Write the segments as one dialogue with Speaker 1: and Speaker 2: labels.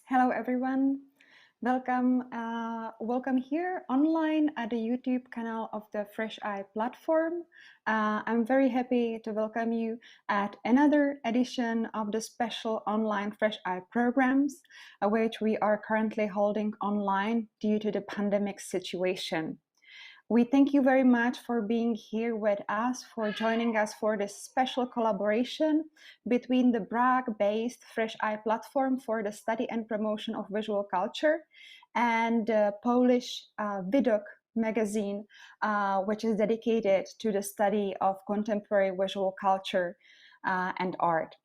Speaker 1: Hello, everyone. Welcome here online at the YouTube channel of the Fresh Eye platform. I'm very happy to welcome you at another edition of the special online Fresh Eye programs, which we are currently holding online due to the pandemic situation. We thank you very much for being here with us, for joining us for this special collaboration between the Prague-based Fresh Eye platform for the study and promotion of visual culture and the Polish Widok magazine, which is dedicated to the study of contemporary visual culture and art.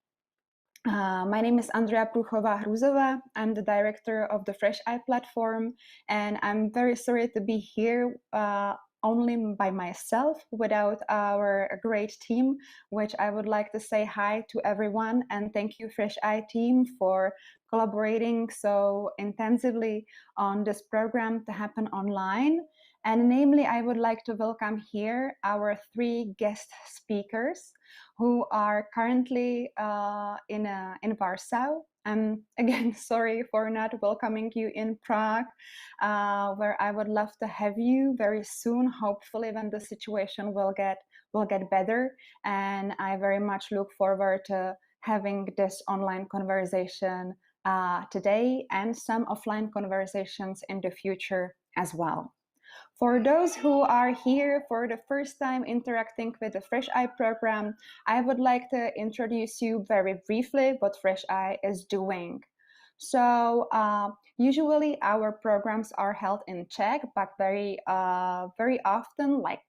Speaker 1: My name is Andrea Pruchová-Hruzová. I'm the director of the Fresh Eye platform, and I'm very sorry to be here only by myself without our great team, which I would like to say hi to everyone and thank you, Fresh Eye team, for collaborating so intensively on this program to happen online. And namely, I would like to welcome here our three guest speakers who are currently in Warsaw. I'm again sorry for not welcoming you in Prague, where I would love to have you very soon, hopefully when the situation will get better. And I very much look forward to having this online conversation today and some offline conversations in the future as well. For those who are here for the first time interacting with the Fresh Eye program, I would like to introduce you very briefly what Fresh Eye is doing. So usually our programs are held in Czech, but very often, like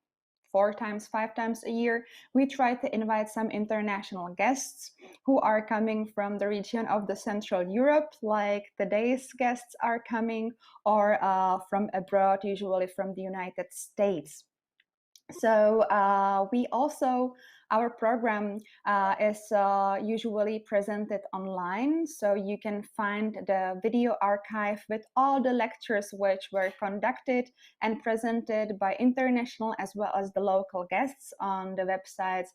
Speaker 1: 4 times, 5 times a year, we try to invite some international guests who are coming from the region of the Central Europe, like today's guests are coming, or from abroad, usually from the United States. So our program is usually presented online, so you can find the video archive with all the lectures which were conducted and presented by international as well as the local guests on the websites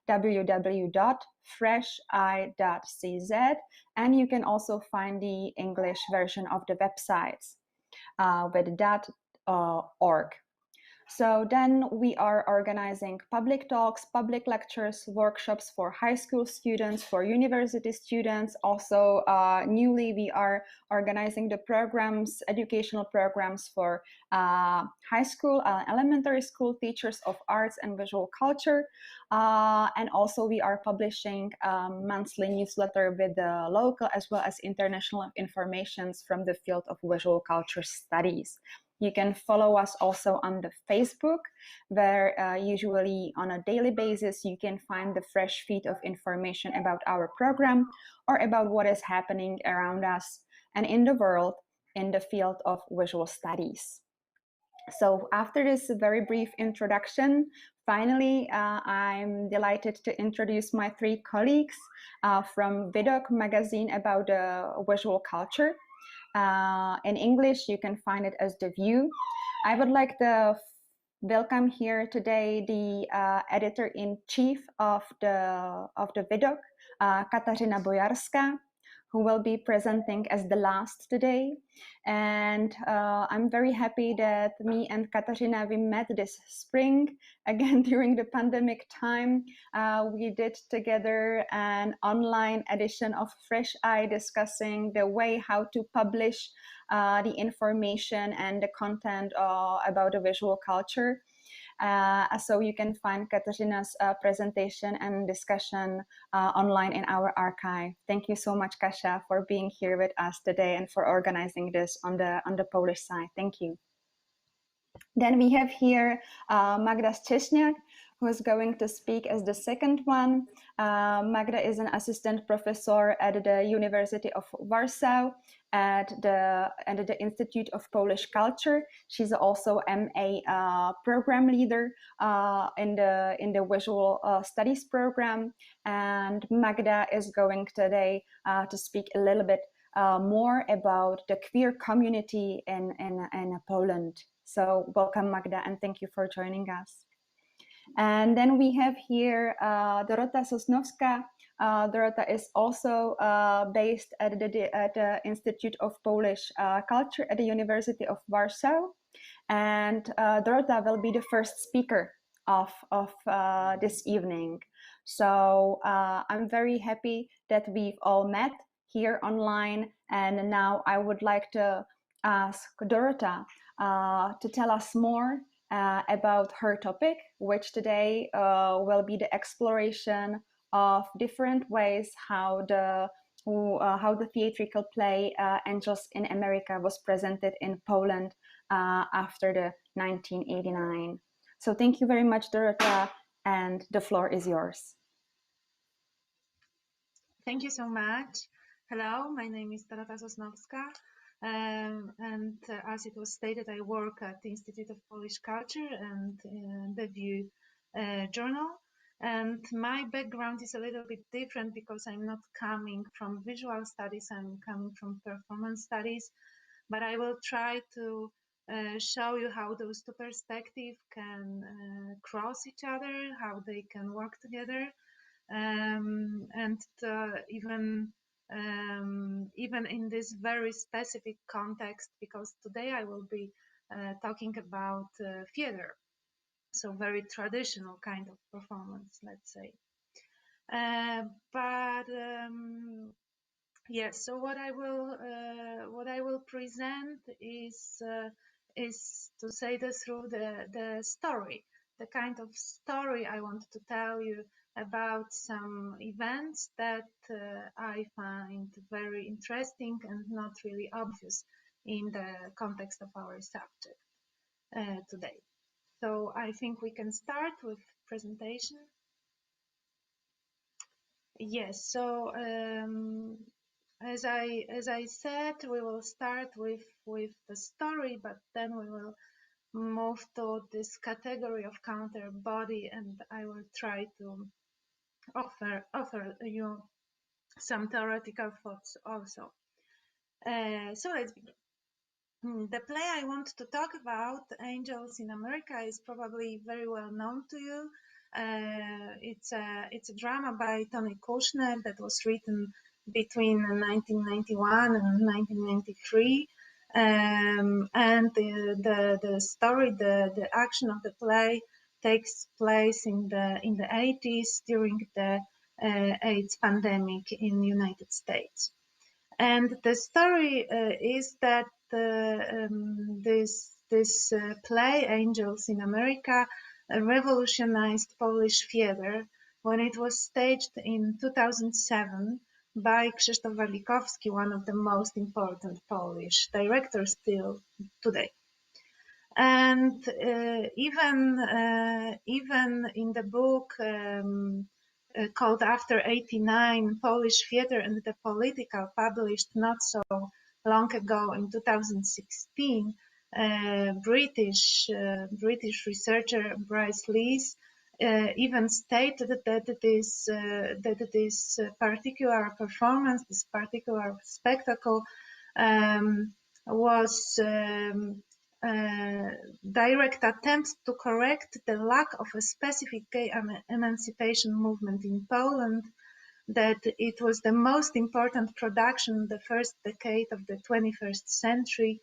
Speaker 1: www.fresheye.cz, and you can also find the English version of the websites with .org. So then we are organizing public talks, public lectures, workshops for high school students, for university students. Also, newly we are organizing the programs, educational programs for high school, elementary school teachers of arts and visual culture. And also we are publishing a monthly newsletter with the local as well as international informations from the field of visual culture studies. You can follow us also on the Facebook, where usually on a daily basis you can find the fresh feed of information about our program or about what is happening around us and in the world in the field of visual studies. So after this very brief introduction, finally, I'm delighted to introduce my three colleagues from Widok magazine about visual culture. In English, you can find it as The View. I would like to welcome here today the editor-in-chief of the Widok, Katarzyna Bojarska, who will be presenting as the last today. And I'm very happy that me and Katarzyna, we met this spring, again during the pandemic time. We did together an online edition of Fresh Eye discussing the way how to publish the information and the content about the visual culture. So you can find Katarzyna's presentation and discussion online in our archive. Thank you so much, Kasia, for being here with us today and for organizing this on the Polish side. Thank you. Then we have here Magda Szczesniak, who is going to speak as the second one. Magda is an assistant professor at the University of Warsaw at the Institute of Polish Culture. She's also MA program leader in the Visual Studies program. And Magda is going today to speak a little bit more about the queer community in Poland. So welcome, Magda, and thank you for joining us. And then we have here Dorota Sosnowska, Dorota is also based at the Institute of Polish Culture at the University of Warsaw. And Dorota will be the first speaker of this evening. So I'm very happy that we've all met here online. And now I would like to ask Dorota to tell us more about her topic, which today will be the exploration of different ways how the theatrical play Angels in America was presented in Poland after the 1989. So thank you very much, Dorota, and the floor is yours.
Speaker 2: Thank you so much. Hello, my name is Dorota Sosnowska, and as it was stated, I work at the Institute of Polish Culture and the View journal. And my background is a little bit different because I'm not coming from visual studies, I'm coming from performance studies, but I will try to show you how those two perspectives can cross each other, how they can work together. And even in this very specific context, because today I will be talking about theater, so very traditional kind of performance, let's say. Yes, so what I will present is to say this through the story, the kind of story I want to tell you about some events that I find very interesting and not really obvious in the context of our subject today. So I think we can start with presentation. Yes, so as I said, we will start with the story, but then we will move to this category of counter body, and I will try to offer you some theoretical thoughts also. So let's begin. The play I want to talk about, Angels in America, is probably very well known to you. It's a drama by Tony Kushner that was written between 1991 and 1993. And the story, the action of the play takes place in the 80s during the AIDS pandemic in the United States. And the story is that this play, Angels in America, revolutionized Polish theater when it was staged in 2007 by Krzysztof Warlikowski, one of the most important Polish directors still today. And even in the book called After 89, Polish Theater and the Political, published not so long ago in 2016, British researcher Bryce Lees even stated that this particular performance, this particular spectacle, was direct attempts to correct the lack of a specific gay emancipation movement in Poland, that it was the most important production in the first decade of the 21st century,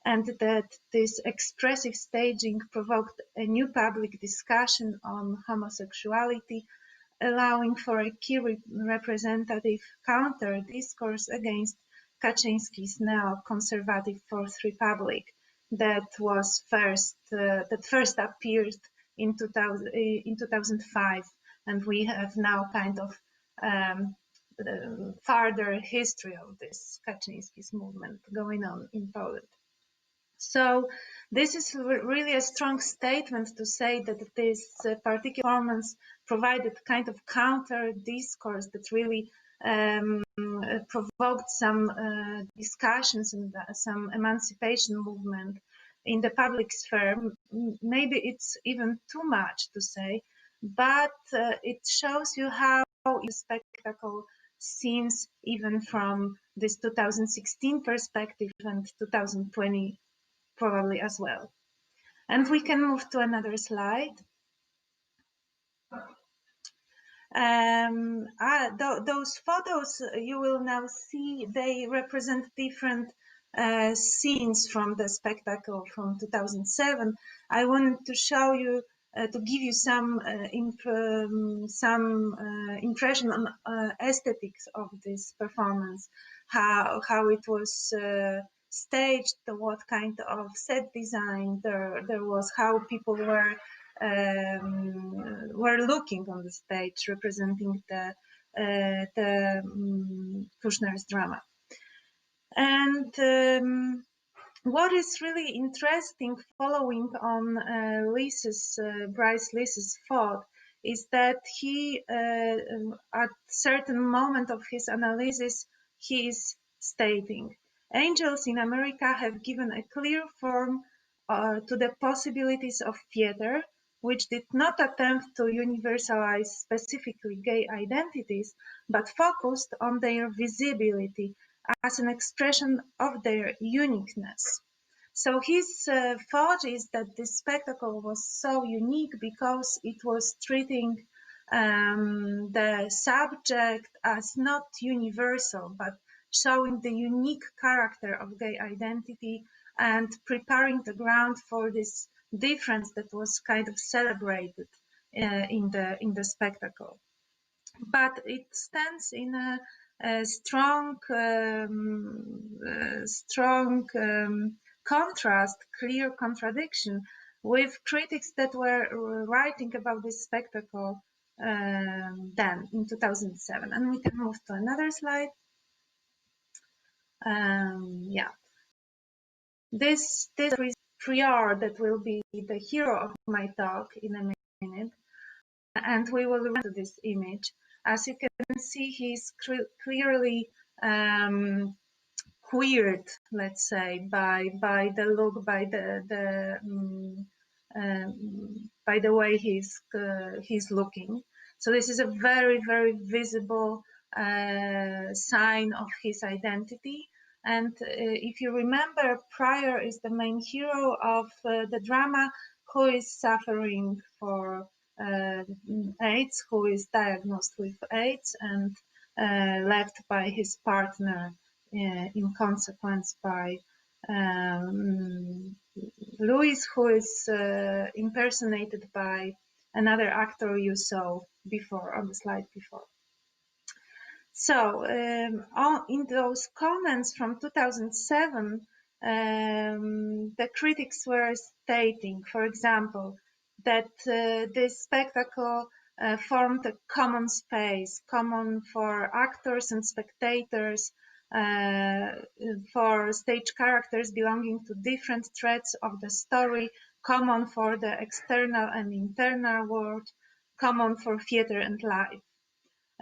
Speaker 2: and that this expressive staging provoked a new public discussion on homosexuality, allowing for a key representative counter-discourse against Kaczynski's neo-conservative Fourth Republic that first appeared in 2005, and we have now kind of further history of this Kaczynski's movement going on in Poland. So this is really a strong statement to say that this particular performance provided kind of counter discourse that really provoked some discussions and some emancipation movement in the public sphere. Maybe it's even too much to say, but it shows you how the spectacle seems even from this 2016 perspective and 2020 probably as well. And we can move to another slide. Those photos you will now see, they represent different scenes from the spectacle from 2007. I wanted to show you, to give you some impression on aesthetics of this performance, how it was staged, what kind of set design there was, how people were looking on the stage representing the Kushner's drama. And what is really interesting, following on Bryce Lees's thought, is that he, at certain moment of his analysis, he is stating, angels in America have given a clear form to the possibilities of theater, which did not attempt to universalize specifically gay identities, but focused on their visibility as an expression of their uniqueness. So his thought is that this spectacle was so unique because it was treating the subject as not universal, but showing the unique character of gay identity and preparing the ground for this difference that was kind of celebrated in the spectacle. But it stands in a strong contrast, clear contradiction with critics that were writing about this spectacle then in 2007. And we can move to another slide. Yeah, this Prior that will be the hero of my talk in a minute, and we will run to this image. As you can see, he's clearly queered, let's say, by the look, by the way he's looking. So this is a very, very visible sign of his identity. And if you remember, Prior is the main hero of the drama, who is suffering for AIDS, who is diagnosed with AIDS and left by his partner in consequence by Louis, who is impersonated by another actor you saw before on the slide before. So in those comments from 2007, the critics were stating, for example, that this spectacle formed a common space, common for actors and spectators, for stage characters belonging to different threads of the story, common for the external and internal world, common for theater and life.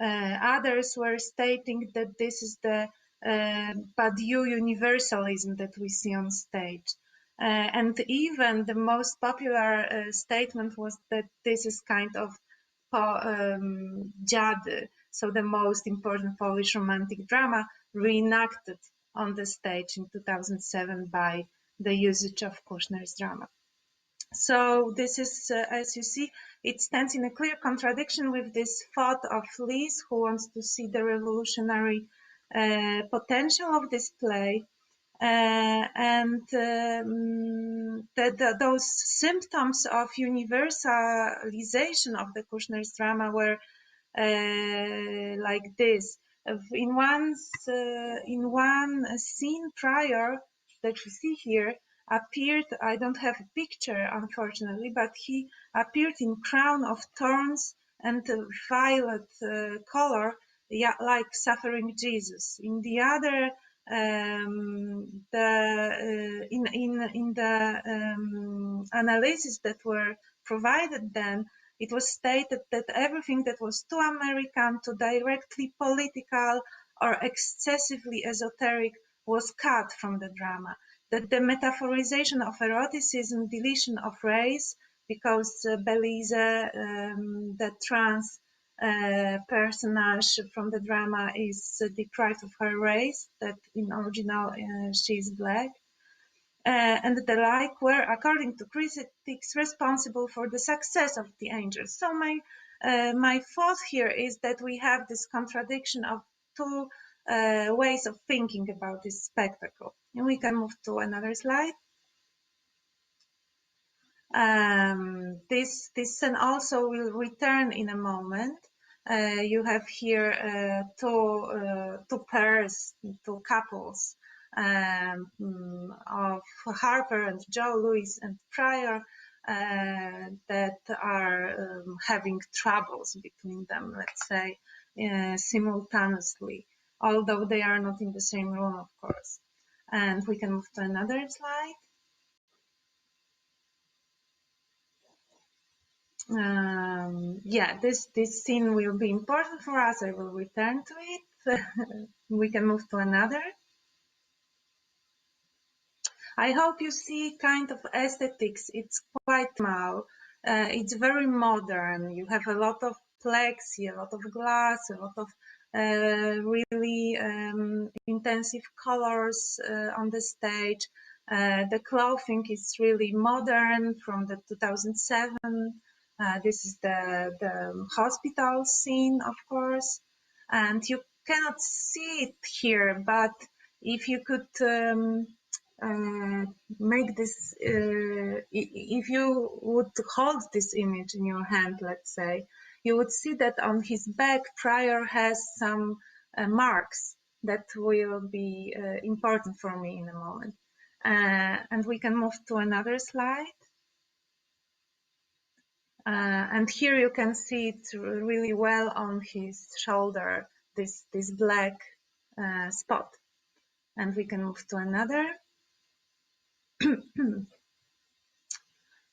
Speaker 2: Others were stating that this is the Badiou universalism that we see on stage. And even the most popular statement was that this is kind of Dziady, so the most important Polish romantic drama, reenacted on the stage in 2007 by the usage of Kushner's drama. So this is, as you see, it stands in a clear contradiction with this thought of Lees, who wants to see the revolutionary potential of this play. And those symptoms of universalization of the Kushner's drama were like this. In one scene Prior that we see here appeared, I don't have a picture unfortunately, but he appeared in crown of thorns and violet color, yeah, like suffering Jesus. In the other, in the analysis that were provided then, it was stated that everything that was too American, too directly political, or excessively esoteric was cut from the drama. That the metaphorization of eroticism, deletion of race, because Belize, the trans personage from the drama, is deprived of her race, that in original she is black, and the like were, according to critics, responsible for the success of the angels. So my my thought here is that we have this contradiction of two ways of thinking about this spectacle. And we can move to another slide. This scene also will return in a moment. You have here two pairs, two couples of Harper and Joe, Lewis and Pryor, that are having troubles between them, let's say, simultaneously, although they are not in the same room, of course. And we can move to another slide. Yeah, this scene will be important for us. I will return to it. We can move to another. I hope you see kind of aesthetics. It's quite mal. It's very modern. You have a lot of plexi, a lot of glass, a lot of really intensive colors on the stage. The clothing is really modern from the 2007. This is the hospital scene, of course, and you cannot see it here, but if you could make this, if you would hold this image in your hand, let's say, you would see that on his back, Pryor has some marks that will be important for me in a moment. And we can move to another slide. And here you can see it really well on his shoulder, this black spot. And we can move to another.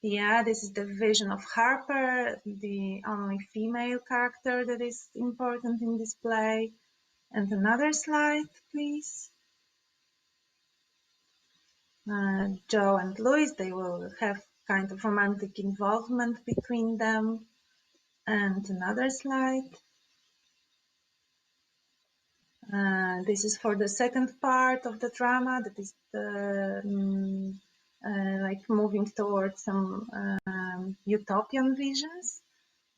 Speaker 2: Yeah, this is the vision of Harper, the only female character that is important in this play. And another slide, please. Joe and Louis, they will have kind of romantic involvement between them. And another slide. This is for the second part of the drama, that is the, like moving towards some utopian visions.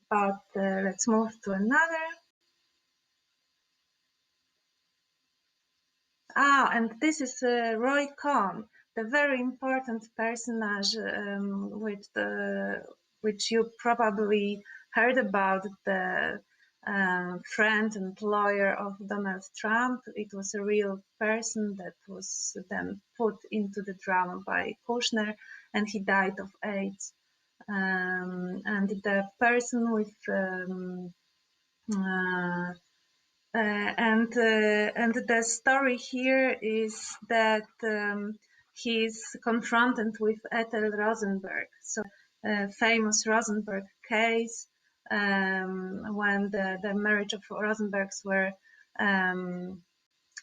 Speaker 2: But let's move to another. And this is Roy Cohn, the very important personage which you probably heard about, the friend and lawyer of Donald Trump. It was a real person that was then put into the drama by Kushner, and he died of AIDS. And the person with and the story here is that he's confronted with Ethel Rosenberg, so famous Rosenberg case, when the marriage of Rosenbergs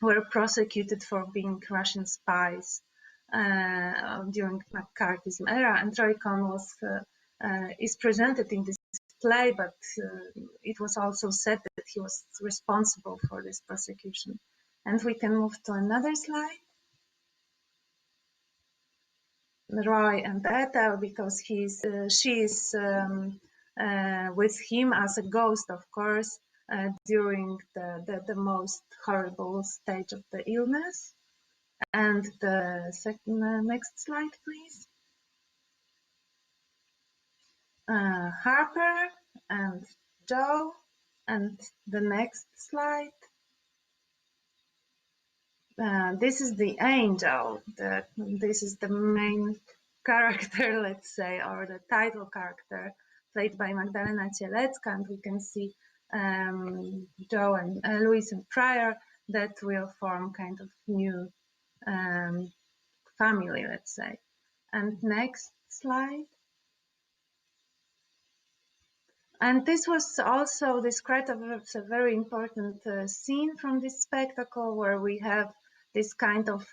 Speaker 2: were prosecuted for being Russian spies during McCarthyism era, and Roy Cohn was is presented in this play, but it was also said that he was responsible for this prosecution. And we can move to another slide. Roy and Ethel, because she is with him as a ghost, of course, during the most horrible stage of the illness. And the next slide, please. Harper and Joe, and the next slide. This is the angel. This is the main character, let's say, or the title character, played by Magdalena Cielecka, and we can see Joe and Louis and Pryor that will form kind of new family, let's say. And next slide. And this was also described as a very important scene from this spectacle, where we have this kind of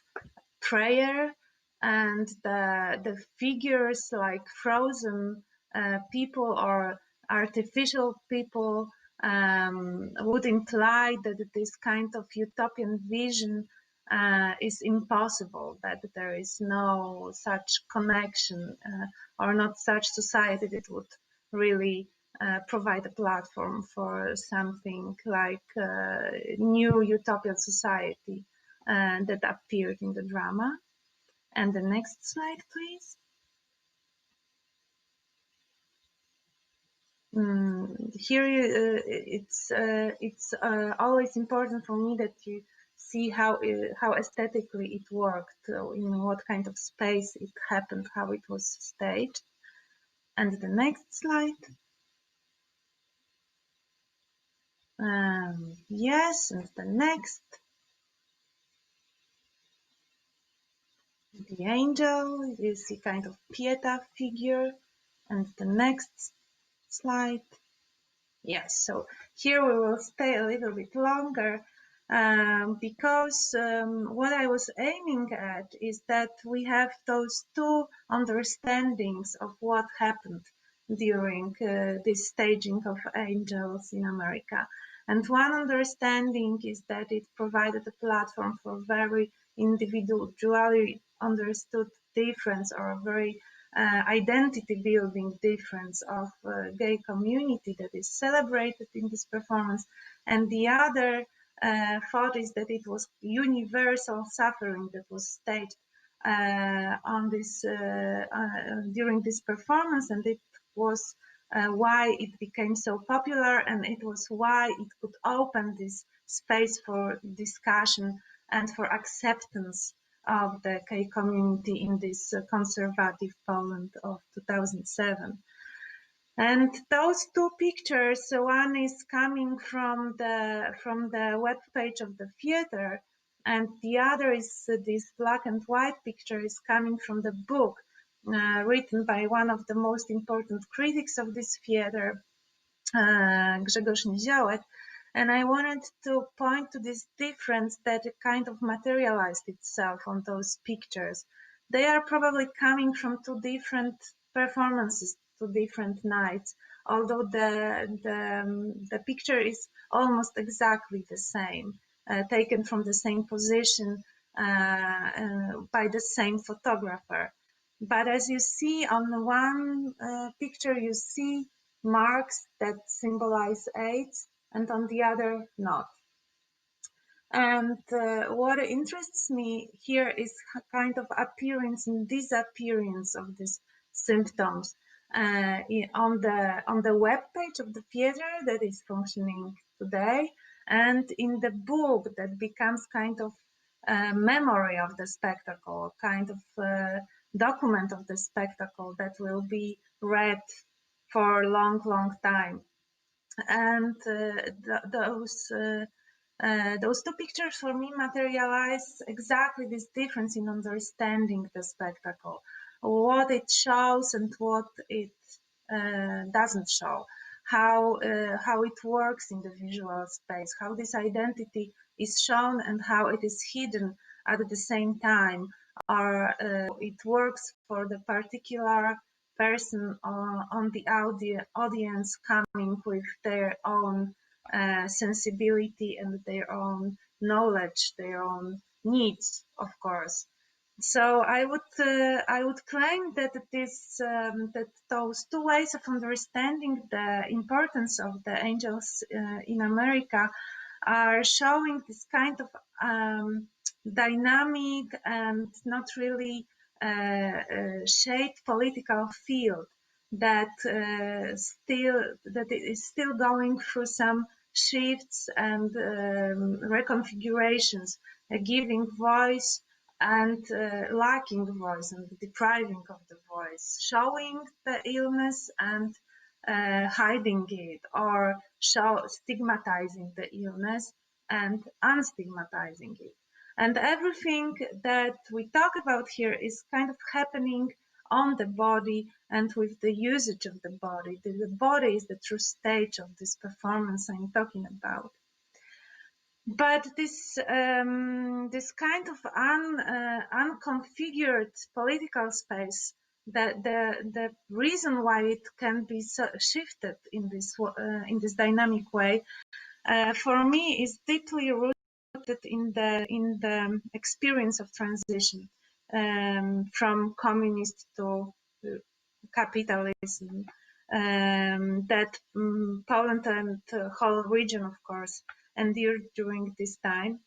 Speaker 2: prayer, and the figures like frozen people or artificial people would imply that this kind of utopian vision is impossible, that there is no such connection or not such society that would really provide a platform for something like new utopian society that appeared in the drama. And the next slide, please. Here it's always important for me that you see how aesthetically it worked, in what kind of space it happened, how it was staged. And the next slide. Yes, and the next. The angel, you see kind of Pieta figure. And the next slide. Yes, so here we will stay a little bit longer because what I was aiming at is that we have those two understandings of what happened during this staging of Angels in America. And one understanding is that it provided a platform for very individually understood difference, or a very identity building difference of gay community that is celebrated in this performance. And the other thought is that it was universal suffering that was staged on this during this performance, and it was why it became so popular, and it was why it could open this space for discussion and for acceptance of the gay community in this conservative Poland of 2007. And those two pictures, one is coming from the web page of the theater, and the other is this black and white picture is coming from the book written by one of the most important critics of this theater, Grzegorz Niziołek. And I wanted to point to this difference that kind of materialized itself on those pictures. They are probably coming from two different performances, two different nights, although the picture is almost exactly the same, taken from the same position by the same photographer. But as you see on one picture, you see marks that symbolize AIDS, and on the other not. And what interests me here is kind of appearance and disappearance of these symptoms on the web page of the theater that is functioning today, and in the book that becomes kind of memory of the spectacle, kind of document of the spectacle that will be read for a long, long time. And those two pictures for me materialize exactly this difference in understanding the spectacle, what it shows and what it doesn't show, how it works in the visual space, how this identity is shown and how it is hidden at the same time, or it works for the particular person on the audience coming with their own sensibility and their own knowledge, their own needs, of course. So I would claim that that those two ways of understanding the importance of the angels in America are showing this kind of dynamic and not really shaped political field that is still going through some shifts and reconfigurations, giving voice and lacking voice and depriving of the voice, showing the illness and hiding it, or stigmatizing the illness and unstigmatizing it. And everything that we talk about here is kind of happening on the body and with the usage of the body. The body is the true stage of this performance I'm talking about. But this kind of unconfigured political space, the reason why it can be so shifted in this dynamic way, for me, is deeply rooted in the experience of transition from communist to capitalism, that Poland and the whole region, of course, endured during this time.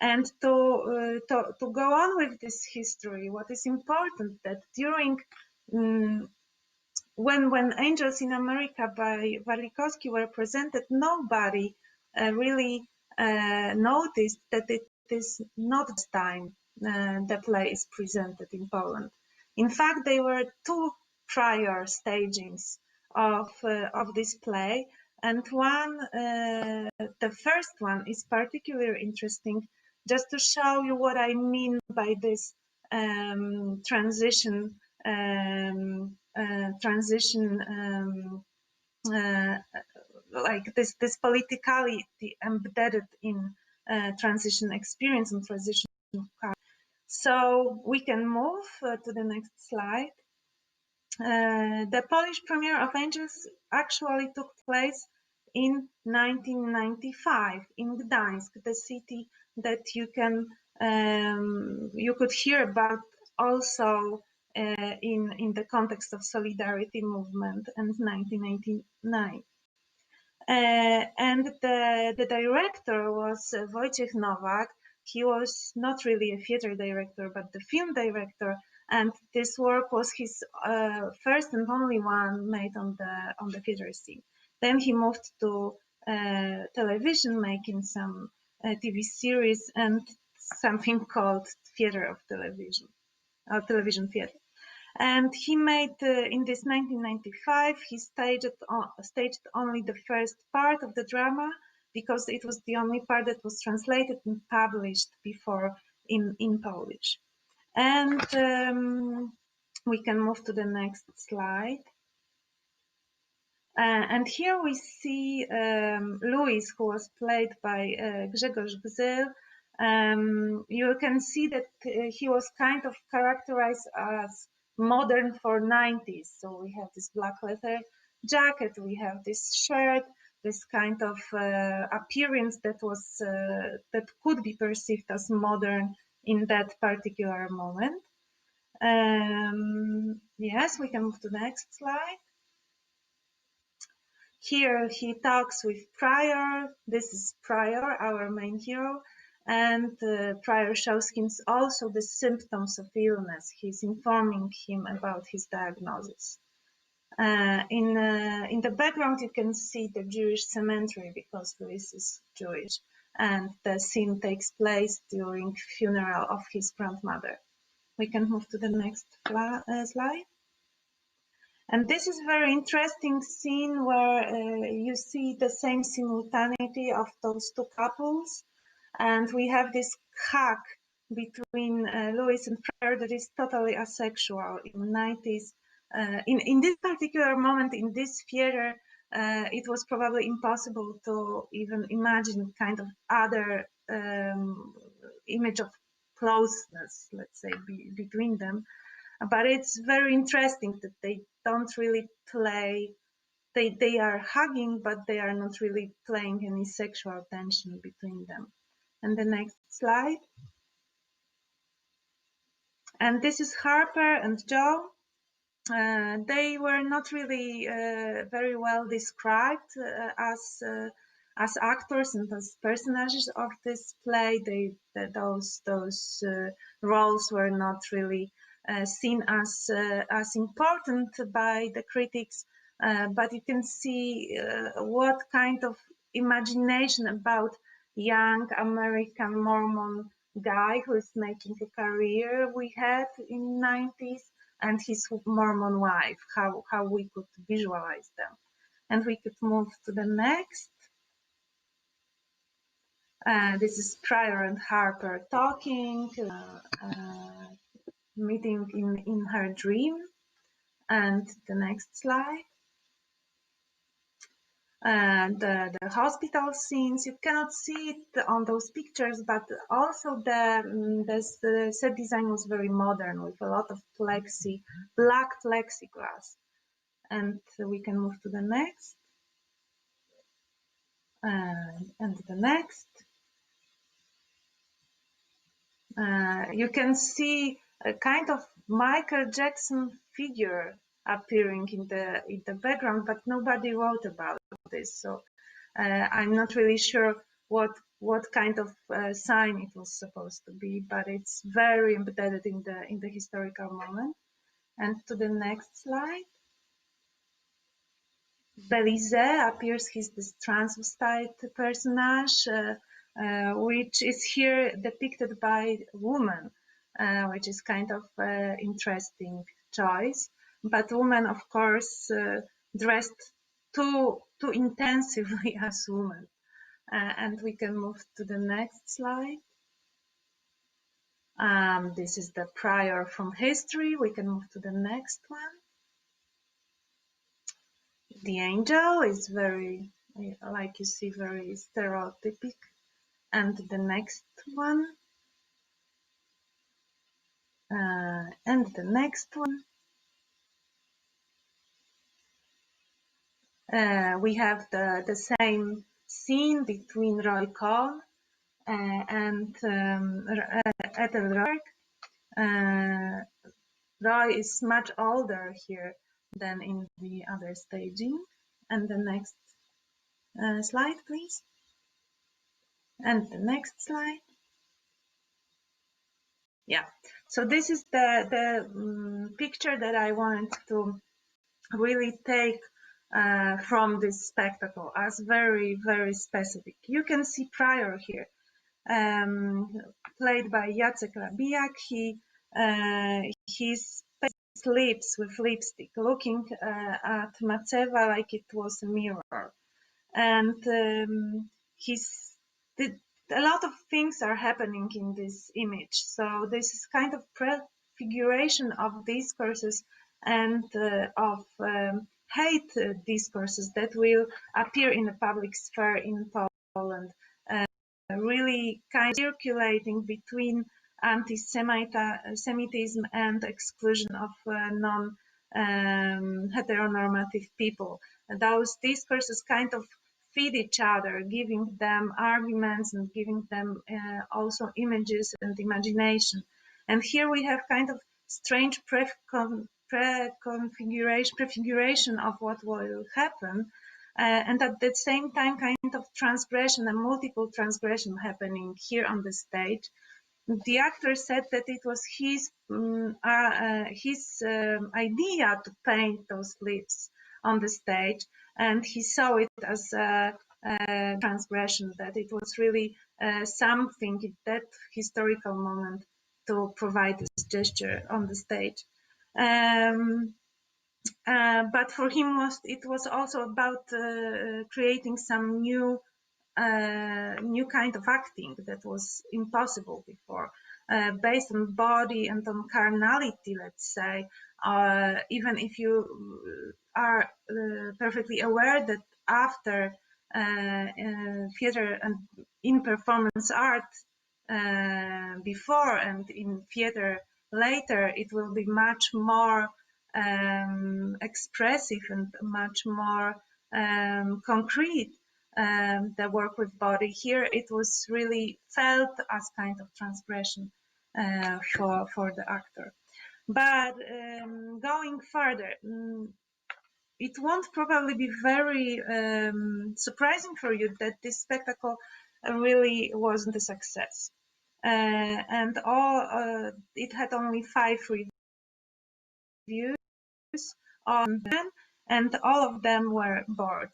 Speaker 2: And to go on with this history, what is important that during when Angels in America by Warlikowski were presented, nobody really noticed that it is not the time the play is presented in Poland. In fact, there were two prior stagings of this play, and the first one is particularly interesting, just to show you what I mean by this transition like this politicality embedded in transition experience and transition. So we can move to the next slide. The Polish premiere of Angels actually took place in 1995 in Gdańsk, the city that you could hear about also in the context of Solidarity movement and 1989. And the director was Wojciech Nowak. He was not really a theater director, but the film director. And this work was his first and only one made on the theater scene. Then he moved to television, making some TV series and something called theater of television, or television theater. And he made in this 1995, he staged only the first part of the drama because it was the only part that was translated and published before in Polish. And we can move to the next slide. And here we see Louis, who was played by Grzegorz Bzyl. You can see that he was kind of characterized as modern for 90s. So we have this black leather jacket, we have this shirt, this kind of appearance that was that could be perceived as modern in that particular moment. Yes, we can move to the next slide. Here he talks with Prior. This is Prior, our main hero, and Prior shows him also the symptoms of illness. He's informing him about his diagnosis. In the background, you can see the Jewish cemetery because Louis is Jewish, and the scene takes place during funeral of his grandmother. We can move to the next slide. And this is a very interesting scene where you see the same simultaneity of those two couples. And we have this hug between Louis and Prior that is totally asexual in the 90s. In this particular moment, in this theater, it was probably impossible to even imagine kind of other image of closeness, let's say, between them. But it's very interesting that they don't really play, they are hugging, but they are not really playing any sexual tension between them. And the next slide. And this is Harper and Joe. They were not really very well described as actors and as personages of this play. Those roles were not really seen as important by the critics, but you can see what kind of imagination about young American Mormon guy who is making a career we had in 90s and his Mormon wife, how we could visualize them. And we could move to the next. This is Prior and Harper talking, meeting in her dream. And the next slide. The hospital scenes, you cannot see it on those pictures, but also the set design was very modern with a lot of black plexiglass. And we can move to the next. And the next. You can see a kind of Michael Jackson figure appearing in the background, but nobody wrote about this. So I'm not really sure what kind of sign it was supposed to be, but it's very embedded in the historical moment. And to the next slide. Belize appears, he's this transvestite personage, which is here depicted by woman, which is kind of interesting choice. But woman, of course, dressed too intensively as woman. And we can move to the next slide. This is the prior from history. We can move to the next one. The angel is very, like you see, very stereotypic. And the next one. And the next one. We have the same scene between Roy Cohn and Ethelred. Roy is much older here than in the other staging. And the next slide, please. And the next slide. Yeah, so this is the picture that I wanted to really take from this spectacle as very, very specific. You can see Prior here, played by Jacek Labijak. He lips with lipstick, looking at Maceva like it was a mirror. And a lot of things are happening in this image. So this is kind of prefiguration of discourses and of hate discourses that will appear in the public sphere in Poland, really kind of circulating between anti-Semitism and exclusion of non-heteronormative people. Those discourses kind of feed each other, giving them arguments and giving them also images and imagination. And here we have kind of strange prefiguration of what will happen, and at the same time kind of transgression and multiple transgression happening here on the stage. The actor said that it was his idea to paint those lips on the stage, and he saw it as a transgression, that it was really something at that historical moment to provide this gesture on the stage. But for him, it was also about creating some new kind of acting that was impossible before, based on body and on carnality, let's say. Even if you are perfectly aware that after theater and in performance art, before and in theater later, it will be much more expressive and much more concrete, the work with body. Here it was really felt as kind of transgression for the actor. But going further, it won't probably be very surprising for you that this spectacle really wasn't a success. And it had only 5 reviews on them, and all of them were bored.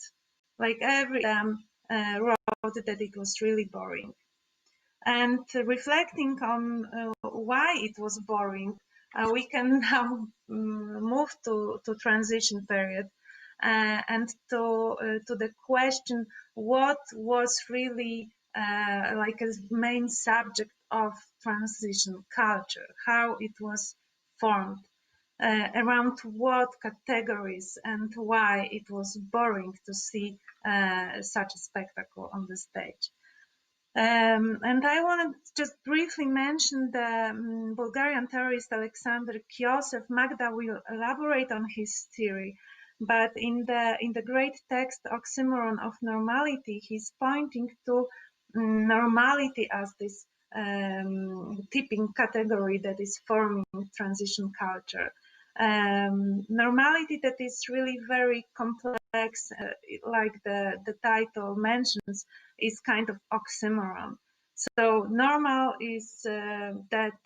Speaker 2: Like every them wrote that it was really boring. And reflecting on why it was boring, we can now move to transition period and to the question, what was really like a main subject of transition culture, how it was formed, around what categories, and why it was boring to see such a spectacle on the stage. And I want to just briefly mention the Bulgarian theorist Alexander Kiosev. Magda will elaborate on his theory, but in the great text Oxymoron of Normality, he's pointing to normality as this tipping category that is forming transition culture. normality that is really very complex, like the title mentions, is kind of oxymoron. So normal is that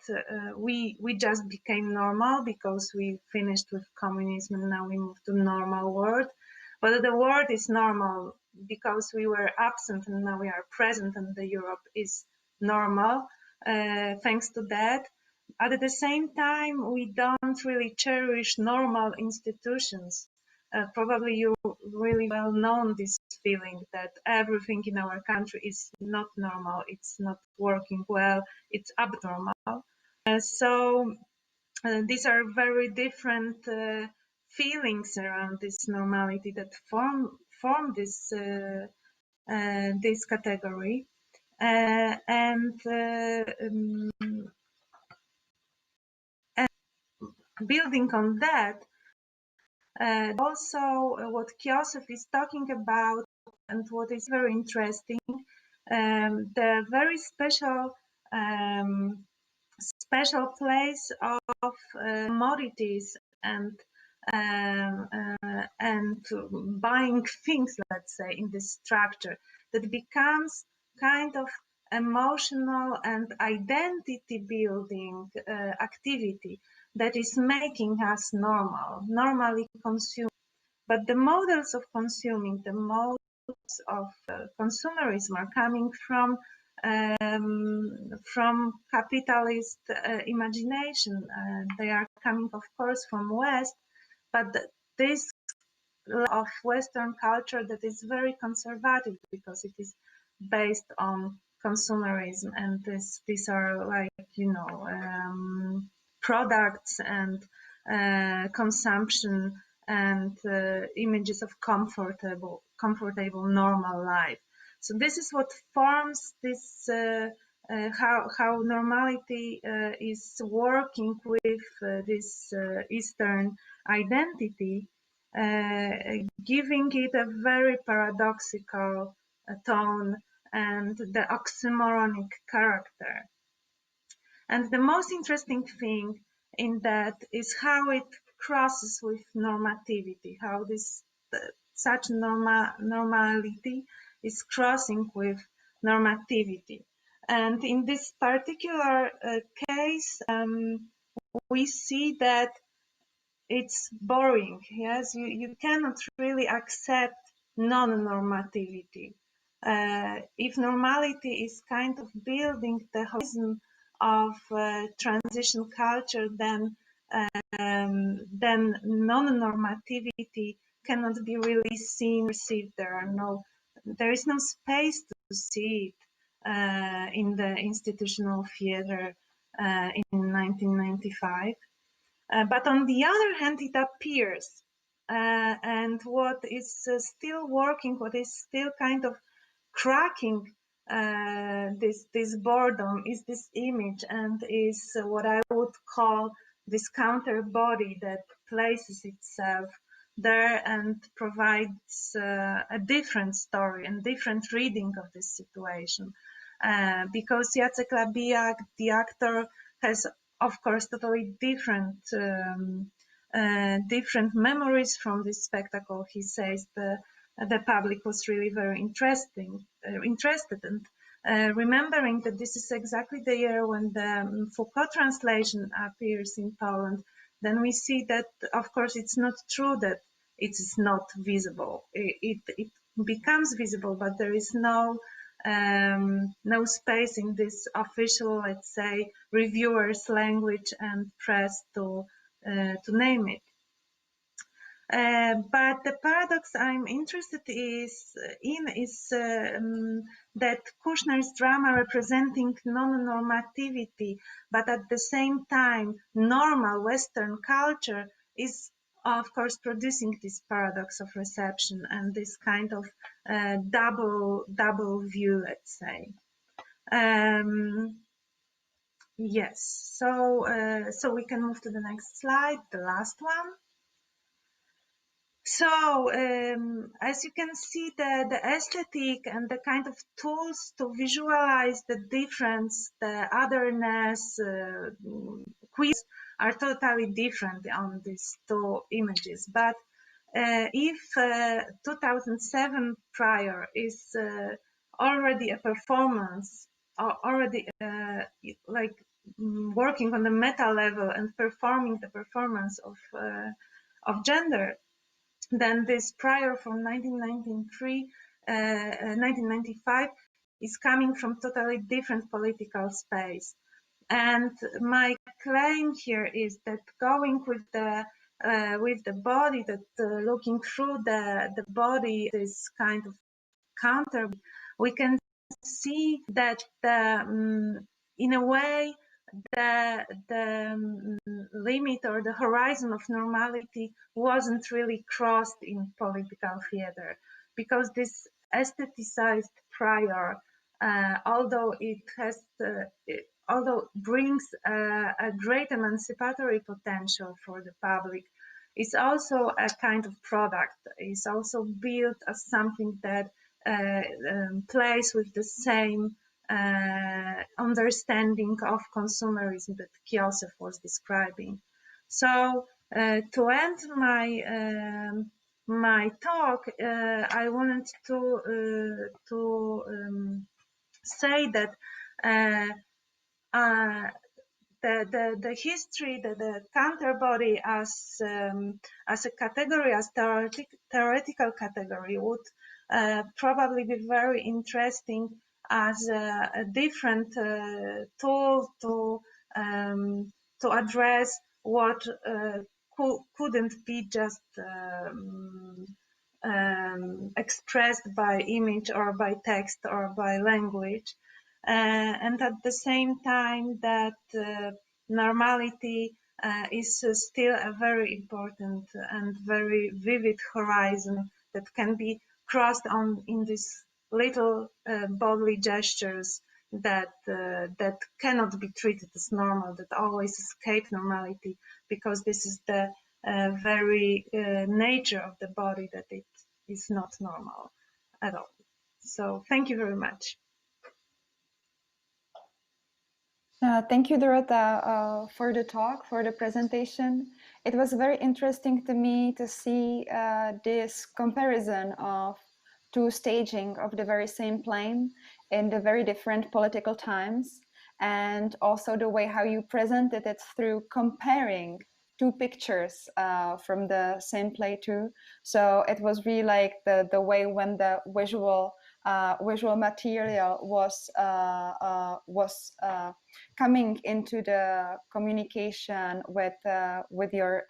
Speaker 2: we just became normal because we finished with communism and now we moved to normal world. But the world is normal because we were absent and now we are present, and the Europe is normal thanks to that. At the same time, we don't really cherish normal institutions. Probably you really well known this feeling that everything in our country is not normal, it's not working well, it's abnormal. So these are very different feelings around this normality that form this this category. And building on that, also what Kiosef is talking about and what is very interesting, the very special special place of commodities and buying things, let's say, in this structure, that becomes kind of emotional and identity building activity that is making us normally consume. But the models of consuming, the models of consumerism are coming from capitalist imagination. They are coming, of course, from West, but this of Western culture that is very conservative because it is based on consumerism, and these are like, you know, products and consumption and images of comfortable normal life. So this is what forms this how normality is working with this Eastern identity, giving it a very paradoxical tone and the oxymoronic character. And the most interesting thing in that is how it crosses with normativity, how this such normality is crossing with normativity. And in this particular case, we see that it's boring. Yes, you cannot really accept non-normativity. If normality is kind of building the horizon of transition culture, then non-normativity cannot be really seen, received. There is no space to see it in the institutional theater in 1995. But on the other hand, it appears. And what is still working, what is still kind of cracking this boredom is this image, and is what I would call this counter body that places itself there and provides a different story and different reading of this situation. Because Jacek Labijak, the actor, has, of course, totally different different memories from this spectacle. He says the public was really very interested, and remembering that this is exactly the year when the Foucault translation appears in Poland, then we see that, of course, it's not true that it is not visible. It becomes visible, but there is no space in this official, let's say, reviewers' language and press to name it. But the paradox I'm interested is that Kushner's drama representing non-normativity, but at the same time normal Western culture, is of course producing this paradox of reception and this kind of double view, let's say. Yes, so we can move to the next slide, the last one. So as you can see, the aesthetic and the kind of tools to visualize the difference, the otherness, quiz, are totally different on these two images. But if 2007 prior is already a performance, or already like working on the meta level and performing the performance of gender, then this prior from 1993, 1995 is coming from totally different political space. And my claim here is that going with the body, that looking through the body, this kind of counter, we can see that in a way the limit or the horizon of normality wasn't really crossed in political theater, because this aestheticized prior, although although brings a great emancipatory potential for the public, is also a kind of product, is also built as something that plays with the same understanding of consumerism that Kihel was describing. So to end my talk, I wanted to say that the history, the counterbody as a category, as theoretical category, would probably be very interesting as a different tool to address what couldn't be just expressed by image or by text or by language. And at the same time that normality is still a very important and very vivid horizon that can be crossed in these little bodily gestures that cannot be treated as normal, that always escape normality, because this is the very nature of the body, that it is not normal at all. So thank you very much.
Speaker 1: Thank you, Dorota, for the talk, for the presentation. It was very interesting to me to see this comparison of two staging of the very same play in the very different political times, and also the way how you presented it through comparing two pictures from the same play too. So it was really like the way when the visual material was coming into the communication with your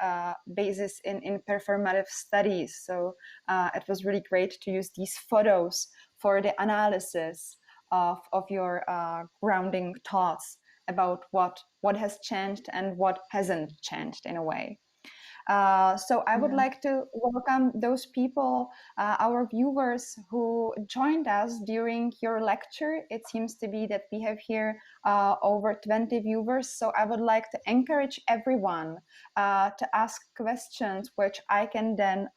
Speaker 1: basis in performative studies. So it was really great to use these photos for the analysis of your grounding thoughts about what has changed and what hasn't changed in a way. So I would like to welcome those people, our viewers who joined us during your lecture. It seems to be that we have here over 20 viewers. So I would like to encourage everyone to ask questions, which I can then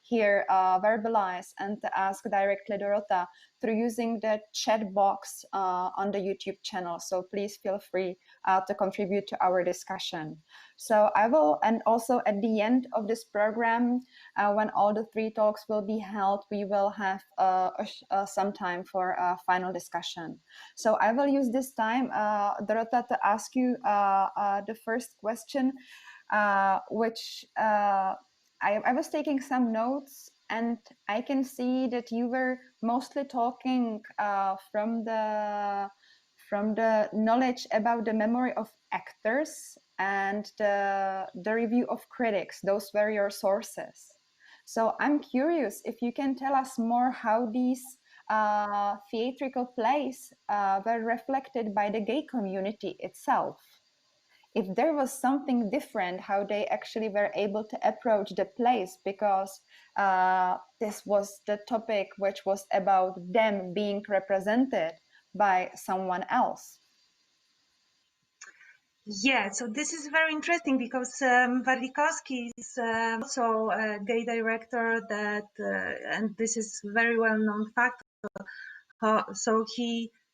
Speaker 1: here verbalize and to ask directly Dorota through using the chat box on the YouTube channel. So please feel free to contribute to our discussion. So I will, and also at the end of this program, when all the three talks will be held, we will have some time for a final discussion. So I will use this time, Dorota, to ask you the first question, which I was taking some notes, and I can see that you were mostly talking from the knowledge about the memory of actors and the review of critics. Those were your sources. So I'm curious if you can tell us more how these theatrical plays were reflected by the gay community itself. If there was something different, how they actually were able to approach the plays, because this was the topic which was about them being represented by someone else.
Speaker 2: Yeah, so this is very interesting because Warlikowski is also a gay director that, and this is very well known fact. So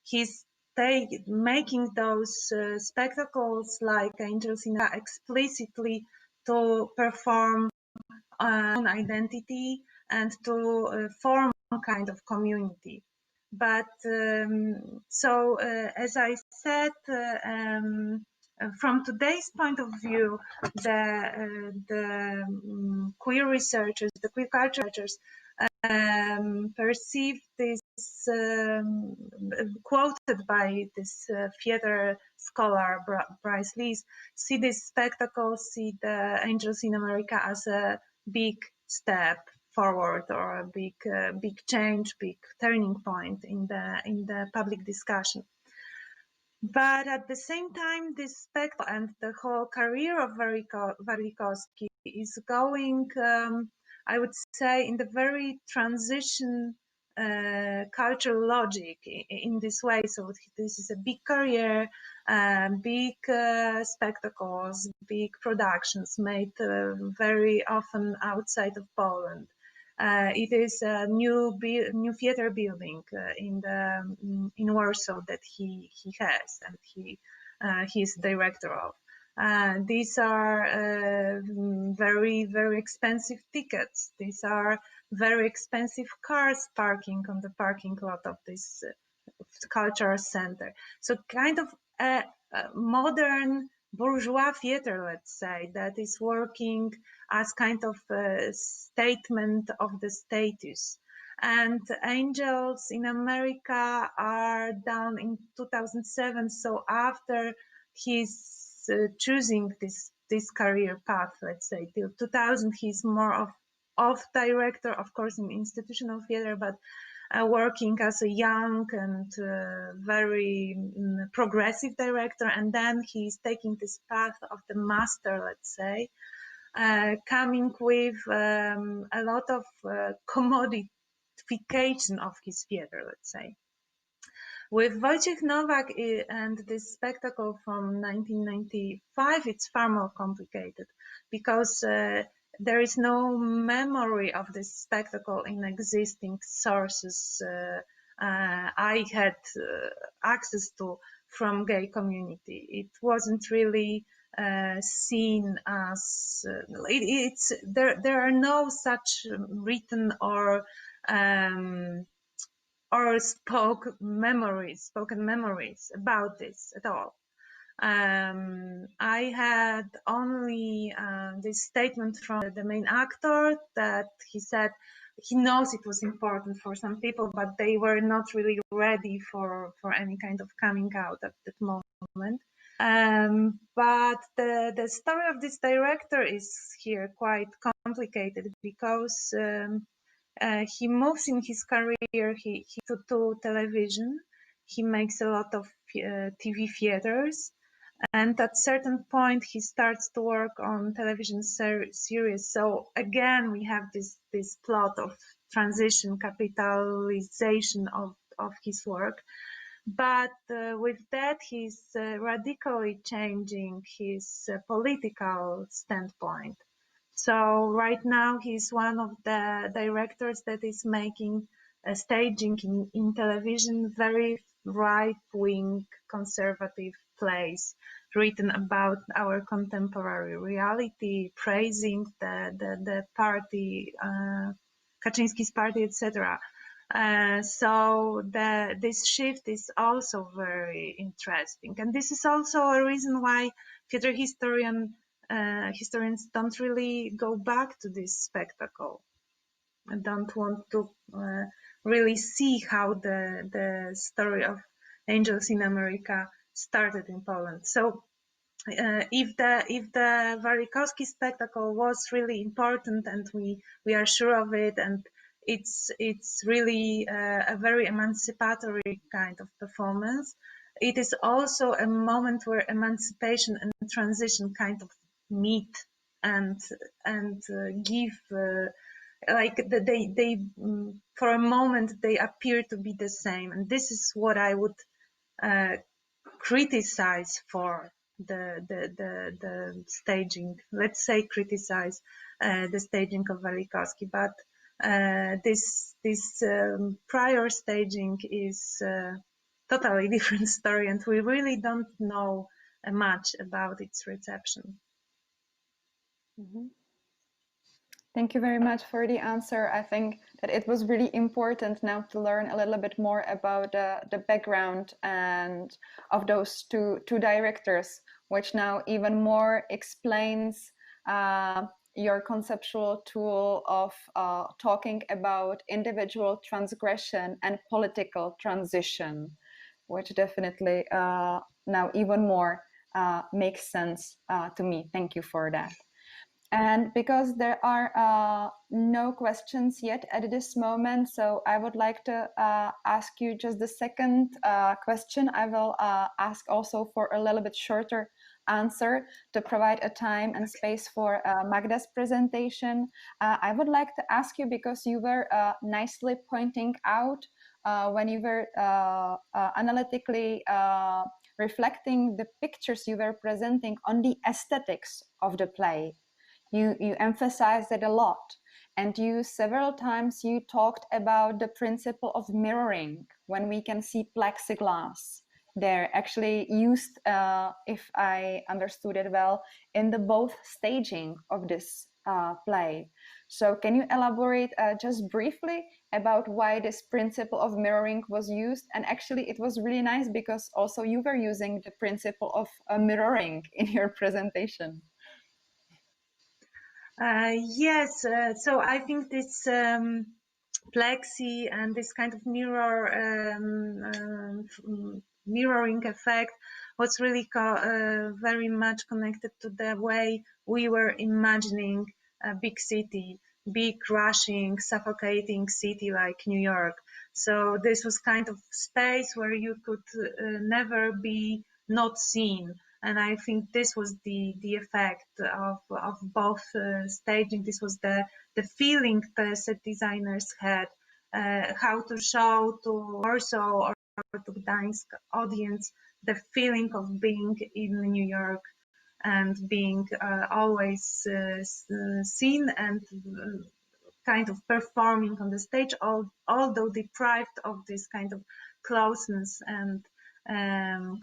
Speaker 2: he's making those spectacles like Angels in explicitly to perform own identity and to form a kind of community. But as I said, from today's point of view, the queer researchers, the queer culture researchers, perceive this, quoted by this theater scholar Bryce Lees, see this spectacle, see the Angels in America as a big step forward or a big change, big turning point in the public discussion. But at the same time, this spectacle and the whole career of Walikowski is going, I would say, in the very transition cultural logic in this way. So this is a big career, big spectacles, big productions made very often outside of Poland. It is a new theater building in Warsaw that he has and he's director of. These are very expensive tickets. These are very expensive cars parking on the parking lot of this cultural center. So kind of a modern bourgeois theater, let's say, that is working as kind of a statement of the status. And Angels in America are done in 2007. So after he's choosing this career path, let's say, till 2000, he's more of director, of course, in institutional theater, but working as a young and very progressive director. And then he's taking this path of the master, let's say, coming with a lot of commodification of his theater, let's say. With Wojciech Nowak and this spectacle from 1995, it's far more complicated because there is no memory of this spectacle in existing sources I had access to from gay community. It wasn't really seen as there are no such written or spoken memories about this at all. I had only this statement from the main actor that he said he knows it was important for some people, but they were not really ready for any kind of coming out at that moment. But the story of this director is here quite complicated because he moves in his career he to television. He makes a lot of TV theaters, and at certain point he starts to work on television series. So again, we have this plot of transition, capitalization of his work. But with that, he's radically changing his political standpoint. So right now he's one of the directors that is making staging in television very right-wing conservative plays written about our contemporary reality, praising the party, Kaczynski's party, etc. So this shift is also very interesting, and this is also a reason why theater historians don't really go back to this spectacle and don't want to really see how the story of Angels in America started in Poland. So if the Walikowski spectacle was really important, and we are sure of it, and it's really a very emancipatory kind of performance, it is also a moment where emancipation and transition kind of meet and give like they for a moment they appear to be the same, and this is what I would criticize for the staging. Let's say criticize the staging of Walikowski, but this prior staging is totally different story, and we really don't know much about its reception.
Speaker 1: Mm-hmm. Thank you very much for the answer. I think that it was really important now to learn a little bit more about the background and of those two directors, which now even more explains your conceptual tool of talking about individual transgression and political transition, which definitely now even more makes sense to me. Thank you for that. And because there are no questions yet at this moment, so I would like to ask you just the second question. I will ask also for a little bit shorter answer to provide a time and space for Magda's presentation. I would like to ask you, because you were nicely pointing out when you were analytically reflecting the pictures you were presenting on the aesthetics of the play. You emphasized it a lot, and you several times you talked about the principle of mirroring when we can see plexiglass. They're actually used, if I understood it well, in the both staging of this play. So can you elaborate just briefly about why this principle of mirroring was used? And actually it was really nice because also you were using the principle of mirroring in your presentation.
Speaker 2: Yes, so I think this plexi and this kind of mirroring effect was really very much connected to the way we were imagining a big city, big, rushing, suffocating city like New York. So this was kind of space where you could never be not seen. And I think this was the effect of both staging. This was the feeling the set designers had, how to show to Warsaw or to Gdańsk audience the feeling of being in New York and being always seen and kind of performing on the stage, although deprived of this kind of closeness and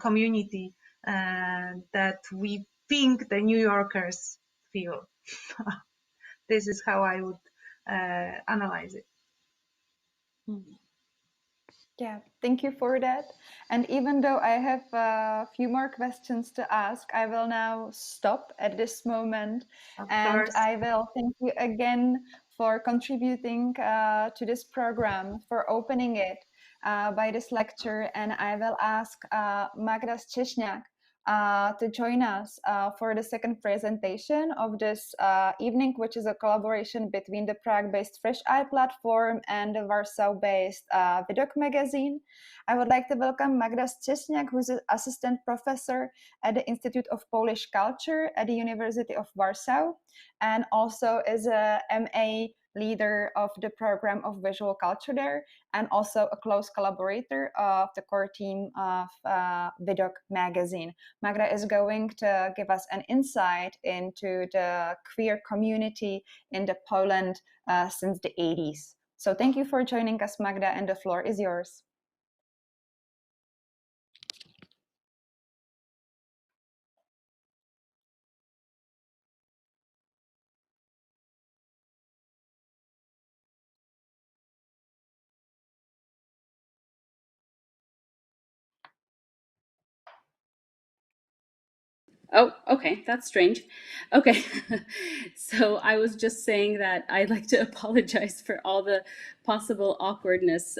Speaker 2: community that we think the New Yorkers feel. This is how I would analyze it.
Speaker 1: Yeah, thank you for that. And even though I have a few more questions to ask, I will now stop at this moment.
Speaker 2: Of
Speaker 1: And
Speaker 2: course.
Speaker 1: I will thank you again for contributing to this program, for opening it by this lecture. And I will ask Magda Szcześniak to join us for the second presentation of this evening, which is a collaboration between the Prague-based Fresh Eye platform and the Warsaw-based Widok magazine. I would like to welcome Magda Szcześniak, who is an assistant professor at the Institute of Polish Culture at the University of Warsaw, and also is a MA leader of the program of visual culture there, and also a close collaborator of the core team of Widok magazine. Magda is going to give us an insight into the queer community in the Poland since the 80s. So thank you for joining us, Magda, and the floor is yours.
Speaker 3: Oh, okay, that's strange. Okay, so I was just saying that I'd like to apologize for all the possible awkwardness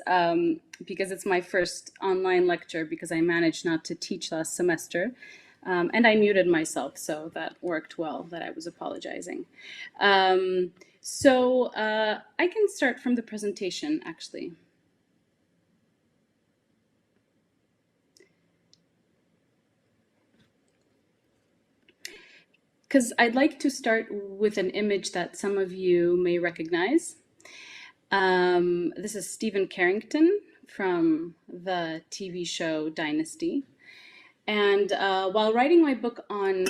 Speaker 3: because it's my first online lecture because I managed not to teach last semester. And I muted myself, so that worked well, that I was apologizing. So I can start from the presentation, actually. Because I'd like to start with an image that some of you may recognize. This is Stephen Carrington from the TV show Dynasty. And while writing my book on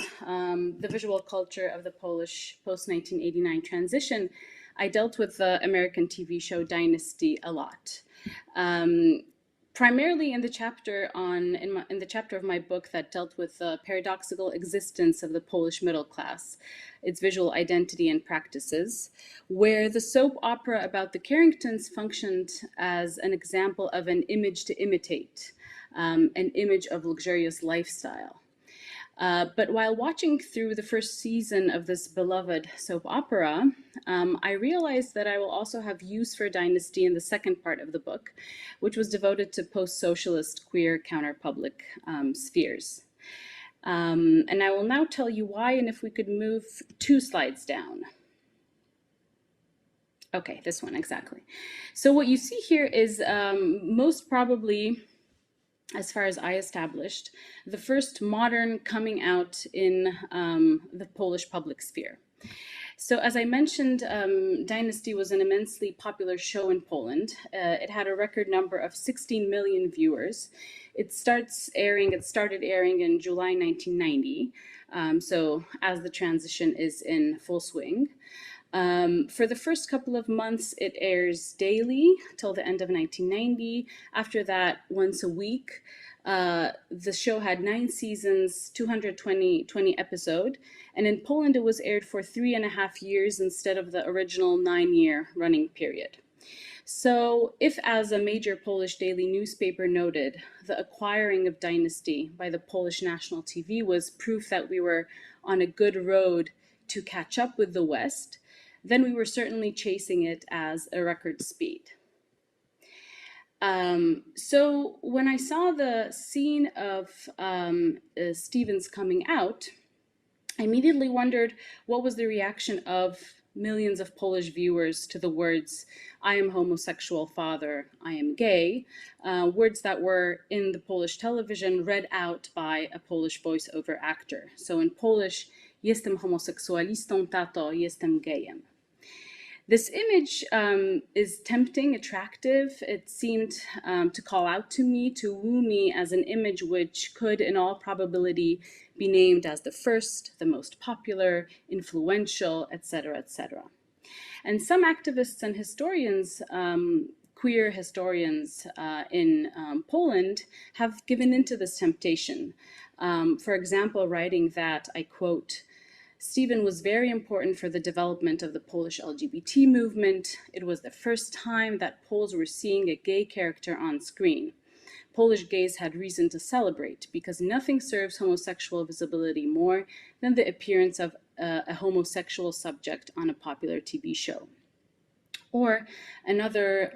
Speaker 3: the visual culture of the Polish post-1989 transition, I dealt with the American TV show Dynasty a lot. primarily in the chapter in the chapter of my book that dealt with the paradoxical existence of the Polish middle class, its visual identity and practices, where the soap opera about the Carringtons functioned as an example of an image to imitate, an image of luxurious lifestyle. But while watching through the first season of this beloved soap opera, I realized that I will also have use for Dynasty in the second part of the book, which was devoted to post-socialist queer counterpublic spheres. And I will now tell you why, and if we could move 2 slides down. Okay, this one, exactly. So what you see here is most probably, as far as I established, the first modern coming out in the Polish public sphere. So as I mentioned, Dynasty was an immensely popular show in Poland. It had a record number of 16 million viewers. It started airing in July 1990, so as the transition is in full swing. For the first couple of months, it airs daily till the end of 1990. After that, once a week. The show had 9 seasons, 220 episodes, and in Poland it was aired for 3.5 years instead of the original 9-year running period. So if, as a major Polish daily newspaper noted, the acquiring of Dynasty by the Polish national TV was proof that we were on a good road to catch up with the West, then we were certainly chasing it as a record speed. So when I saw the scene of Stephen's coming out, I immediately wondered what was the reaction of millions of Polish viewers to the words, "I am homosexual, father, I am gay," words that were in the Polish television read out by a Polish voiceover actor. So in Polish, "Jestem homoseksualistą, tato, jestem gejem." This image is tempting, attractive. It seemed to call out to me, to woo me as an image which could, in all probability, be named as the first, the most popular, influential, etc., etc. And some activists and historians, queer historians in Poland, have given into this temptation. For example, writing that, I quote, "Stephen was very important for the development of the Polish LGBT movement. It was the first time that Poles were seeing a gay character on screen. Polish gays had reason to celebrate because nothing serves homosexual visibility more than the appearance of a homosexual subject on a popular TV show." Or another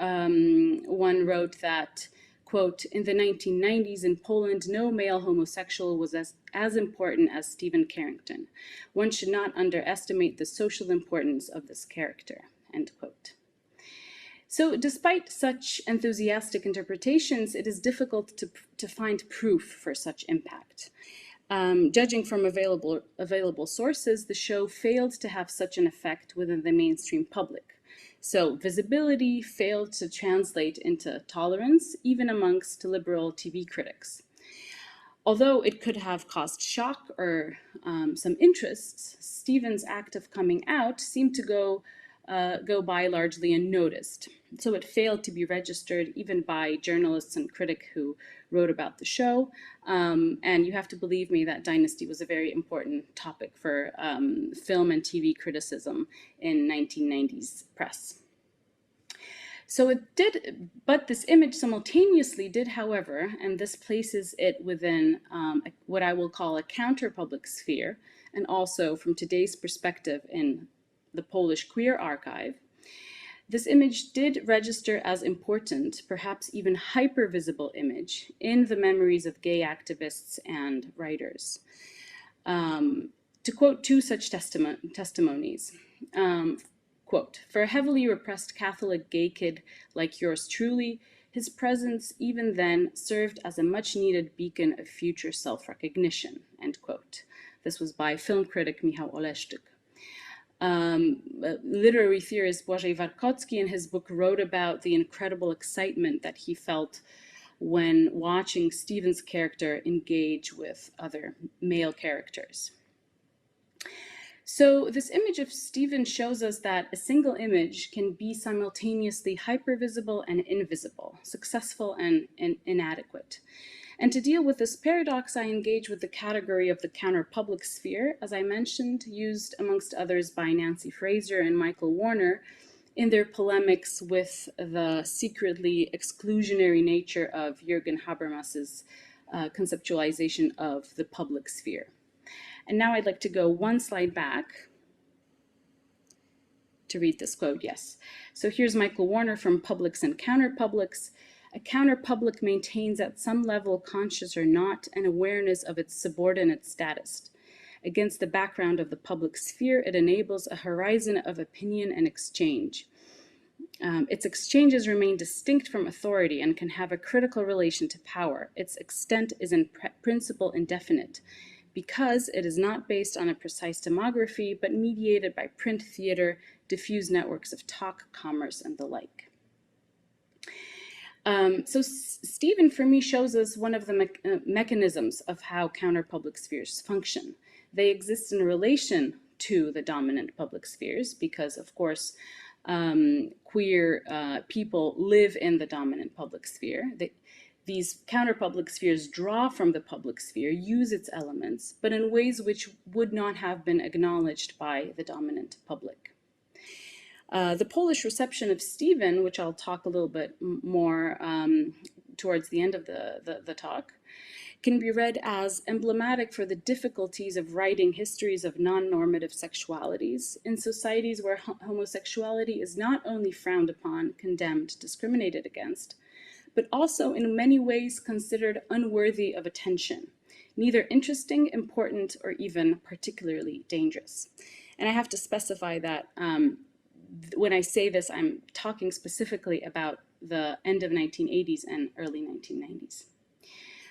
Speaker 3: one wrote that, quote, "In the 1990s in Poland, no male homosexual was as important as Stephen Carrington. One should not underestimate the social importance of this character," end quote. So despite such enthusiastic interpretations, it is difficult to find proof for such impact. Judging from available sources, the show failed to have such an effect within the mainstream public. So visibility failed to translate into tolerance, even amongst liberal TV critics. Although it could have caused shock or some interests, Stephen's act of coming out seemed to go by largely unnoticed. So it failed to be registered even by journalists and critics who wrote about the show. And you have to believe me that Dynasty was a very important topic for film and TV criticism in 1990s press. So it did, but this image simultaneously did, however, and this places it within what I will call a counter-public sphere, and also from today's perspective in the Polish queer archive, this image did register as important, perhaps even hyper-visible image in the memories of gay activists and writers. To quote 2 such testimonies, quote, "For a heavily repressed Catholic gay kid like yours truly, his presence even then served as a much-needed beacon of future self-recognition," end quote. This was by film critic Michał Oleszczyk. Literary theorist Błażej Warkocki in his book wrote about the incredible excitement that he felt when watching Stephen's character engage with other male characters. So this image of Stephen shows us that a single image can be simultaneously hypervisible and invisible, successful and inadequate. And to deal with this paradox, I engage with the category of the counter-public sphere, as I mentioned, used amongst others by Nancy Fraser and Michael Warner in their polemics with the secretly exclusionary nature of Jürgen Habermas's conceptualization of the public sphere. And now I'd like to go one slide back to read this quote, yes. So here's Michael Warner from Publics and Counterpublics. A counterpublic maintains at some level, conscious or not, an awareness of its subordinate status. Against the background of the public sphere, it enables a horizon of opinion and exchange. Its exchanges remain distinct from authority and can have a critical relation to power. Its extent is in principle indefinite, because it is not based on a precise demography, but mediated by print, theater, diffuse networks of talk, commerce, and the like. So Stephen, for me, shows us one of the mechanisms of how counter-public spheres function. They exist in relation to the dominant public spheres because, of course, queer people live in the dominant public sphere. These counter-public spheres draw from the public sphere, use its elements, but in ways which would not have been acknowledged by the dominant public. The Polish reception of Stephen, which I'll talk a little bit more towards the end of the talk, can be read as emblematic for the difficulties of writing histories of non-normative sexualities in societies where homosexuality is not only frowned upon, condemned, discriminated against, but also in many ways considered unworthy of attention, neither interesting, important, or even particularly dangerous. And I have to specify that when I say this, I'm talking specifically about the end of 1980s and early 1990s.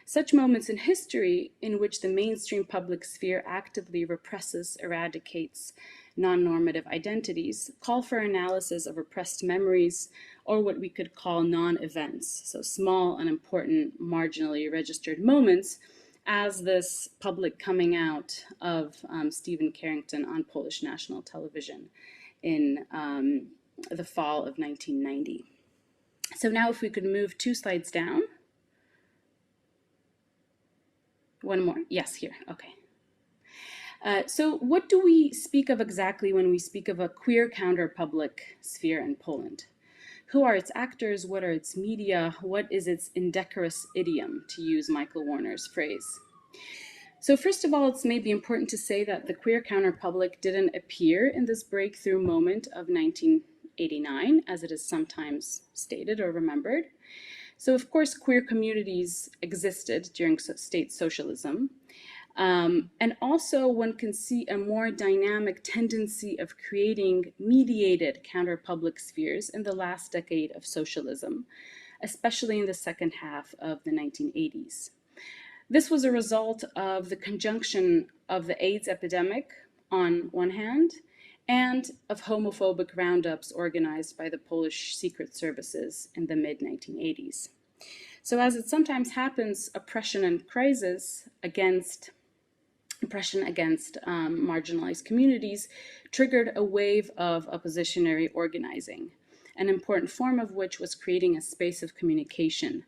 Speaker 3: Such moments in history in which the mainstream public sphere actively represses, eradicates non-normative identities call for analysis of repressed memories, or what we could call non-events, so small, unimportant, marginally registered moments, as this public coming out of Stephen Carrington on Polish national television in the fall of 1990. So now if we could move 2 slides down. One more, yes, here, okay. So what do we speak of exactly when we speak of a queer counter-public sphere in Poland? Who are its actors? What are its media? What is its indecorous idiom, to use Michael Warner's phrase? So first of all, it's maybe important to say that the queer counter-public didn't appear in this breakthrough moment of 1989, as it is sometimes stated or remembered. So of course, queer communities existed during state socialism. And also one can see a more dynamic tendency of creating mediated counter-public spheres in the last decade of socialism, especially in the second half of the 1980s. This was a result of the conjunction of the AIDS epidemic on one hand, and of homophobic roundups organized by the Polish secret services in the mid-1980s. So as it sometimes happens, oppression against marginalized communities triggered a wave of oppositionary organizing, an important form of which was creating a space of communication,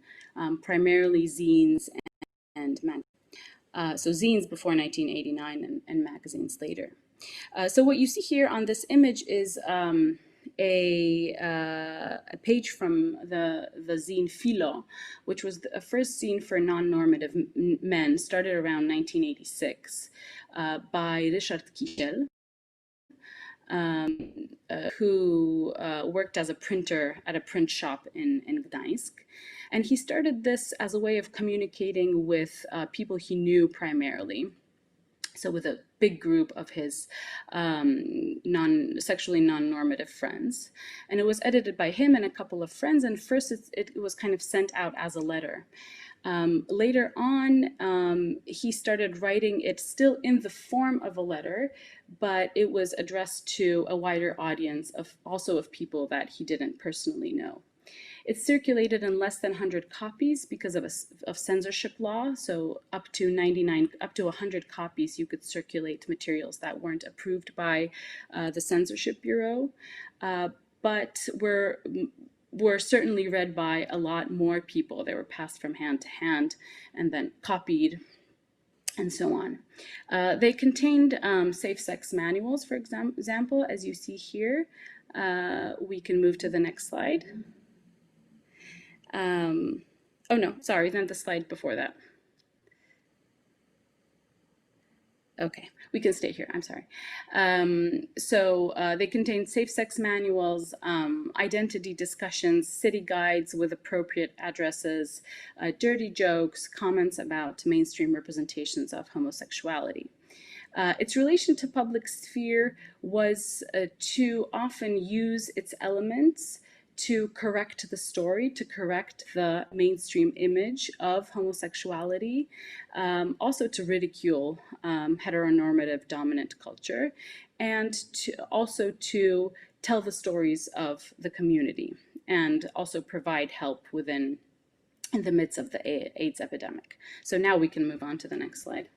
Speaker 3: primarily zines and magazines. So zines before 1989 and magazines later. So what you see here on this image is a page from the zine Philo, which was the first zine for non-normative men, started around 1986 by Richard Kihel, who worked as a printer at a print shop in Gdańsk. And he started this as a way of communicating with people he knew primarily. So with a big group of his sexually non-normative friends. And it was edited by him and a couple of friends. And first it was kind of sent out as a letter. Later on, he started writing it still in the form of a letter, but it was addressed to a wider audience of also of people that he didn't personally know. It's circulated in less than 100 copies because of censorship law. So up to 100 copies, you could circulate materials that weren't approved by the Censorship Bureau. But were certainly read by a lot more people. They were passed from hand to hand and then copied and so on. They contained safe sex manuals, for example, as you see here. We can move to the next slide. Oh no, sorry, then the slide before that. Okay, we can stay here, I'm sorry. They contain safe sex manuals, identity discussions, city guides with appropriate addresses, dirty jokes, comments about mainstream representations of homosexuality. Its relation to public sphere was to often use its elements to correct the story, to correct the mainstream image of homosexuality, also to ridicule heteronormative dominant culture, and also to tell the stories of the community, and also provide help in the midst of the AIDS epidemic. So now we can move on to the next slide.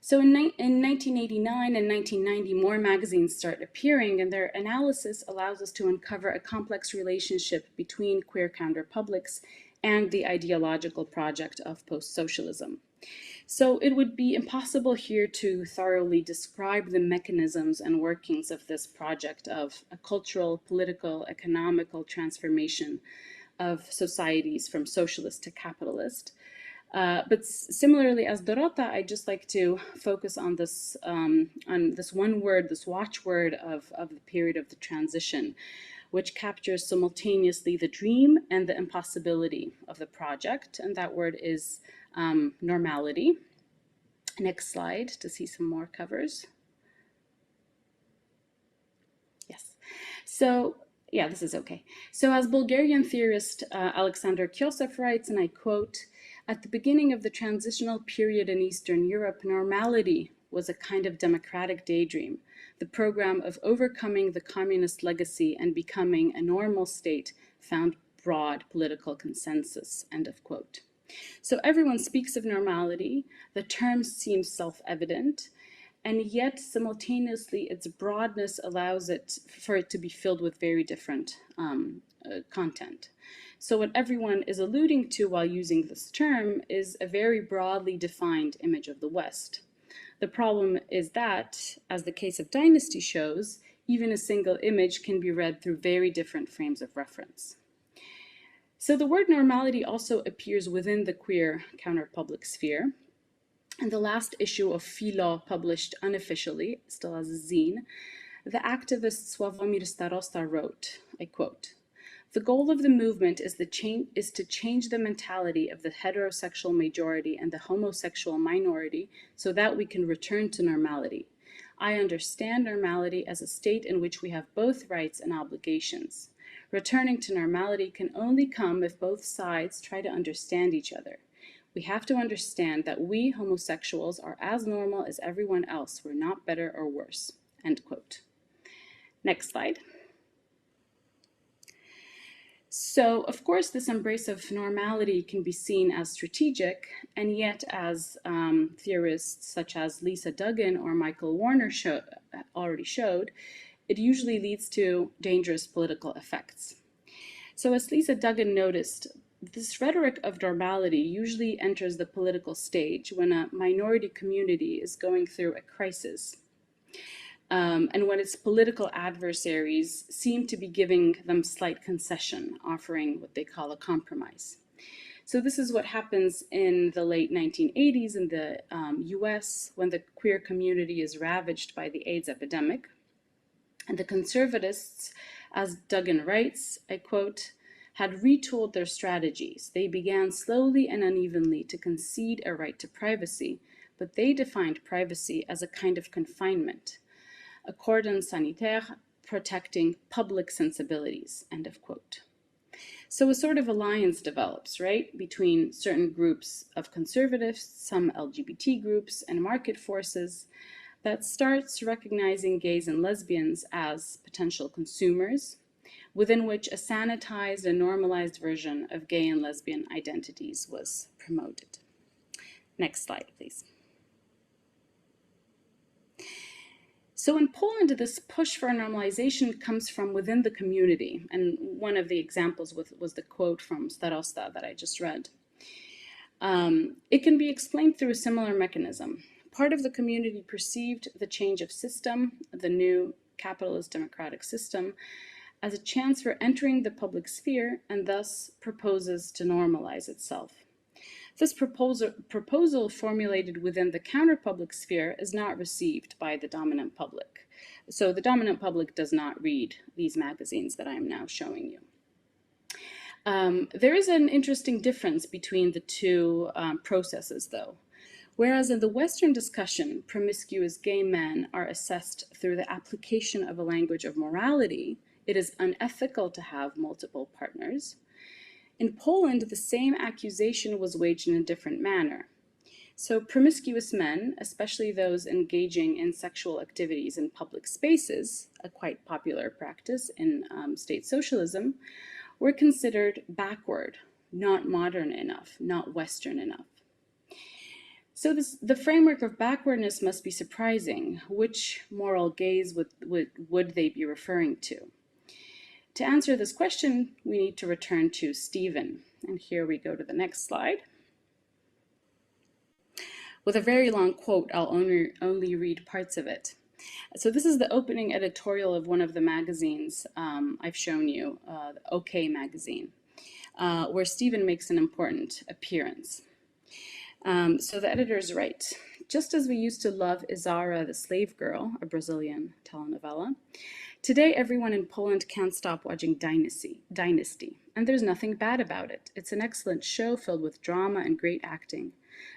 Speaker 3: So in 1989 and 1990, more magazines start appearing, and their analysis allows us to uncover a complex relationship between queer counterpublics and the ideological project of post-socialism. So it would be impossible here to thoroughly describe the mechanisms and workings of this project of a cultural, political, economical transformation of societies from socialist to capitalist. But similarly as Dorota, I'd just like to focus on this one word, this watchword of the period of the transition, which captures simultaneously the dream and the impossibility of the project. And that word is normality. Next slide to see some more covers. Yes. So yeah, this is okay. So as Bulgarian theorist Alexander Kosov writes, and I quote, "At the beginning of the transitional period in Eastern Europe, normality was a kind of democratic daydream, the program of overcoming the communist legacy and becoming a normal state found broad political consensus," end of quote. So everyone speaks of normality, the term seems self-evident, and yet simultaneously its broadness allows it for it to be filled with very different content. So what everyone is alluding to while using this term is a very broadly defined image of the West. The problem is that, as the case of Dynasty shows, even a single image can be read through very different frames of reference. So the word normality also appears within the queer counterpublic sphere. In the last issue of Philo, published unofficially, still as a zine, the activist Sławomir Starosta wrote, I quote, "The goal of the movement is to change the mentality of the heterosexual majority and the homosexual minority so that we can return to normality. I understand normality as a state in which we have both rights and obligations. Returning to normality can only come if both sides try to understand each other. We have to understand that we homosexuals are as normal as everyone else. We're not better or worse," end quote. Next slide. So, of course, this embrace of normality can be seen as strategic, and yet as theorists such as Lisa Duggan or Michael Warner already showed, it usually leads to dangerous political effects. So as Lisa Duggan noticed, this rhetoric of normality usually enters the political stage when a minority community is going through a crisis, and when its political adversaries seem to be giving them slight concession, offering what they call a compromise. So this is what happens in the late 1980s in the US when the queer community is ravaged by the AIDS epidemic. And the conservatists, as Duggan writes, I quote, "had retooled their strategies. They began slowly and unevenly to concede a right to privacy, but they defined privacy as a kind of confinement, a cordon sanitaire protecting public sensibilities," end of quote. So a sort of alliance develops, right, between certain groups of conservatives, some LGBT groups, and market forces that starts recognizing gays and lesbians as potential consumers, within which a sanitized and normalized version of gay and lesbian identities was promoted. Next slide, please. So in Poland, this push for normalization comes from within the community. And one of the examples was the quote from Starosta that I just read. It can be explained through a similar mechanism. Part of the community perceived the change of system, the new capitalist democratic system, as a chance for entering the public sphere and thus proposes to normalize itself. This proposal formulated within the counter-public sphere is not received by the dominant public. So the dominant public does not read these magazines that I am now showing you. There is an interesting difference between the two processes, though. Whereas in the Western discussion, promiscuous gay men are assessed through the application of a language of morality, it is unethical to have multiple partners. In Poland, the same accusation was waged in a different manner. So promiscuous men, especially those engaging in sexual activities in public spaces, a quite popular practice in state socialism, were considered backward, not modern enough, not Western enough. So the framework of backwardness must be surprising. Which moral gaze would they be referring to? To answer this question, we need to return to Stephen. And here we go to the next slide. With a very long quote, I'll only read parts of it. So this is the opening editorial of one of the magazines I've shown you, the OK magazine, where Stephen makes an important appearance. So the editors write, just as we used to love Izara the Slave Girl, a Brazilian telenovela, today everyone in Poland can't stop watching Dynasty, and there's nothing bad about it. It's an excellent show filled with drama and great acting.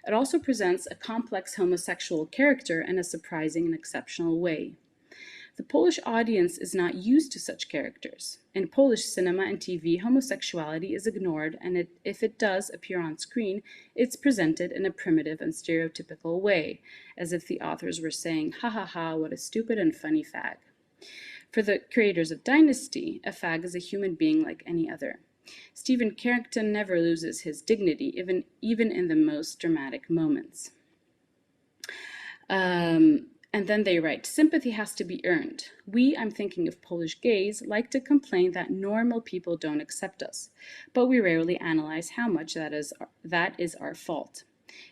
Speaker 3: It also presents a complex homosexual character in a surprising and exceptional way. The Polish audience is not used to such characters. In Polish cinema and TV, homosexuality is ignored, and if it does appear on screen, it's presented in a primitive and stereotypical way, as if the authors were saying, ha ha ha, what a stupid and funny fag. For the creators of Dynasty, a fag is a human being like any other. Stephen Carrington never loses his dignity, even in the most dramatic moments. And then they write, sympathy has to be earned. We, I'm thinking of Polish gays, like to complain that normal people don't accept us, but we rarely analyze how much that is our fault.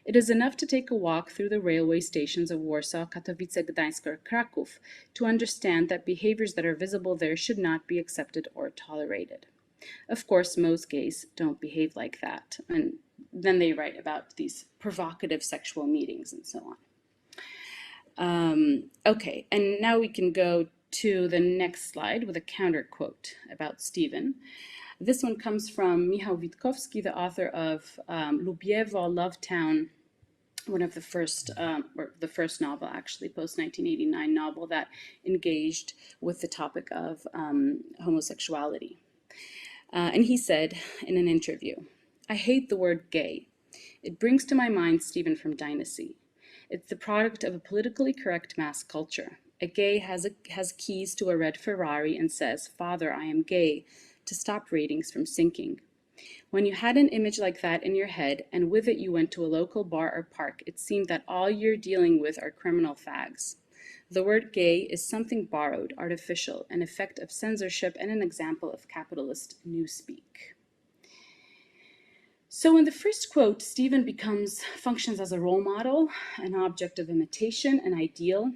Speaker 3: It is enough to take a walk through the railway stations of Warsaw, Katowice, Gdańsk, or Kraków to understand that behaviors that are visible there should not be accepted or tolerated. Of course, most gays don't behave like that. And then they write about these provocative sexual meetings and so on. Okay, and now we can go to the next slide with a counter quote about Stephen. This one comes from Michał Witkowski, the author of Lubiewo, Lovetown, one of the first, or the first novel actually, post-1989 novel that engaged with the topic of homosexuality. And he said in an interview, I hate the word gay. It brings to my mind Stephen from Dynasty. It's the product of a politically correct mass culture. A gay has keys to a red Ferrari and says, Father, I am gay, to stop ratings from sinking. When you had an image like that in your head, and with it you went to a local bar or park, it seemed that all you're dealing with are criminal fags. The word gay is something borrowed, artificial, an effect of censorship and an example of capitalist newspeak. So in the first quote, Stephen functions as a role model, an object of imitation, an ideal,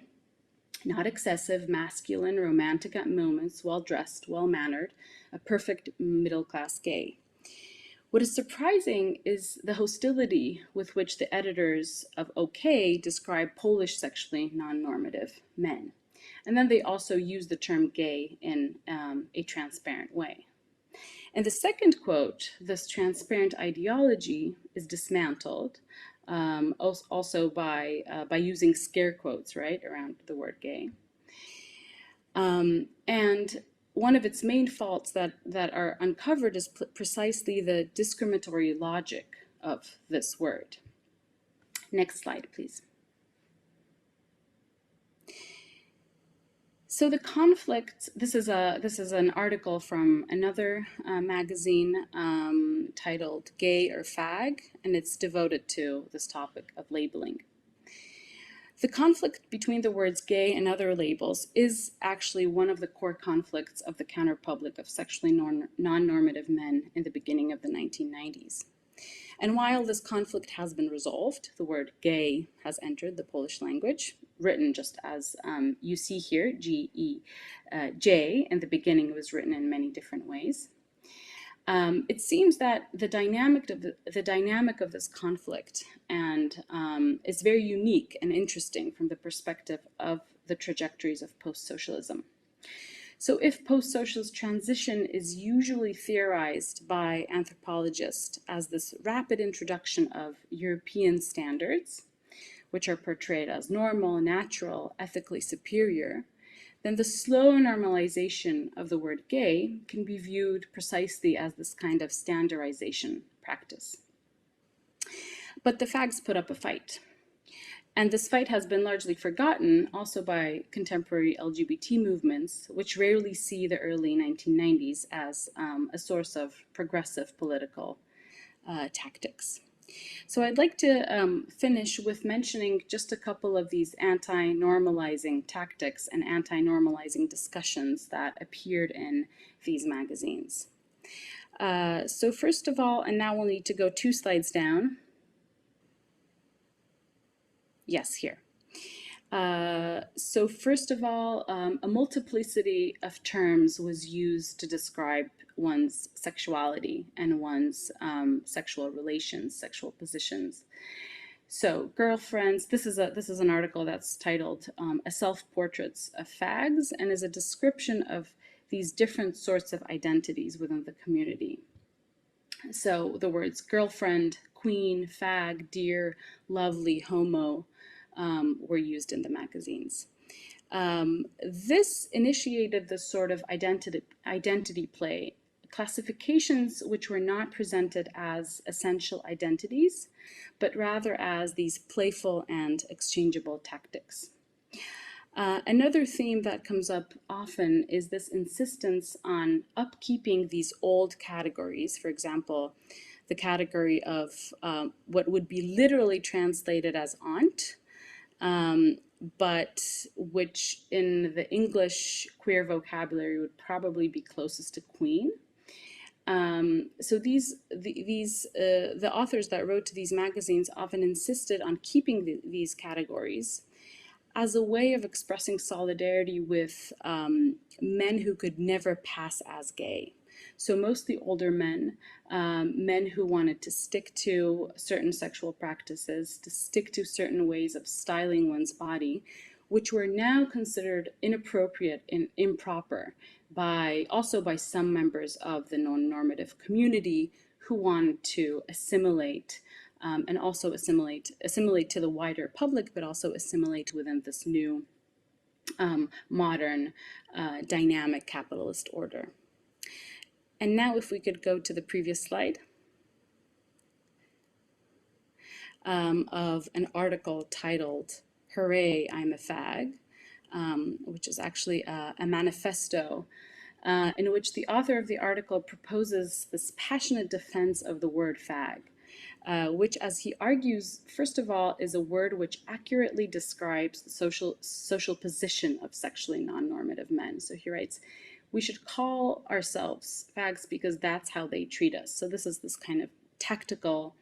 Speaker 3: not excessive, masculine, romantic at moments, well-dressed, well-mannered, a perfect middle-class gay. What is surprising is the hostility with which the editors of OK describe Polish sexually non-normative men. And then they also use the term gay in a transparent way. In the second quote, this transparent ideology is dismantled, also by using scare quotes, right, around the word gay. And one of its main faults that are uncovered is precisely the discriminatory logic of this word. Next slide, please. So the conflict, this is an article from another magazine titled Gay or Fag, and it's devoted to this topic of labeling. The conflict between the words gay and other labels is actually one of the core conflicts of the counterpublic of sexually non-normative men in the beginning of the 1990s. And while this conflict has been resolved, the word gay has entered the Polish language, written just as you see here, G-E-J. In the beginning, it was written in many different ways. It seems that the dynamic of this conflict and is very unique and interesting from the perspective of the trajectories of post-socialism. So if post-socialist transition is usually theorized by anthropologists as this rapid introduction of European standards, which are portrayed as normal, natural, ethically superior, then the slow normalization of the word gay can be viewed precisely as this kind of standardization practice. But the fags put up a fight. And this fight has been largely forgotten also by contemporary LGBT movements, which rarely see the early 1990s as a source of progressive political tactics. So I'd like to finish with mentioning just a couple of these anti-normalizing tactics and anti-normalizing discussions that appeared in these magazines. So first of all, and now we'll need to go 2 slides down. Yes, here. So first of all, a multiplicity of terms was used to describe one's sexuality and one's sexual relations, sexual positions. So girlfriends, this is an article that's titled A Self-Portraits of Fags, and is a description of these different sorts of identities within the community. So the words girlfriend, queen, fag, dear, lovely, homo, were used in the magazines. This initiated this sort of identity play, classifications which were not presented as essential identities, but rather as these playful and exchangeable tactics. Another theme that comes up often is this insistence on upkeeping these old categories. For example, the category of what would be literally translated as aunt, but which in the English queer vocabulary would probably be closest to queen. So the authors that wrote to these magazines often insisted on keeping these categories as a way of expressing solidarity with men who could never pass as gay. So mostly older men, men who wanted to stick to certain sexual practices, to stick to certain ways of styling one's body, which were now considered inappropriate and improper also by some members of the non-normative community who wanted to assimilate and also assimilate to the wider public, but also assimilate within this new modern dynamic capitalist order. And now if we could go to the previous slide of an article titled Hooray, I'm a Fag, which is actually a manifesto in which the author of the article proposes this passionate defense of the word fag, which, as he argues, first of all, is a word which accurately describes the social position of sexually non-normative men. So he writes, we should call ourselves fags because that's how they treat us. So this is this kind of tactical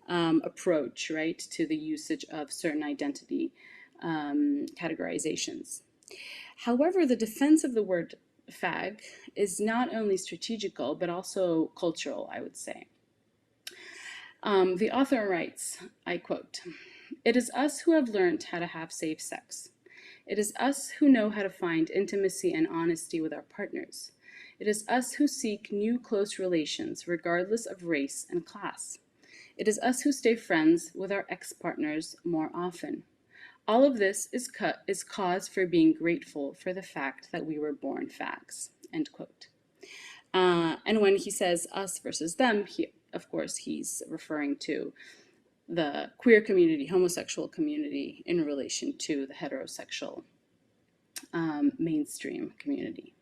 Speaker 3: approach, right, to the usage of certain identity categorizations. However, the defense of the word fag is not only strategical, but also cultural, I would say. The author writes, I quote, "It is us who have learned how to have safe sex. It is us who know how to find intimacy and honesty with our partners. It is us who seek new close relations regardless of race and class. It is us who stay friends with our ex-partners more often. All of this is cause for being grateful for the fact that we were born fags," end quote. And when he says us versus them, of course, he's referring to the queer community, homosexual community, in relation to the heterosexual mainstream community.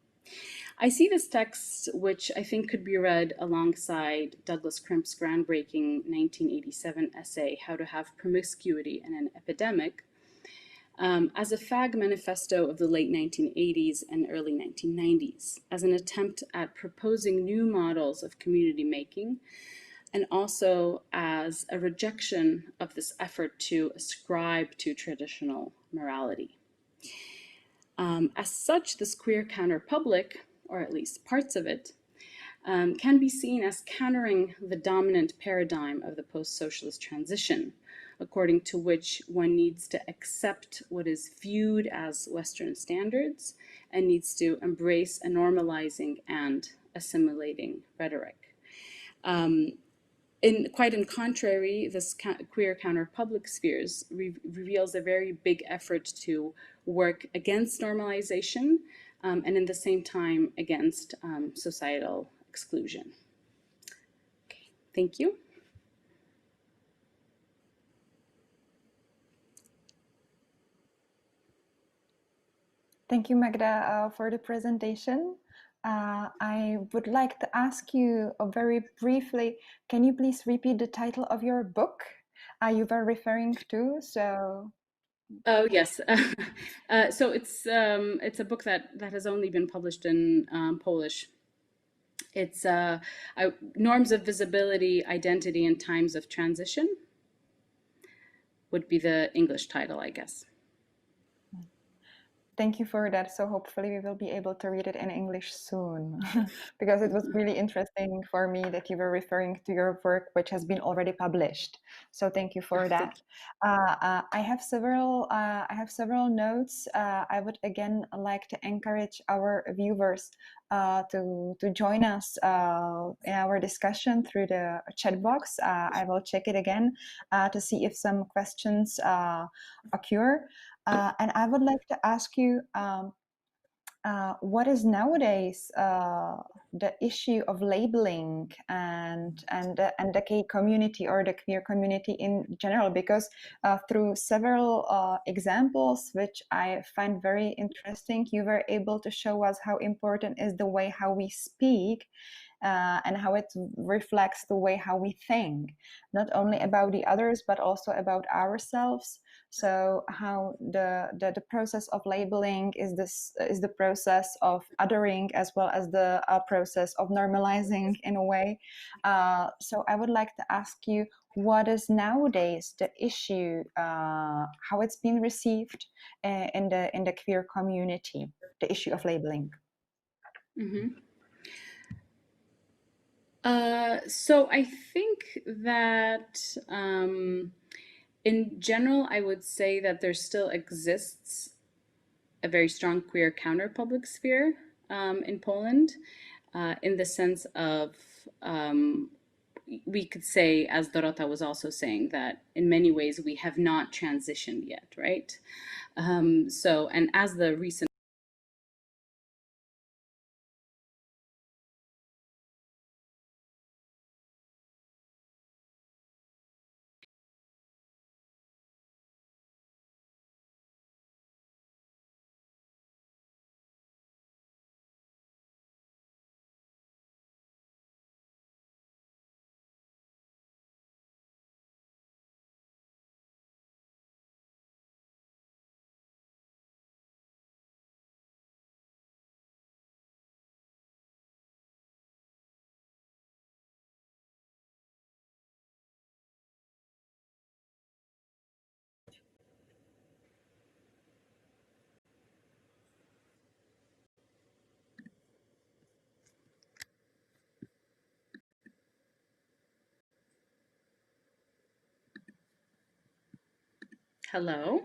Speaker 3: I see this text, which I think could be read alongside Douglas Crimp's groundbreaking 1987 essay, How to Have Promiscuity in an Epidemic, as a fag manifesto of the late 1980s and early 1990s, as an attempt at proposing new models of community making, and also as a rejection of this effort to ascribe to traditional morality. As such, this queer counterpublic, or at least parts of it, can be seen as countering the dominant paradigm of the post-socialist transition, according to which one needs to accept what is viewed as Western standards and needs to embrace a normalizing and assimilating rhetoric. Quite in contrary, this queer counter-public spheres reveals a very big effort to work against normalization and in the same time against societal exclusion. Okay, thank you.
Speaker 1: Thank you, Magda, for the presentation. I would like to ask you very briefly, can you please repeat the title of your book you were referring to? So.
Speaker 3: Oh yes, so it's a book that has only been published in Polish. It's Norms of Visibility, Identity in Times of Transition would be the English title, I guess.
Speaker 1: Thank you for that. So hopefully we will be able to read it in English soon, because it was really interesting for me that you were referring to your work, which has been already published. So thank you for that. I have several notes. I would again like to encourage our viewers to join us in our discussion through the chat box. I will check it again to see if some questions occur. And I would like to ask you, what is nowadays the issue of labeling and the gay community or the queer community in general? Because through several examples, which I find very interesting, you were able to show us how important is the way how we speak. And how it reflects the way how we think, not only about the others, but also about ourselves. So how the process of labeling is the process of othering as well as the process of normalizing in a way. So I would like to ask you, what is nowadays the issue, how it's been received in the queer community, the issue of labeling?
Speaker 3: Mm-hmm. So I think that in general, I would say that there still exists a very strong queer counter-public sphere in Poland, in the sense of, we could say, as Dorota was also saying, that in many ways we have not transitioned yet, right? So, and as the recent Hello?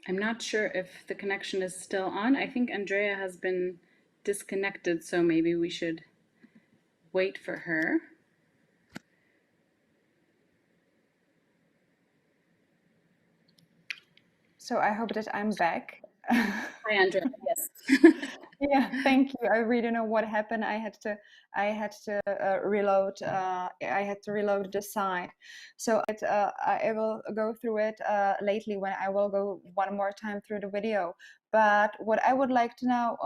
Speaker 3: I'm not sure if the connection is still on. I think Andrea has been disconnected, so maybe we should wait for her.
Speaker 1: So I hope that I'm back.
Speaker 3: Hi, Andrea. Yes.
Speaker 1: Yeah, thank you. I really don't know what happened. I had to reload. I had to reload the site. So I will go through it lately when I will go one more time through the video. But what I would like to know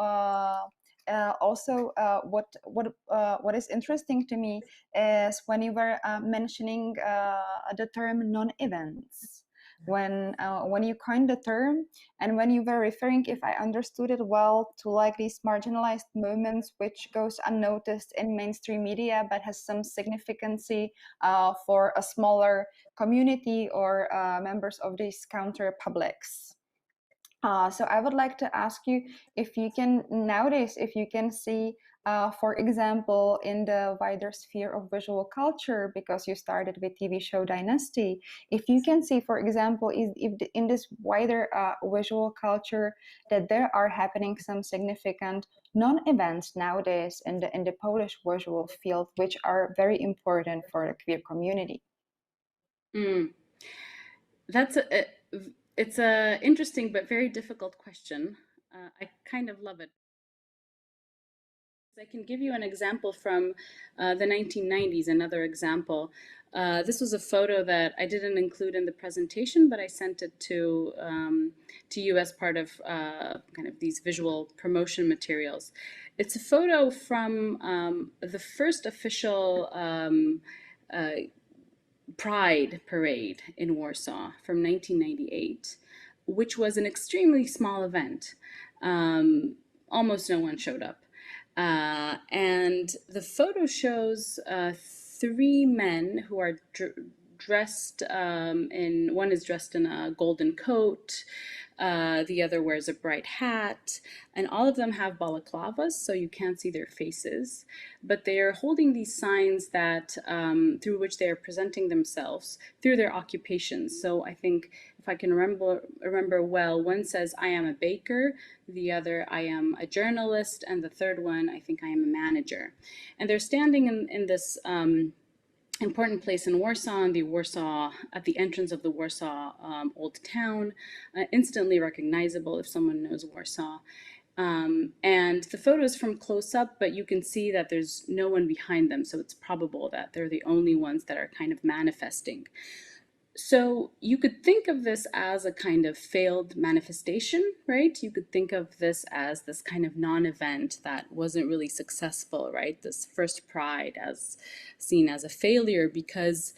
Speaker 1: also what is interesting to me is when you were mentioning the term non-events. When you coined the term, and when you were referring, if I understood it well, to like these marginalized movements which goes unnoticed in mainstream media but has some significance for a smaller community or members of these counter publics. So I would like to ask you if you can nowadays, if you can see, for example, in the wider sphere of visual culture, because you started with TV show Dynasty, if you can see, for example, in this wider visual culture, that there are happening some significant non-events nowadays in the Polish visual field, which are very important for the queer community.
Speaker 3: Mm. That's it's a interesting but very difficult question. I kind of love it. I can give you an example from the 1990s, another example. This was a photo that I didn't include in the presentation, but I sent it to you as part of kind of these visual promotion materials. It's a photo from the first official Pride parade in Warsaw from 1998, which was an extremely small event. Almost no one showed up. And the photo shows three men who are dressed in, one is dressed in a golden coat, the other wears a bright hat, and all of them have balaclavas, so you can't see their faces. But they are holding these signs that through which they are presenting themselves through their occupations. So I think, if I can remember well, one says, "I am a baker," the other, "I am a journalist," and the third one, "I think I am a manager." And they're standing in this important place in Warsaw, at the entrance of the Warsaw Old Town, instantly recognizable if someone knows Warsaw. And the photo is from close up, but you can see that there's no one behind them, so it's probable that they're the only ones that are kind of manifesting. So you could think of this as a kind of failed manifestation, right? You could think of this as this kind of non-event that wasn't really successful, right? This first Pride as seen as a failure because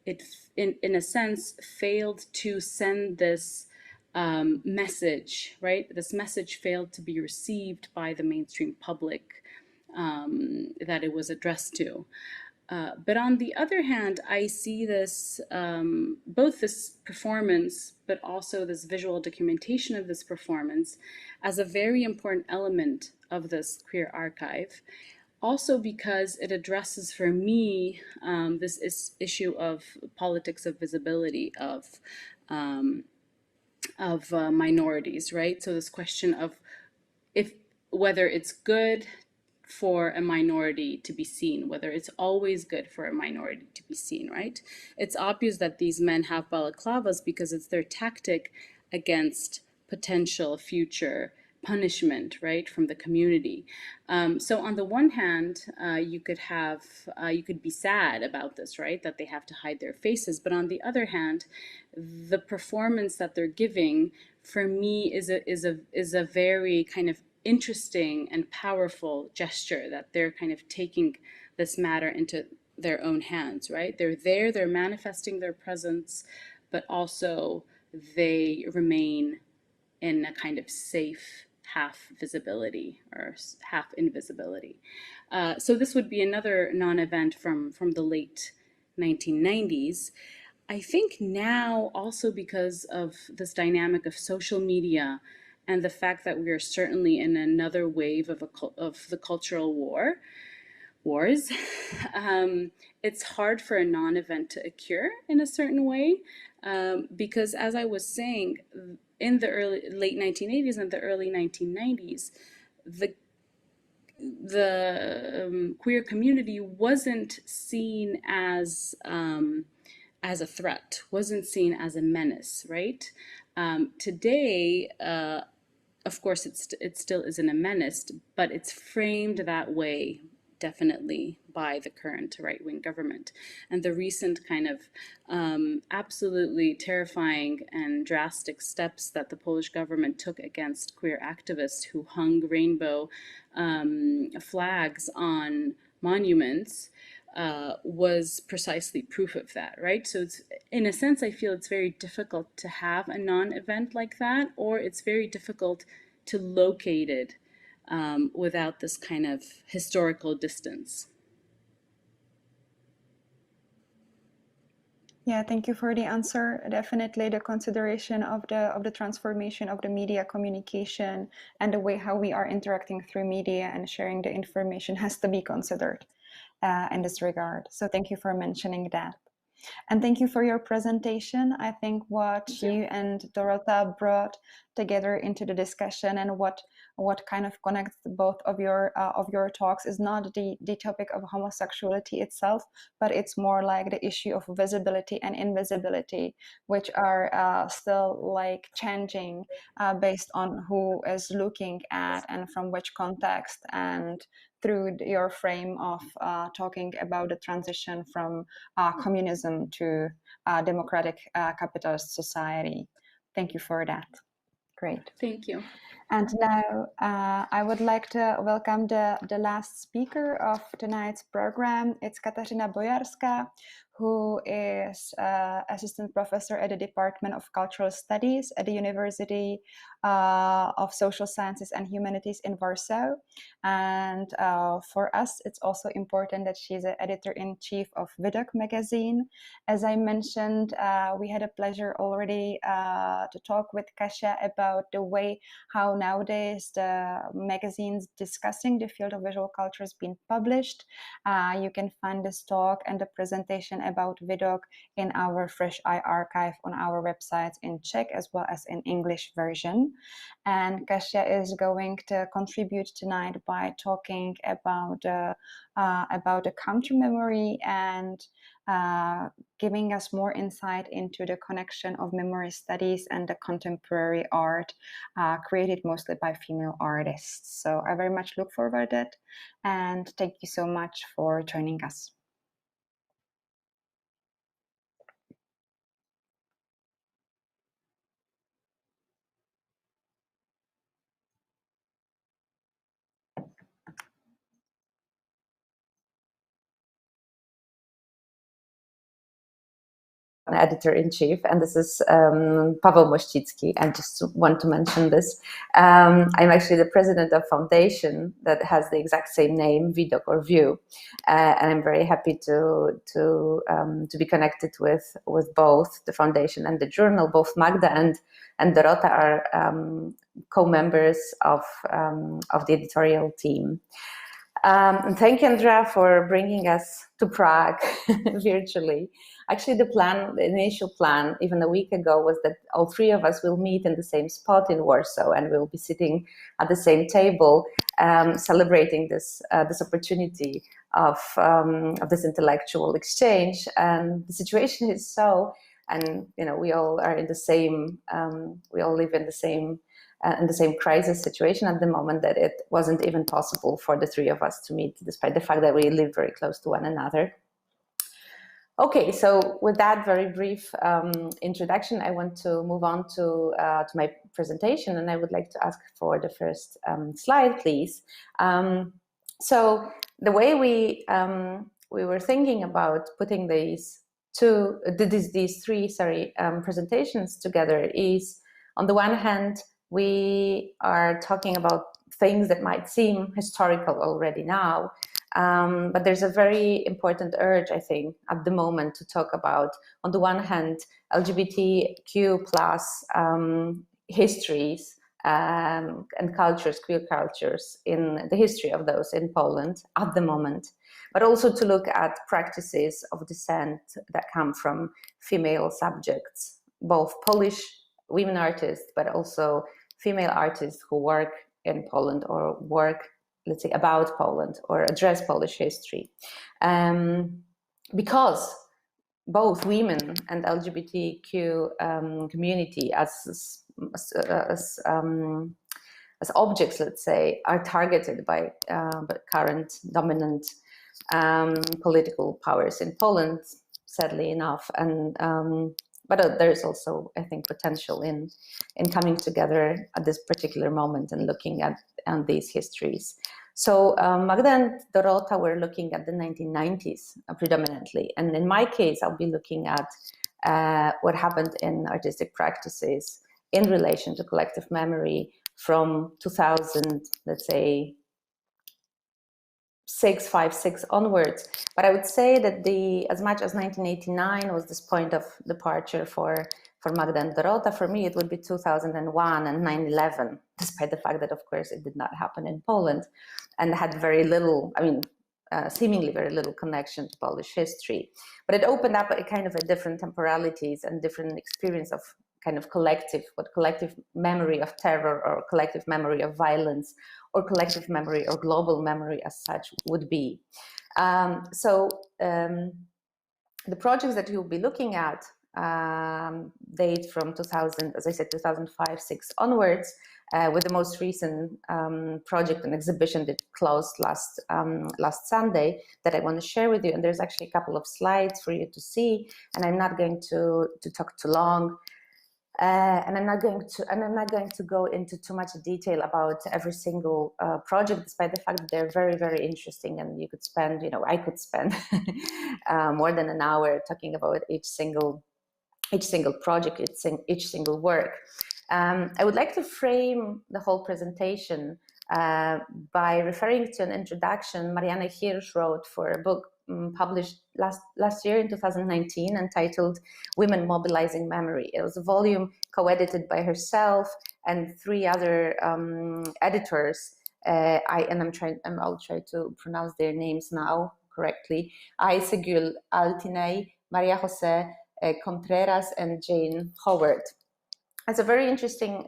Speaker 3: it, in a sense, failed to send this message, right? This message failed to be received by the mainstream public that it was addressed to. But on the other hand, I see this, both this performance, but also this visual documentation of this performance as a very important element of this queer archive. Also because it addresses for me this issue of politics of visibility of minorities, right? So this question of if whether it's good for a minority to be seen, whether it's always good for a minority to be seen, right? It's obvious that these men have balaclavas because it's their tactic against potential future punishment, right, from the community. So on the one hand, you could be sad about this, right, that they have to hide their faces. But on the other hand, the performance that they're giving, for me, is a very kind of interesting and powerful gesture that they're kind of taking this matter into their own hands, right? They're there, they're manifesting their presence, but also they remain in a kind of safe half visibility or half invisibility. So this would be another non-event from the late 1990s. I think now also because of this dynamic of social media and the fact that we are certainly in another wave of the cultural wars, it's hard for a non-event to occur in a certain way, because as I was saying, in the late 1980s and the early 1990s, the queer community wasn't seen as a threat, wasn't seen as a menace, right? Today, of course, it still isn't a menace, but it's framed that way definitely by the current right-wing government. And the recent kind of absolutely terrifying and drastic steps that the Polish government took against queer activists who hung rainbow flags on monuments was precisely proof of that, right? So it's, in a sense, I feel it's very difficult to have a non-event like that, or it's very difficult to locate it without this kind of historical distance.
Speaker 1: Yeah, thank you for the answer. Definitely the consideration of the transformation of the media communication and the way how we are interacting through media and sharing the information has to be considered in this regard. So thank you for mentioning that. And thank you for your presentation. I think what you and Dorota brought together into the discussion and what kind of connects both of your talks is not the topic of homosexuality itself, but it's more like the issue of visibility and invisibility, which are still like changing based on who is looking at and from which context, and through your frame of talking about the transition from communism to democratic capitalist society. Thank you for that. Great.
Speaker 3: Thank you.
Speaker 1: And now I would like to welcome the last speaker of tonight's program. It's Katarzyna Bojarska, who is assistant professor at the Department of Cultural Studies at the University of Social Sciences and Humanities in Warsaw. And for us, it's also important that she's an editor-in-chief of Widok magazine. As I mentioned, we had a pleasure already to talk with Kasia about the way how nowadays the magazines discussing the field of visual culture has been published. You can find this talk and the presentation about Widok in our Fresh Eye archive on our websites in Czech as well as in English version. And Kasia is going to contribute tonight by talking about the counter memory and giving us more insight into the connection of memory studies and the contemporary art created mostly by female artists. So I very much look forward to it, and thank you so much for joining us.
Speaker 4: Editor-in-chief, and this is Paweł Mościcki. I just want to mention this. I'm actually the president of a foundation that has the exact same name, Widok or View, and I'm very happy to be connected with both the foundation and the journal. Both Magda and Dorota are co-members of the editorial team. And thank you, Andrea, for bringing us to Prague virtually. Actually, the initial plan, even a week ago, was that all three of us will meet in the same spot in Warsaw, and we'll be sitting at the same table, celebrating this opportunity of this intellectual exchange. And the situation is so, and we all are in the same. We all live in the same crisis situation at the moment, that it wasn't even possible for the three of us to meet, despite the fact that we live very close to one another. Okay, so with that very brief introduction, I want to move on to my presentation, and I would like to ask for the first slide, please. So the way we were thinking about putting these three presentations together is, on the one hand, we are talking about things that might seem historical already now, but there's a very important urge, I think, at the moment to talk about, on the one hand, LGBTQ plus histories and cultures, queer cultures, in the history of those in Poland at the moment, but also to look at practices of dissent that come from female subjects, both Polish women artists, but also female artists who work in Poland or work, let's say, about Poland or address Polish history. Because both women and LGBTQ community as objects, let's say, are targeted by current dominant political powers in Poland, sadly enough, and but there is also, I think, potential in coming together at this particular moment and looking at these histories. So Magda and Dorota were looking at the 1990s predominantly, and in my case, I'll be looking at what happened in artistic practices in relation to collective memory from 2000, let's say, 6 onwards. But I would say that as much as 1989 was this point of departure for Magda and Dorota, for me it would be 2001 and 9/11, despite the fact that, of course, it did not happen in Poland and had very little, seemingly very little connection to Polish history. But it opened up a kind of a different temporalities and different experience of kind of collective memory of terror, or collective memory of violence, or collective memory or global memory as such would be. The projects that you'll be looking at date from 2000, as I said, 2005-6 onwards, with the most recent project and exhibition that closed last Sunday that I want to share with you. And there's actually a couple of slides for you to see, and I'm not going to talk too long. And I'm not going to go into too much detail about every single project, despite the fact that they're very, very interesting, and you could spend, I could spend more than an hour talking about each single project, each single work. I would like to frame the whole presentation by referring to an introduction Marianne Hirsch wrote for a book published last year in 2019, entitled "Women Mobilizing Memory." It was a volume co-edited by herself and 3 other editors. I'll try to pronounce their names now correctly: Aysegül Altinay, Maria Jose Contreras, and Jane Howard. It's a very interesting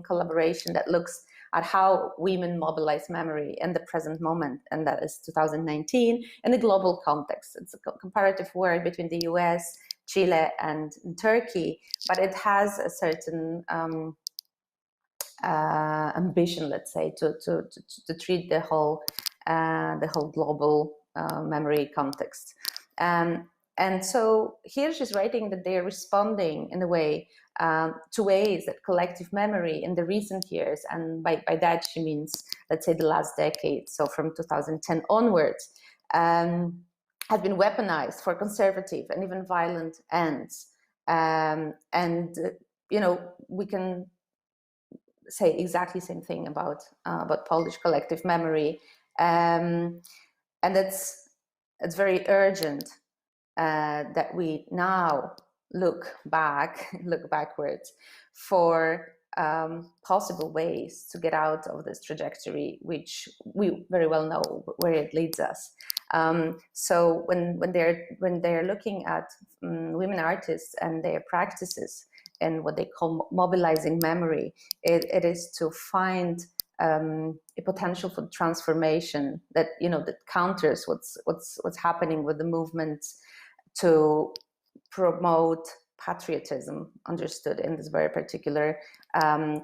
Speaker 4: collaboration that looks at how women mobilize memory in the present moment, and that is 2019 in the global context. It's a comparative work between the US, Chile, and Turkey, but it has a certain ambition, let's say, to treat the whole global memory context. And so here she's writing that they are responding in a way to ways that collective memory in the recent years, and by that she means, let's say, the last decade, so from 2010 onwards, have been weaponized for conservative and even violent ends. We can say exactly the same thing about Polish collective memory, and it's very urgent that we now look backwards for possible ways to get out of this trajectory, which we very well know where it leads us. So when they're looking at women artists and their practices and what they call mobilizing memory, it is to find a potential for transformation that that counters what's happening with the movements to promote patriotism, understood in this very particular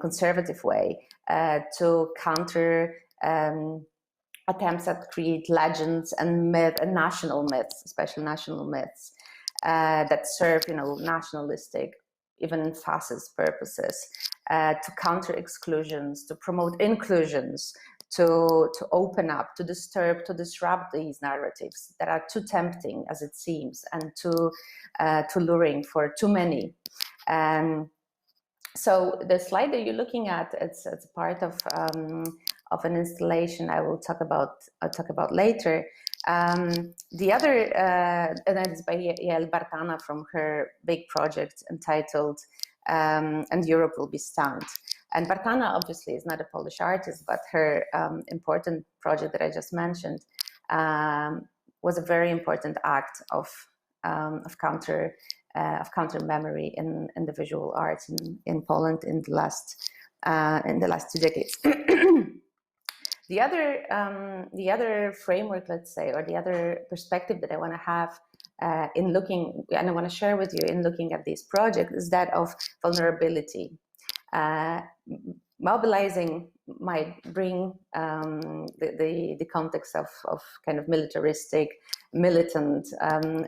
Speaker 4: conservative way, to counter attempts at create legends and national myths, especially national myths that serve nationalistic, even fascist purposes, to counter exclusions, to promote inclusions, to open up, to disturb, to disrupt these narratives that are too tempting, as it seems, and too luring for too many. So the slide that you're looking at, it's part of an installation I will talk about later. The other, and that is by Yael Bartana from her big project entitled "And Europe Will Be Stunned." And Bartana obviously is not a Polish artist, but her important project that I just mentioned was a very important act of counter memory in the visual arts in Poland in the last 2 decades. The other framework, let's say, or the other perspective that I want to have in looking, and I want to share with you in looking at these projects, is that of vulnerability. Mobilizing might bring the context of kind of militaristic, militant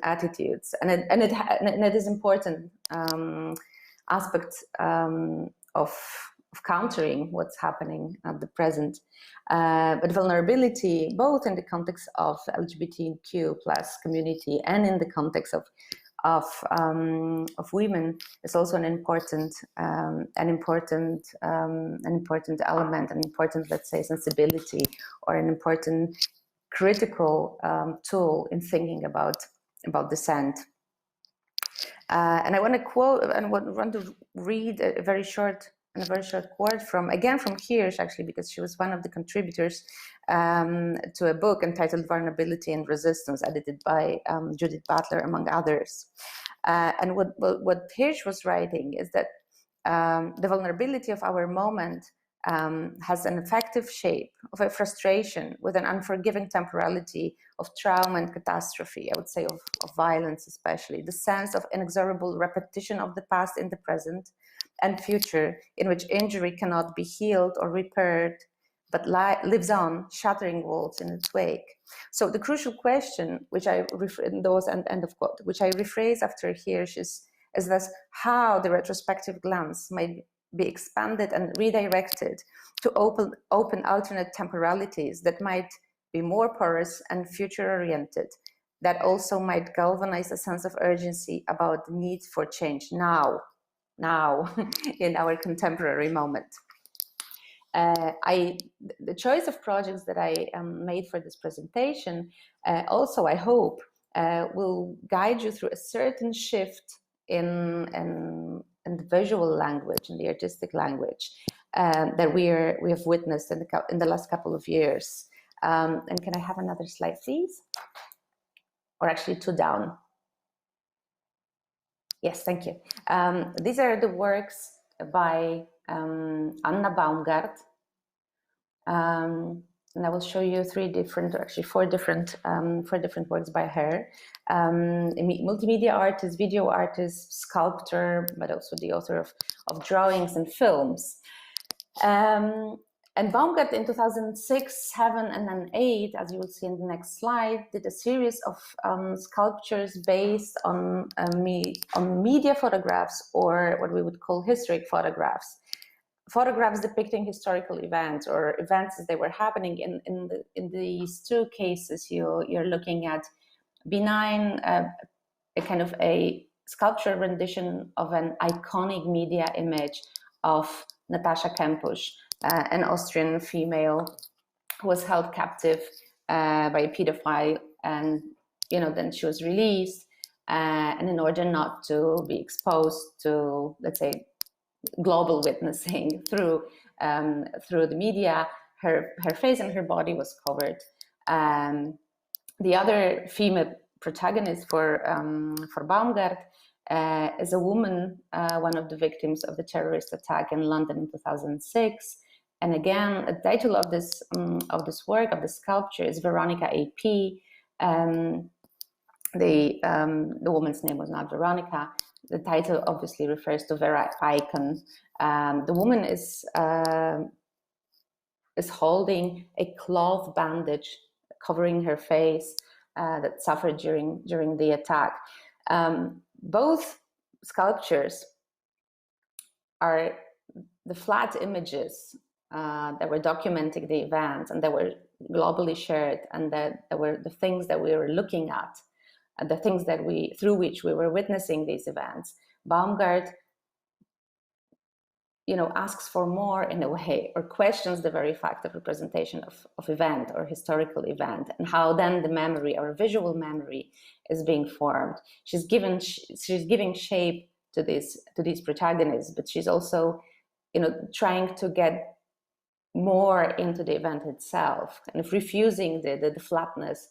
Speaker 4: attitudes, and it is important aspect of countering what's happening at the present. But vulnerability, both in the context of LGBTQ plus community and in the context of women, is also an important element, an important, let's say, sensibility, or an important critical tool in thinking about dissent. And I want to quote and want to read a very short quote from Hirsch, actually, because she was one of the contributors to a book entitled Vulnerability and Resistance, edited by Judith Butler, among others. And what Hirsch was writing is that the vulnerability of our moment has an effective shape of a frustration with an unforgiving temporality of trauma and catastrophe, I would say of violence especially, the sense of inexorable repetition of the past in the present and future, in which injury cannot be healed or repaired, but lives on, shattering walls in its wake. So the crucial question, which I end of quote, which I rephrase after Hirsch, is thus how the retrospective glance might be expanded and redirected to open alternate temporalities that might be more porous and future-oriented, that also might galvanize a sense of urgency about the need for change now in our contemporary moment. The choice of projects that I made for this presentation also, I hope, will guide you through a certain shift in the visual language, in the artistic language that we have witnessed in the last couple of years. And can I have another slide, please? Or actually 2 down. Yes, thank you. These are the works by Anna Baumgardt. And I will show you 4 different works by her. Multimedia artist, video artist, sculptor, but also the author of drawings and films. And Baumgardt in 2006, 7, and then 8, as you will see in the next slide, did a series of sculptures based on media photographs, or what we would call historic photographs. Photographs depicting historical events or events as they were happening. In these 2 cases, you're looking at benign, a kind of a sculpture rendition of an iconic media image of Natasha Kempusch, an Austrian female who was held captive by a pedophile, and then she was released, and in order not to be exposed to, let's say, global witnessing through the media, her face and her body was covered. The other female protagonist for Baumgardt is a woman, one of the victims of the terrorist attack in London in 2006. And again, the title of this work, of the sculpture, is Veronica A.P. The woman's name was not Veronica. The title obviously refers to Vera Icon. The woman is holding a cloth bandage covering her face that suffered during the attack. Both sculptures are the flat images that were documenting the event and that were globally shared, and that were the things that we were looking at, and the things that through which we were witnessing these events. Baumgardt, asks for more in a way, or questions the very fact of representation of event or historical event, and how then the memory, our visual memory, is being formed. She's giving shape to these protagonists, but she's also, trying to get more into the event itself, and refusing the flatness,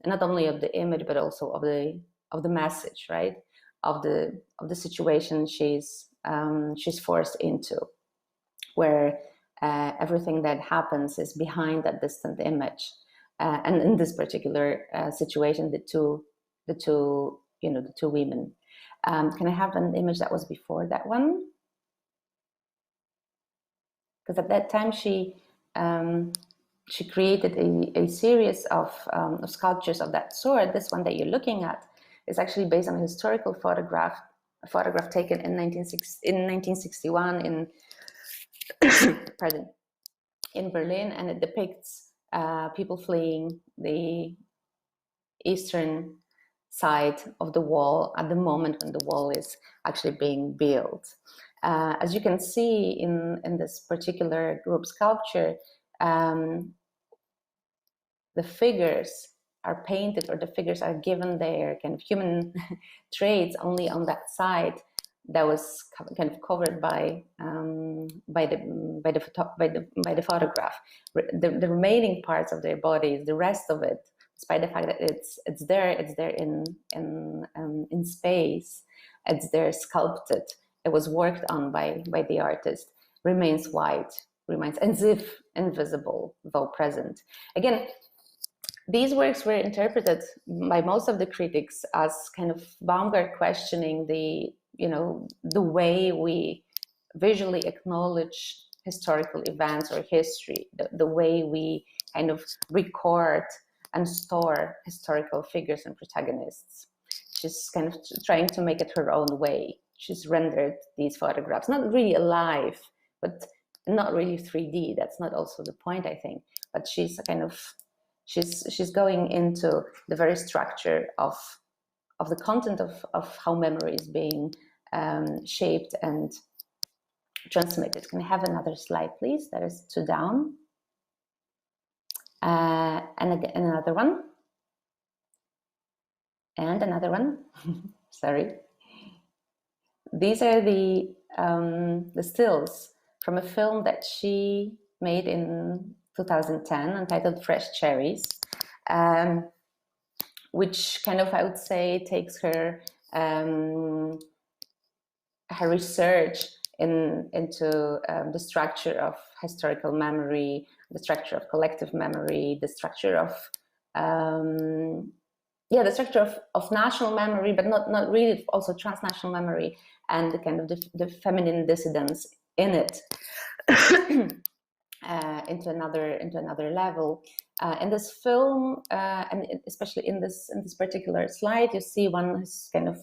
Speaker 4: not only of the image but also of the message, right, of the situation she's forced into, where everything that happens is behind that distant image. And in this particular situation, the two the two women. Can I have an image that was before that one? Because at that time she created a series of sculptures of that sort. This one that you're looking at is actually based on a historical photograph, a photograph taken in 1961 in pardon, in Berlin, and it depicts people fleeing the eastern side of the wall at the moment when the wall is actually being built. As you can see in this particular group sculpture, the figures are painted, or the figures are given their kind of human traits only on that side that was kind of covered by the photograph. The remaining parts of their bodies, the rest of it, despite the fact that it's there in space, it's there sculpted, it was worked on by the artist, remains white, remains as if invisible though present. Again, these works were interpreted by most of the critics as kind of Baumgardt questioning the way we visually acknowledge historical events or history, the way we kind of record and store historical figures and protagonists. She's kind of trying to make it her own way. She's rendered these photographs, not really alive, but not really 3D. That's not also the point, I think. But she's kind of, she's going into the very structure of the content of how memory is being shaped and transmitted. Can I have another slide, please? That is 2 down. And again, another one. And another one. Sorry. These are the stills from a film that she made in 2010 entitled Fresh Cherries, which kind of, I would say, takes her research into the structure of historical memory, the structure of collective memory, the structure of the structure of national memory, but not really, also transnational memory, and the kind of the feminine dissidence in it into another level. In this film, and especially in this particular slide, you see one kind of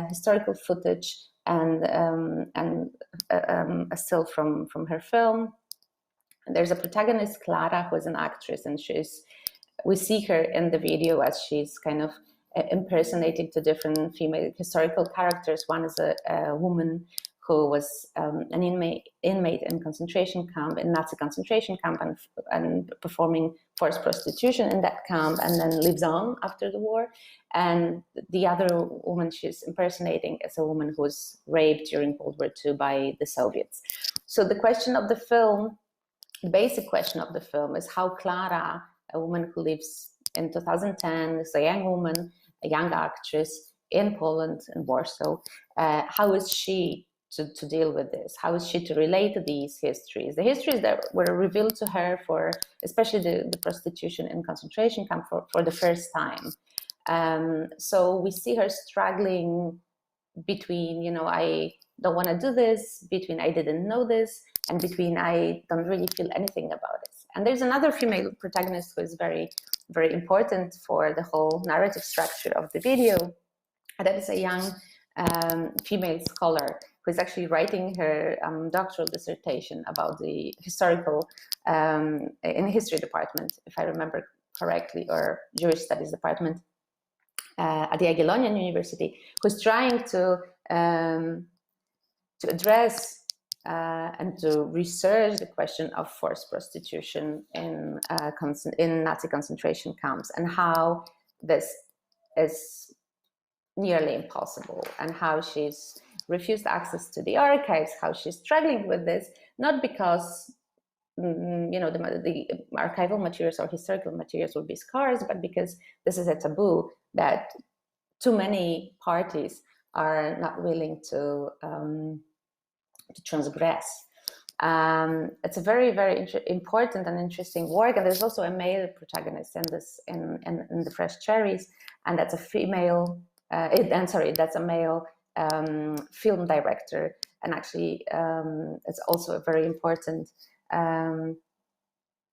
Speaker 4: historical footage and a still from her film. There's a protagonist, Clara, who is an actress, and we see her in the video as she's kind of impersonating 2 different female historical characters. One is a woman who was an inmate in concentration camp, in Nazi concentration camp, and performing forced prostitution in that camp, and then lives on after the war. And the other woman she's impersonating is a woman who was raped during World War II by the Soviets. So the question of the film, the basic question of the film, is how Clara, a woman who lives in 2010, is a young woman, a young actress in Poland, in Warsaw, how is she to deal with this? How is she to relate to these histories? The histories that were revealed to her, for especially the prostitution in concentration camp, for the first time. So we see her struggling between, I don't want to do this, between I didn't know this, and between I don't really feel anything about it. And there's another female protagonist who is very, very important for the whole narrative structure of the video. And that is a young female scholar who is actually writing her doctoral dissertation about the historical, in the history department, if I remember correctly, or Jewish studies department at the Jagiellonian University, who's trying to address and to research the question of forced prostitution in Nazi concentration camps, and how this is nearly impossible, and how she's refused access to the archives, how she's struggling with this, not because the archival materials or historical materials will be scarce, but because this is a taboo that too many parties are not willing to transgress. It's a very, very important and interesting work, and there's also a male protagonist in this in the Fresh Cherries, and that's a female. That's a male film director, and actually, it's also a very important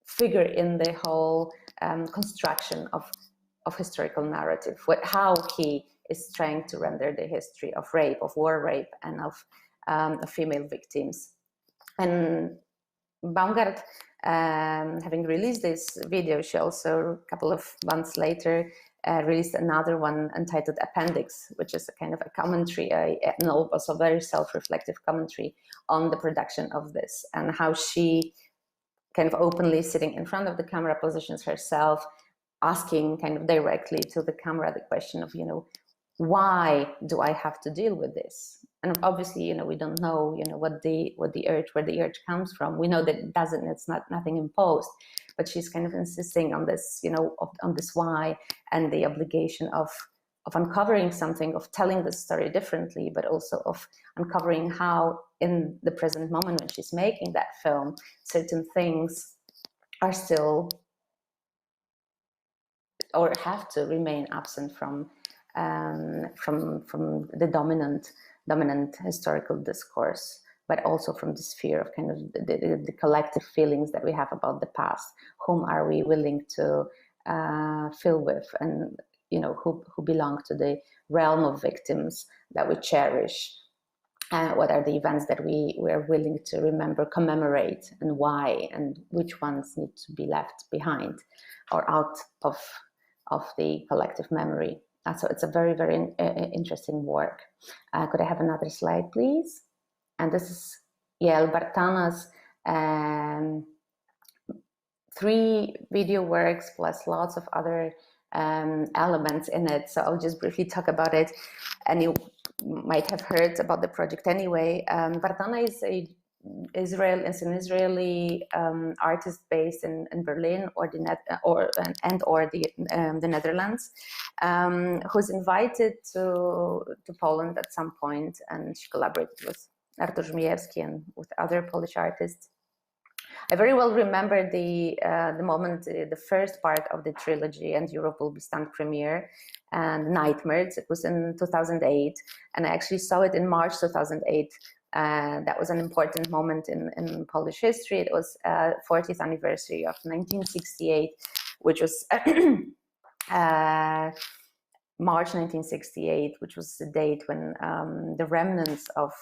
Speaker 4: figure in the whole construction of historical narrative. How he is trying to render the history of rape, of war rape, and of female victims. And Baumgardt, having released this video, she also, a couple of months later, released another one entitled Appendix, which is a kind of a commentary, and also very self-reflective commentary on the production of this, and how she kind of openly sitting in front of the camera positions herself, asking kind of directly to the camera the question of, why do I have to deal with this? And obviously, we don't know, what the urge, where the urge comes from. We know that it's not nothing imposed, but she's kind of insisting on this, on this why, and the obligation of uncovering something, of telling the story differently, but also of uncovering how in the present moment when she's making that film, certain things are still or have to remain absent from the dominant historical discourse, but also from the sphere of kind of the collective feelings that we have about the past. Whom are we willing to fill with, and who belong to the realm of victims that we cherish? What are the events that we are willing to remember, commemorate, and why, and which ones need to be left behind or out of the collective memory? So it's a very, very interesting work. Could I have another slide, please? And this is Yael Bartana's 3 video works plus lots of other elements in it. So I'll just briefly talk about it, and you might have heard about the project anyway. Bartana is an Israeli artist based in Berlin or the Netherlands, who's invited to Poland at some point, and she collaborated with Artur Żmijewski and with other Polish artists. I very well remember the moment, the first part of the trilogy, And Europe Will Be Stunned premiere, and Nightmares. It was in 2008, and I actually saw it in March 2008. That was an important moment in Polish history. It was 40th anniversary of 1968, which was March 1968, which was the date when the remnants of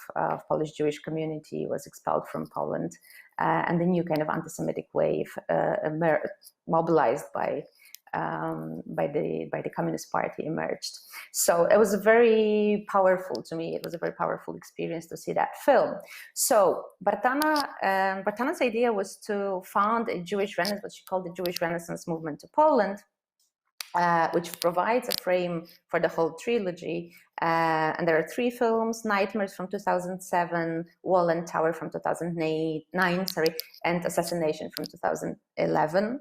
Speaker 4: Polish Jewish community was expelled from Poland, and the new kind of anti-Semitic wave mobilized by the Communist Party emerged. So it was very powerful to me. It was a very powerful experience to see that film. So Bartana's idea was to found a Jewish Renaissance, what she called the Jewish Renaissance movement to Poland, which provides a frame for the whole trilogy. And there are 3 films: Nightmares from 2007, Wall and Tower from 2009, and Assassination from 2011.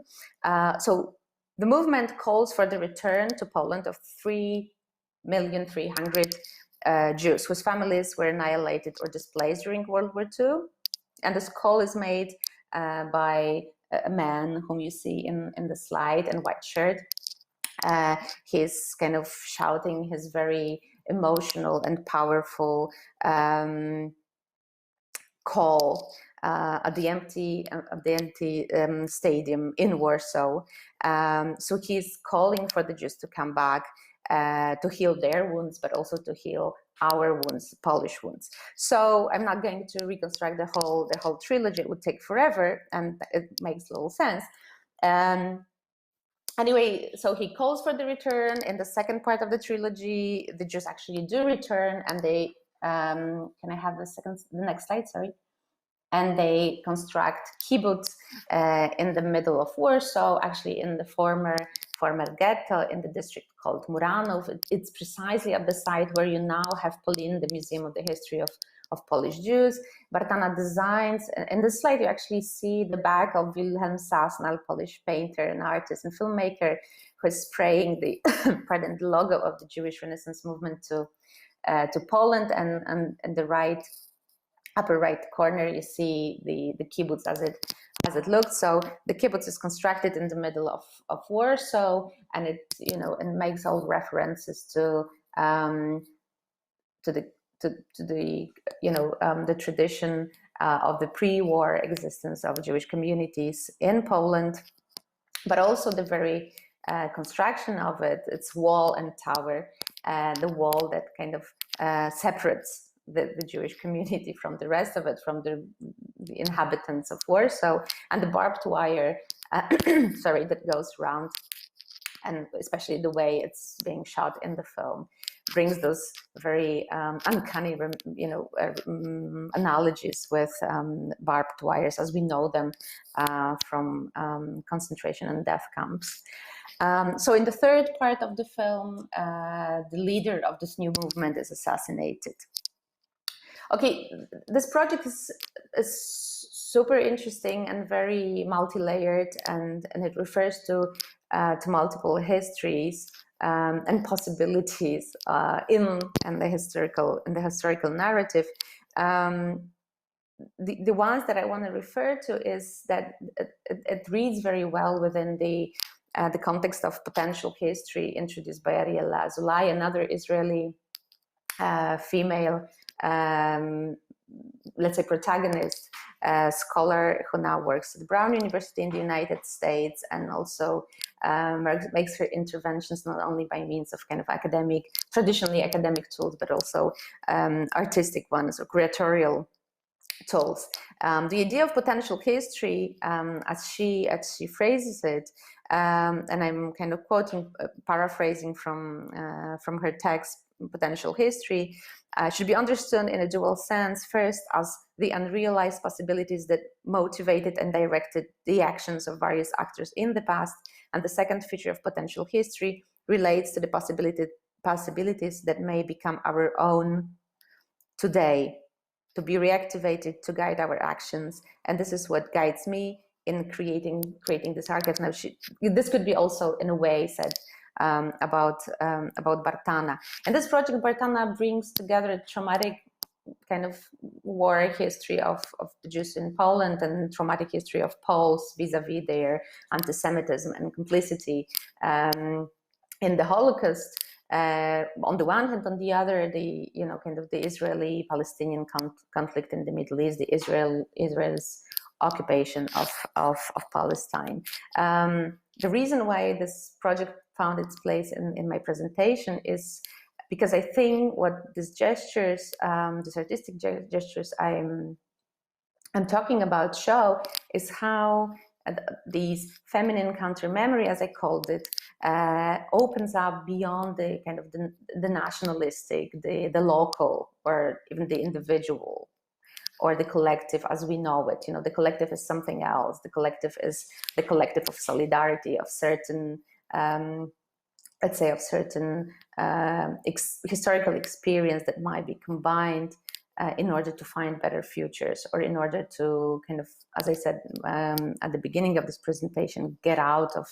Speaker 4: So the movement calls for the return to Poland of 3,300,000 Jews whose families were annihilated or displaced during World War II. And this call is made by a man whom you see in the slide in white shirt. He's kind of shouting his very emotional and powerful call at the empty stadium in Warsaw. So he's calling for the Jews to come back to heal their wounds, but also to heal our wounds, Polish wounds. So I'm not going to reconstruct the whole trilogy. It would take forever, and it makes little sense. Anyway, so he calls for the return. In the second part of the trilogy, the Jews actually do return, and they can I have the next slide? Sorry. And they construct kibbutz in the middle of Warsaw, actually in the former ghetto in the district called Muranów. It's precisely at the site where you now have Polin, the Museum of the History of Polish Jews. Bartana designs, in this slide you actually see the back of Wilhelm Sasnal, Polish painter and artist and filmmaker, who is spraying the the logo of the Jewish Renaissance movement to Poland, and the right upper right corner, you see the kibbutz as it looked. So the kibbutz is constructed in the middle of Warsaw, and it and makes all references to the the tradition of the pre-war existence of Jewish communities in Poland, but also the very construction of it, its wall and tower, the wall that kind of separates the Jewish community from the rest of it, from the inhabitants of Warsaw, and the barbed wire, sorry, that goes around, and especially the way it's being shot in the film, brings those very uncanny, analogies with barbed wires as we know them from concentration and death camps. So in the third part of the film, the leader of this new movement is assassinated. Okay, this project is super interesting and very multi-layered, and it refers to multiple histories and possibilities in the historical narrative. The ones that I want to refer to is that it reads very well within the context of potential history introduced by Ariella Azoulay, another Israeli female, let's say, protagonist, scholar who now works at Brown University in the United States, and also makes her interventions not only by means of kind of traditionally academic tools, but also artistic ones or curatorial tools. The idea of potential history, as she phrases it, and I'm kind of quoting, paraphrasing from her text, potential history, should be understood in a dual sense. First, as the unrealized possibilities that motivated and directed the actions of various actors in the past, and the second feature of potential history relates to the possibilities that may become our own today, to be reactivated, to guide our actions. And this is what guides me in creating this archive. Now, this could be also in a way said about Bartana. And this project, Bartana, brings together a traumatic kind of war history of the Jews in Poland, and traumatic history of Poles vis-a-vis their anti-Semitism and complicity in the Holocaust. On the one hand, on the other, the kind of the Israeli-Palestinian conflict in the Middle East, the Israel's occupation of Palestine. The reason why this project found its place in my presentation is because I think what these gestures, these artistic gestures I'm talking about show is how these feminine counter memory, as I called it, opens up beyond the kind of the nationalistic, the local, or even the individual, or the collective as we know it. The collective is something else. The collective is the collective of solidarity, of certain, let's say, of certain historical experience that might be combined in order to find better futures, or in order to kind of, as I said at the beginning of this presentation, get out of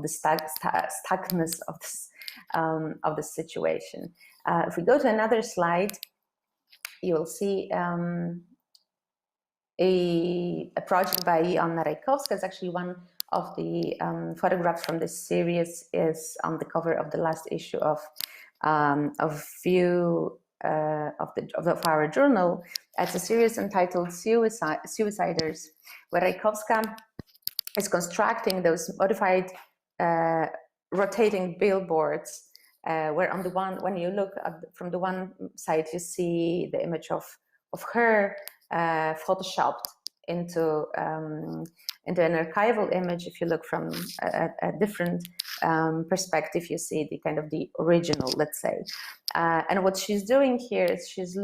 Speaker 4: the stuckness of this situation. If we go to another slide, you will see a project by Anna Rajkowska. Is actually one of the photographs from this series is on the cover of the last issue of View of our journal. It's a series entitled Suiciders, where Rajkowska is constructing those modified rotating billboards, where on the one, when you look from the one side, you see the image of her photoshopped into an archival image. If you look from a different perspective, you see the kind of the original, let's say. And what she's doing here is she's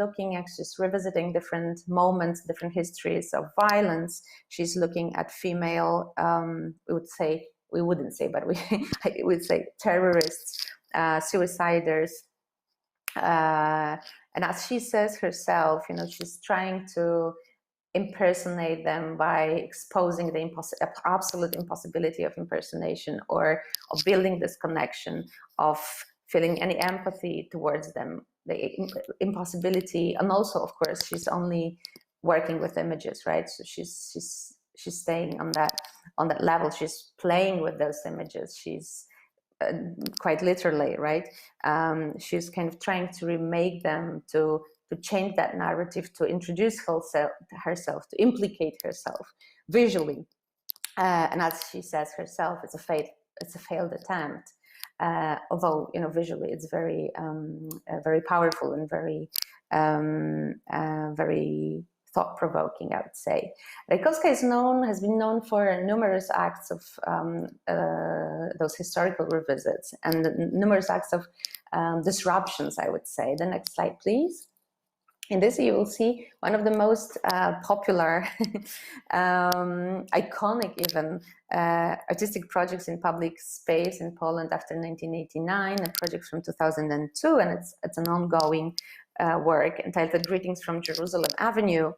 Speaker 4: revisiting different moments, different histories of violence. She's looking at female, we wouldn't say, but we would say terrorists, suiciders. And as she says herself, she's trying to impersonate them by exposing the absolute impossibility of impersonation, or of building this connection, of feeling any empathy towards them, the impossibility. And also, of course, she's only working with images, right? So she's staying on that level. She's playing with those images. She's quite literally, right? She's kind of trying to remake them, to change that narrative, to introduce herself, to implicate herself visually. And as she says herself, it's a failed attempt. Although, you know, visually it's very very powerful and very very thought-provoking, I would say. Rajkowska has been known for numerous acts of those historical revisits and numerous acts of disruptions, I would say. The next slide, please. In this, you will see one of the most popular, iconic even, artistic projects in public space in Poland after 1989, a project from 2002, and it's an ongoing work entitled Greetings from Jerusalem Avenue,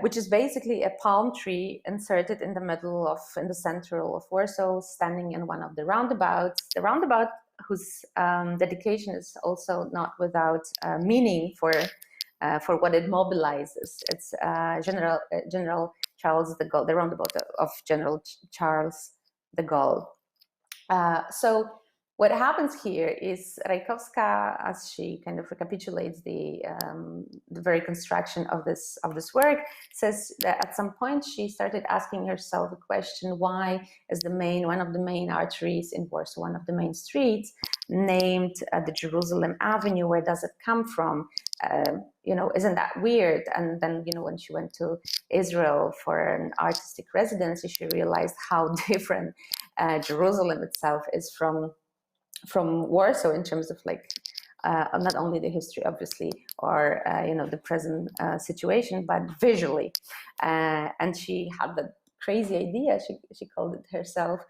Speaker 4: which is basically a palm tree inserted in the center of Warsaw, standing in one of the roundabouts. The roundabout whose dedication is also not without meaning for what it mobilizes. It's General Charles de Gaulle, the roundabout of General Charles de Gaulle. So what happens here is Rajkowska, as she kind of recapitulates the very construction of this work, says that at some point she started asking herself a question: why is one of the main arteries in Warsaw, one of the main streets, named the Jerusalem Avenue? Where does it come from? You know, isn't that weird? And then, you know, when she went to Israel for an artistic residency, she realized how different Jerusalem itself is from Warsaw in terms of like not only the history, obviously, or you know, the present situation, but visually. And she had the crazy idea, she called it herself,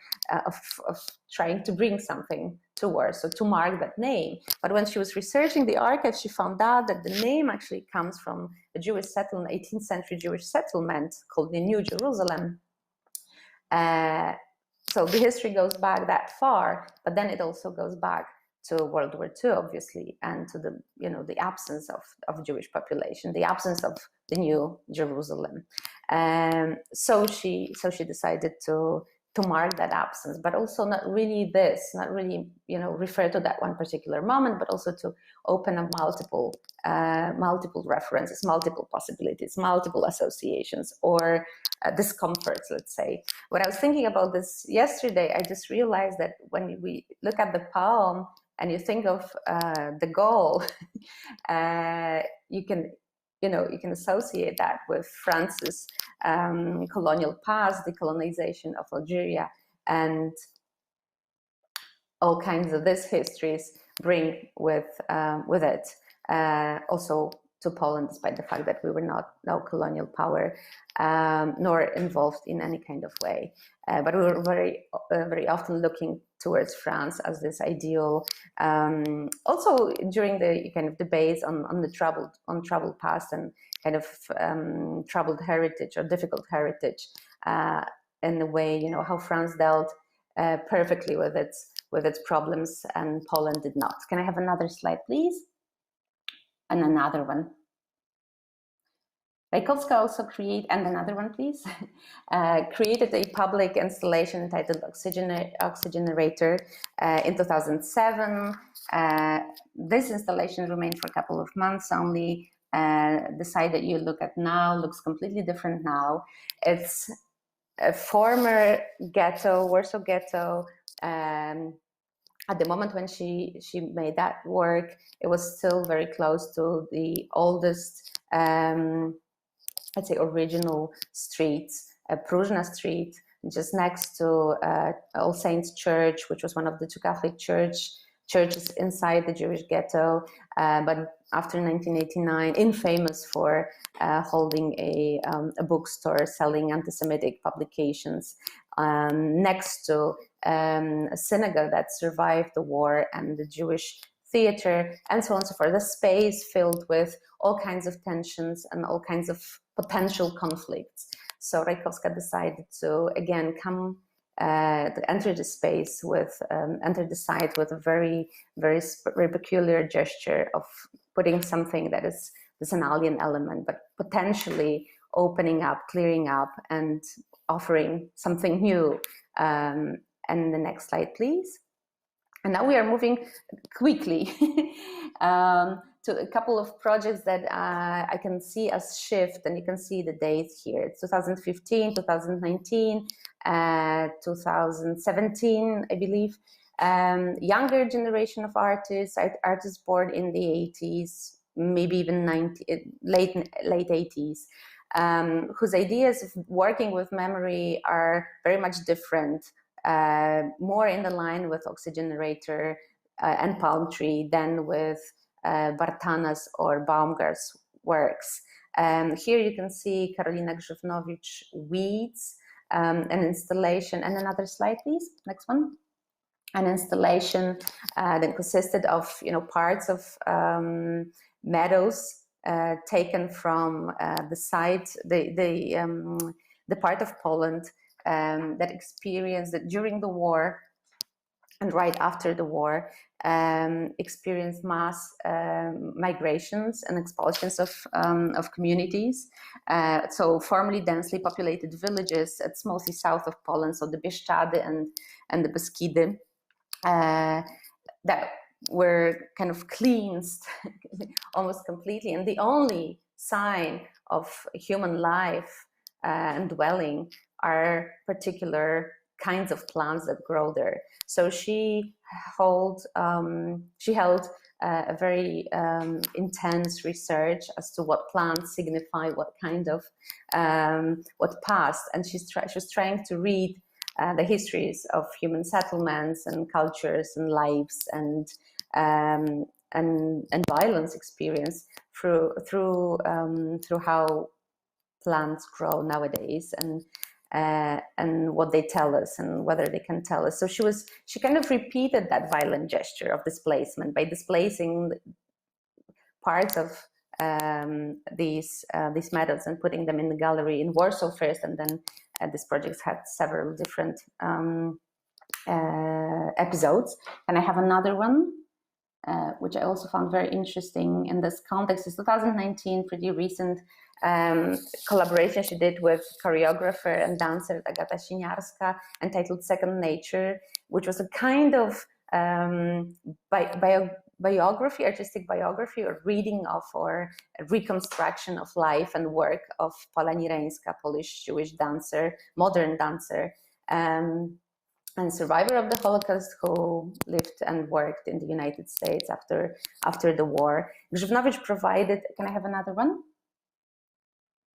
Speaker 4: of trying to bring something to Warsaw to mark that name. But when she was researching the archive, she found out that the name actually comes from a Jewish settlement, 18th century Jewish settlement called the New Jerusalem. So the history goes back that far, but then it also goes back to World War II, obviously, and to the, you know, the absence of Jewish population, the absence of the New Jerusalem. So she decided to mark that absence, but also not really, you know, refer to that one particular moment, but also to open up multiple references, multiple possibilities, multiple associations, or discomforts, let's say. When I was thinking about this yesterday, I just realized that when we look at the poem and you think of the goal, you can associate that with France's colonial past, the colonization of Algeria, and all kinds of these histories bring with it. Also to Poland, despite the fact that we were no colonial power, nor involved in any kind of way. But we were very often looking towards France as this ideal. Also during the kind of debates on the troubled past and kind of troubled heritage or difficult heritage, in the way, you know, how France dealt perfectly with its problems and Poland did not. Can I have another slide, please? And another one. Rajkowska also created a public installation entitled Oxygenator in 2007. This installation remained for a couple of months only. The site that you look at now looks completely different now. It's a former ghetto, Warsaw ghetto. At the moment when she made that work, it was still very close to the oldest, I'd say, original streets, Prusna Street, just next to All Saints Church, which was one of the two Catholic churches inside the Jewish ghetto. But after 1989, infamous for holding a bookstore selling anti-Semitic publications, next to a synagogue that survived the war, and the Jewish theater, and so on and so forth. The space filled with all kinds of tensions and all kinds of potential conflicts. So Rajkowska decided to again enter the space enter the site with a very, very peculiar gesture of putting something that is this an alien element, but potentially opening up, clearing up, and offering something new. And the next slide, please. And now we are moving quickly to a couple of projects that I can see as shift, and you can see the dates here. It's 2015, 2019, 2017, I believe. Younger generation of artists born in the 80s, maybe even late 80s, whose ideas of working with memory are very much different, more in the line with Oxygenator and Palm Tree than with Bartana's or Baumgart's works. Here you can see Karolina Grzywnowicz Weeds, an installation, and another slide, please, next one. An installation that consisted of, parts of meadows taken from the site, the part of Poland that experienced that during the war and right after the war experienced mass migrations and expulsions of communities. So formerly densely populated villages. It's mostly south of Poland, so the Bieszczady and the Beskidy. That were kind of cleansed almost completely, and the only sign of human life and dwelling are particular kinds of plants that grow there. So she held a very intense research as to what plants signify what kind of what past, and she was trying to read the histories of human settlements and cultures and lives and violence experience through how plants grow nowadays and what they tell us and whether they can tell us. So she kind of repeated that violent gesture of displacement by displacing parts of these meadows and putting them in the gallery in Warsaw first, and then this project had several different episodes. And I have another one, which I also found very interesting in this context. It's 2019, pretty recent collaboration she did with choreographer and dancer Agata Siniarska, entitled Second Nature, which was a kind of biography, artistic biography, or reading of or a reconstruction of life and work of Pola Nireńska, Polish Jewish dancer, modern dancer, and survivor of the Holocaust, who lived and worked in the United States after the war. Grzywnowicz provided, can I have another one?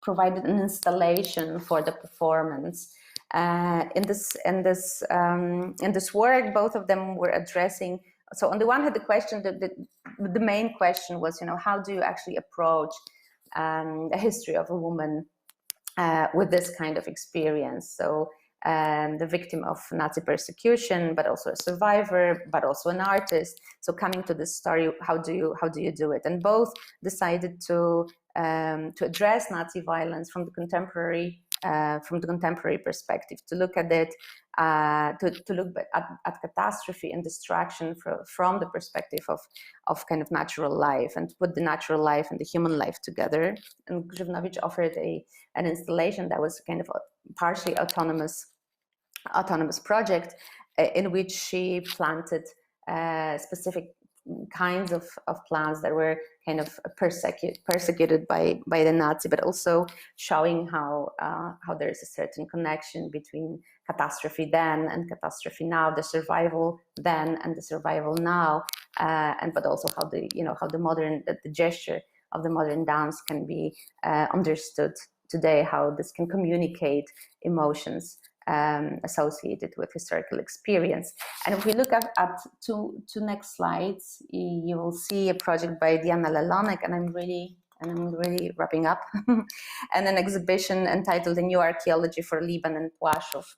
Speaker 4: Provided an installation for the performance. In this work, both of them were addressing. So on the one hand, the question, the main question was, how do you actually approach the history of a woman with this kind of experience? So the victim of Nazi persecution, but also a survivor, but also an artist. So coming to this story, how do you do it? And both decided to address Nazi violence from the contemporary perspective, to look at it, to look at catastrophe and destruction from the perspective of kind of natural life, and to put the natural life and the human life together. And Grzywnowicz offered an installation that was kind of a partially autonomous project in which she planted specific kinds of plants that were kind of persecuted by the Nazi, but also showing how there is a certain connection between catastrophe then and catastrophe now, the survival then and the survival now, but also how the gesture of the modern dance can be understood today, how this can communicate emotions associated with historical experience. And if we look at two next slides, you will see a project by Diana Lelonek, and I'm really wrapping up, and an exhibition entitled "A New Archaeology for Liban and Płaszów,"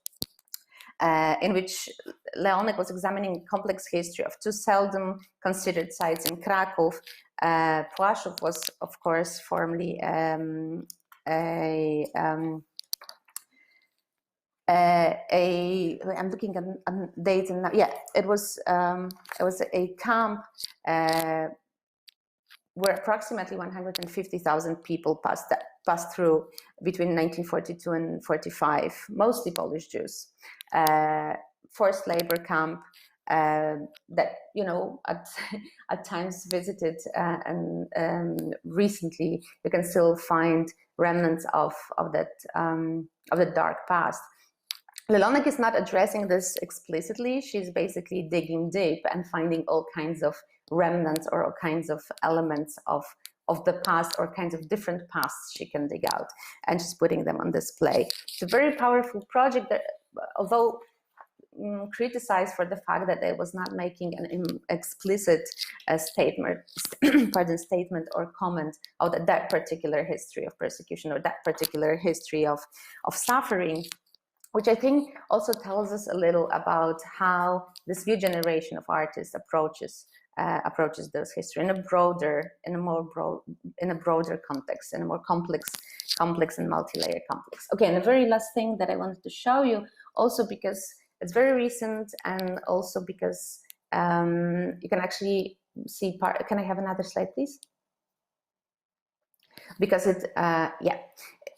Speaker 4: in which Leonek was examining complex history of two seldom considered sites in Kraków. Płaszów was, of course, formerly I'm looking at dates, and it was a camp where approximately 150,000 people passed through between 1942 and 45, mostly Polish Jews. Forced labor camp that, you know, at times visited, and recently you can still find remnants of the dark past. Lelonek is not addressing this explicitly. She's basically digging deep and finding all kinds of remnants or all kinds of elements of the past, or kinds of different pasts she can dig out, and she's putting them on display. It's a very powerful project that, although criticized for the fact that it was not making an explicit statement or comment of that particular history of persecution or that particular history of suffering, which I think also tells us a little about how this new generation of artists approaches those history in a broader context, in a more complex and multi-layered complex. Okay, and the very last thing that I wanted to show you, also because it's very recent, and also because you can actually see part. Can I have another slide, please? Because it, yeah,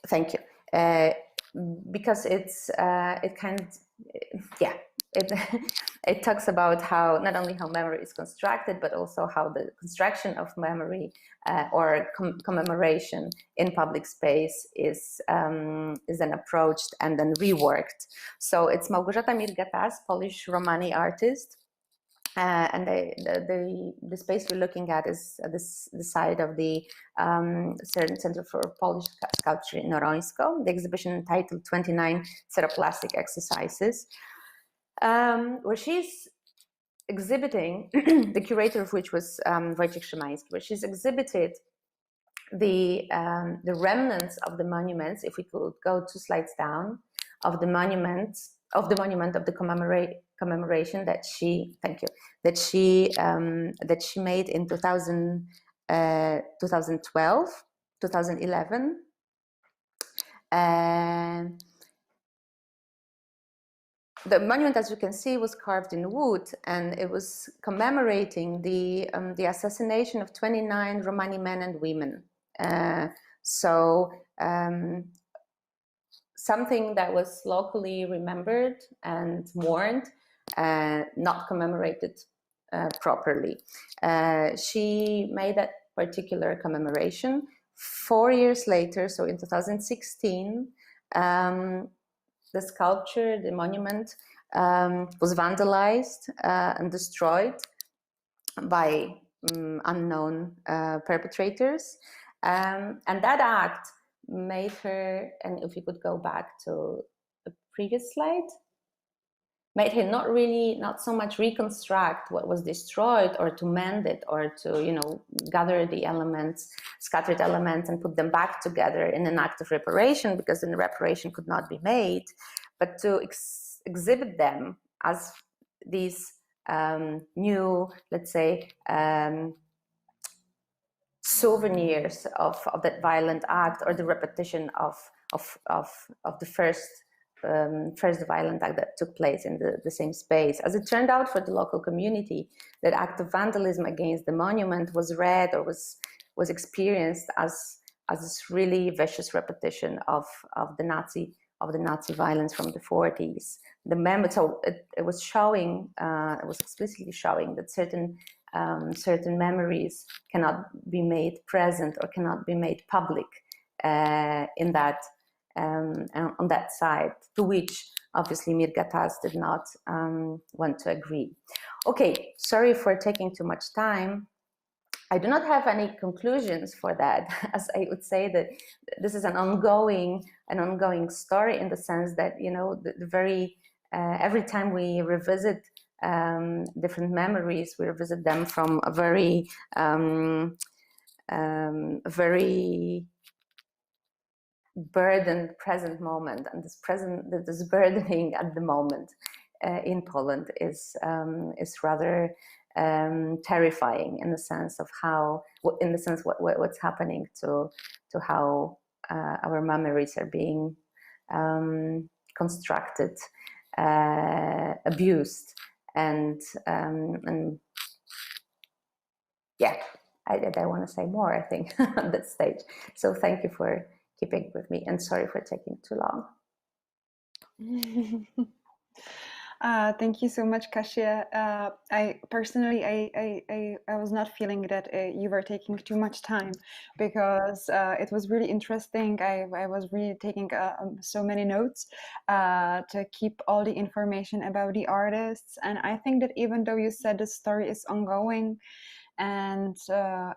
Speaker 4: thank you. Because it's it talks about how not only how memory is constructed, but also how the construction of memory or commemoration in public space is then approached and then reworked. So it's Małgorzata Mirgatas, Polish Romani artist. And the space we're looking at is the side of the Center for Polish Sculpture in Orońsko, the exhibition entitled 29 Ceroplastic Exercises, where she's exhibiting, the curator of which was Wojciech Szymański, where she's exhibited the remnants of the monuments, if we could go 2 slides down, of the monuments, of the monument of the commemoration that she, thank you, that she made in 2012, 2011. The monument, as you can see, was carved in wood, and it was commemorating the assassination of 29 Romani men and women. Something that was locally remembered and mourned, not commemorated properly. She made that particular commemoration. 4 years later, so in 2016, the sculpture, the monument, was vandalized and destroyed by unknown perpetrators. And that act made her, and if you could go back to the previous slide, made her not so much reconstruct what was destroyed or to mend it or to, you know, gather the elements, scattered elements, and put them back together in an act of reparation, because then the reparation could not be made, but to exhibit them as these new, let's say, souvenirs of that violent act, or the repetition of the first violent act that took place in the same space. As it turned out, for the local community, that act of vandalism against the monument was read, or was experienced as this really vicious repetition of the Nazi violence from the 40s. So it was showing, it was explicitly showing that certain memories cannot be made present or cannot be made public in that on that side, to which obviously Mirgatas did not want to agree. Okay, sorry for taking too much time. I do not have any conclusions for that, as I would say that this is an ongoing story, in the sense that, you know, every time we revisit different memories, we revisit them from a very burdened present moment, and this burdening at the moment in Poland is rather terrifying, in the sense of what's happening to how our memories are being constructed, abused, and yeah. I want to say more, I think, at that stage. So thank you for keeping with me, and sorry for taking too long.
Speaker 1: Thank you so much, Kasia. I personally, I was not feeling that you were taking too much time, because it was really interesting. I was really taking so many notes to keep all the information about the artists. And I think that even though you said the story is ongoing, and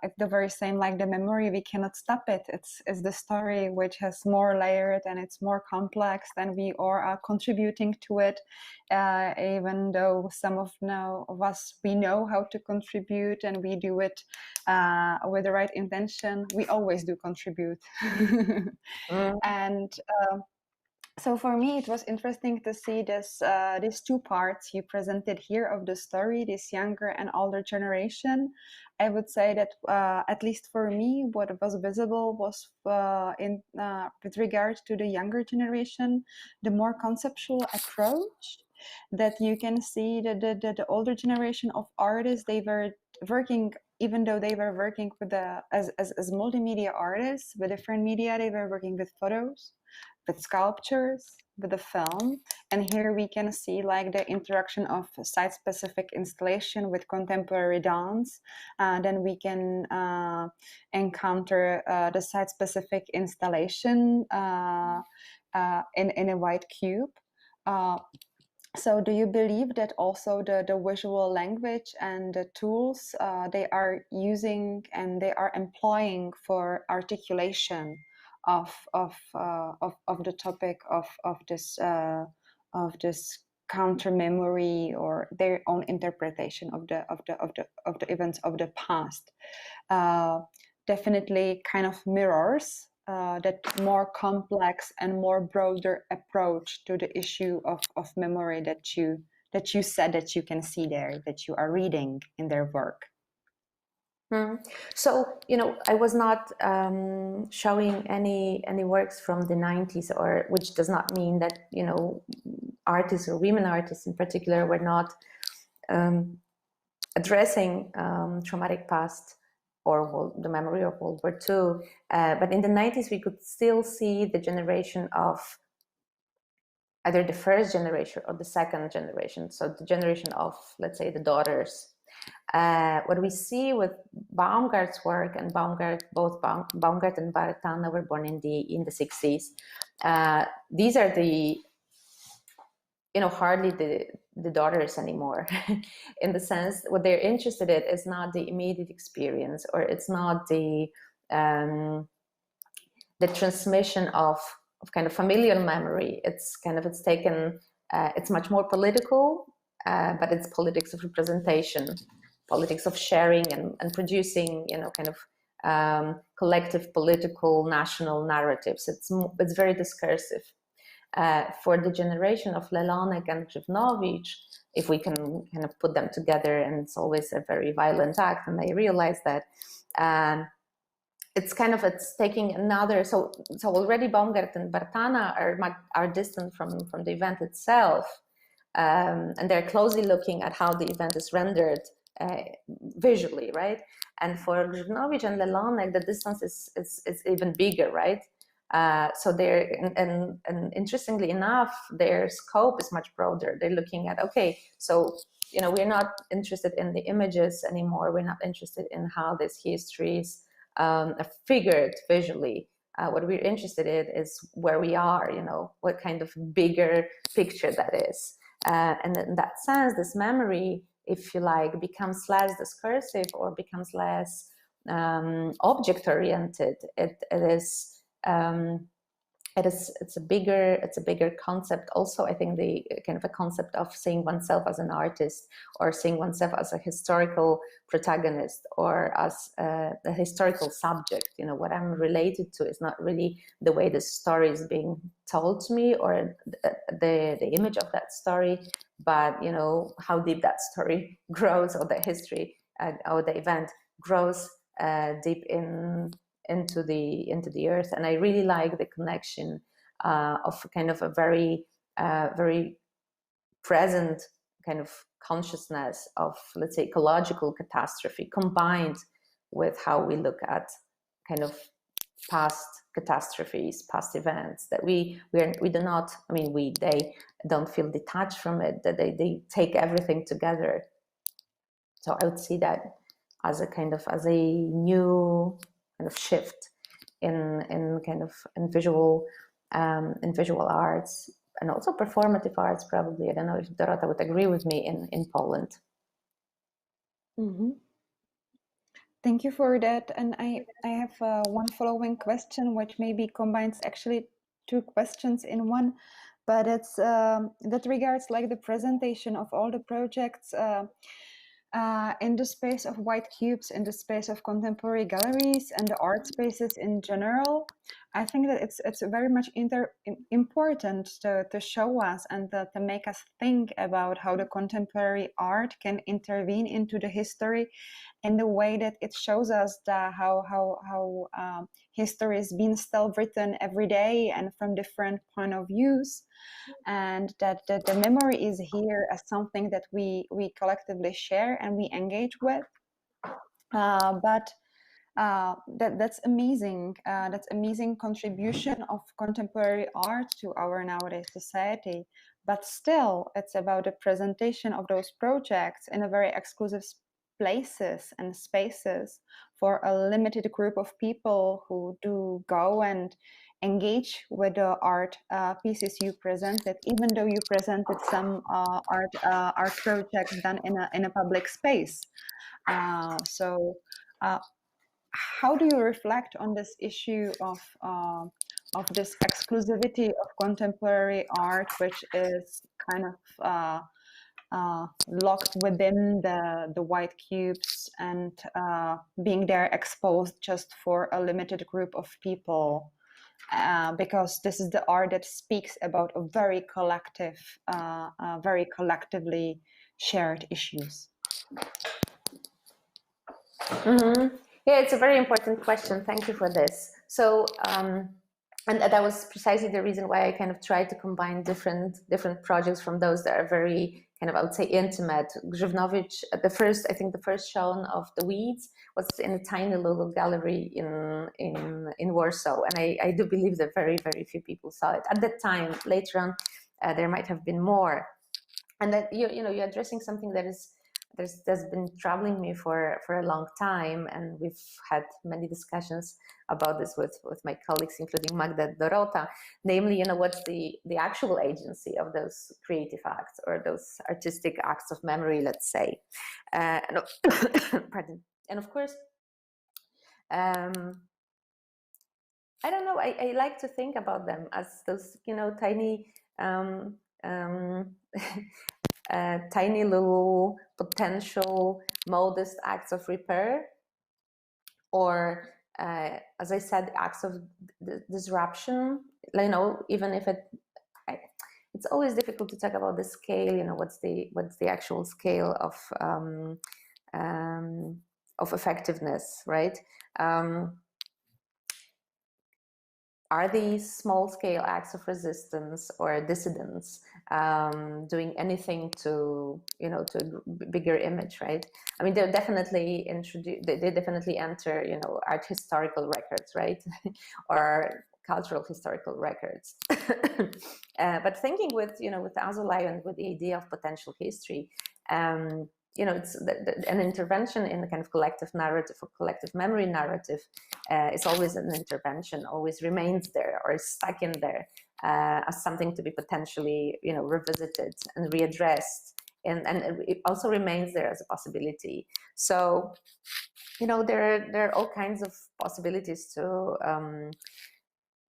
Speaker 1: it's the very same like the memory, we cannot stop it. It's the story which has more layered and it's more complex, and we are contributing to it, even though some of us, we know how to contribute, and we do it with the right intention. We always do contribute. And so for me, it was interesting to see these two parts you presented here of the story, this younger and older generation. I would say that at least for me, what was visible was with regard to the younger generation, the more conceptual approach that you can see that the older generation of artists, they were working, even though they were working with as multimedia artists with different media, they were working with photos, with sculptures, with the film. And here we can see like the interaction of site-specific installation with contemporary dance. Then we can encounter the site-specific installation in a white cube. So do you believe that also the visual language and the tools they are using and they are employing for articulation of the topic of this counter memory, or their own interpretation of the events of the past, definitely kind of mirrors that more complex and more broader approach to the issue of memory that you said that you can see there, that you are reading in their work?
Speaker 4: So, I was not showing any works from the 90s, or which does not mean that, artists or women artists in particular were not addressing traumatic past or the memory of World War II. But in the 90s, we could still see the generation of either the first generation or the second generation. So the generation of, let's say, the daughters. What we see with Baumgart's work, and both Baumgardt and Vartana were born in the 60s. These are the, hardly the daughters anymore, in the sense what they're interested in is not the immediate experience, or it's not the transmission of kind of familial memory. It's taken, it's much more political, but it's politics of representation, politics of sharing and producing, kind of collective political national narratives. It's very discursive. For the generation of Lelonek and Živnović, if we can kind of put them together, and it's always a very violent act, and I realize that it's taking another. So already Baumgardt and Vartana are distant from the event itself, and they're closely looking at how the event is rendered visually, right? And for Živnović and Lelonek, the distance is even bigger, right? So they're, and interestingly enough, their scope is much broader. They're looking at, okay, so, we're not interested in the images anymore. We're not interested in how these histories are figured visually. What we're interested in is where we are, what kind of bigger picture that is. And in that sense, this memory, if you like, becomes less discursive or becomes less object-oriented. It's a bigger concept. Also, I think the kind of a concept of seeing oneself as an artist, or seeing oneself as a historical protagonist, or as a historical subject. What I'm related to is not really the way the story is being told to me, or the image of that story, but how deep that story grows, or the history or the event grows deep into the earth. And I really like the connection of kind of a very very present kind of consciousness of, let's say, ecological catastrophe combined with how we look at kind of past catastrophes, past events, that we do not, I mean, they don't feel detached from it, that they take everything together. So I would see that as a new kind of shift in visual arts, and also performative arts, probably. I don't know if Dorota would agree with me in Poland.
Speaker 1: Mm-hmm. Thank you for that. And I have one following question, which maybe combines actually two questions in one, but it's that regards like the presentation of all the projects in the space of white cubes, in the space of contemporary galleries and the art spaces in general. I think that it's very much important to show us and to make us think about how the contemporary art can intervene into the history in the way that it shows us how history is being still written every day and from different point of views, and that the memory is here as something that we collectively share and we engage with. That's amazing. That's amazing contribution of contemporary art to our nowadays society. But still, it's about the presentation of those projects in a very exclusive places and spaces for a limited group of people who do go and engage with the art pieces you presented, even though you presented some art projects done in a public space. So. How do you reflect on this issue of this exclusivity of contemporary art, which is kind of locked within the white cubes and being there exposed just for a limited group of people? Because this is the art that speaks about a very collective, very collectively shared issues.
Speaker 4: Mm-hmm. Yeah, it's a very important question. Thank you for this. So, and that was precisely the reason why I kind of tried to combine different projects from those that are very kind of, I would say, intimate. Grzywnovich, I think the first shown of the weeds was in a tiny little gallery in Warsaw, and I do believe that very, very few people saw it at that time. Later on, there might have been more, and that you're addressing something that is. That's been troubling me for a long time, and we've had many discussions about this with my colleagues, including Magda, Dorota. Namely, what's the actual agency of those creative acts or those artistic acts of memory, let's say. Pardon. And of course, I don't know. I like to think about them as those tiny. Tiny little potential modest acts of repair, or as I said, acts of disruption. Even if it's always difficult to talk about the scale. What's the actual scale of effectiveness, right? Are these small-scale acts of resistance or dissidence doing anything to a bigger image, right? I mean, they definitely enter art historical records, right? Or cultural historical records. But thinking with Azulay and with the idea of potential history, it's an intervention in the kind of collective narrative or collective memory narrative is always an intervention, always remains there or is stuck in there as something to be potentially, revisited and readdressed, and it also remains there as a possibility. So, there are all kinds of possibilities to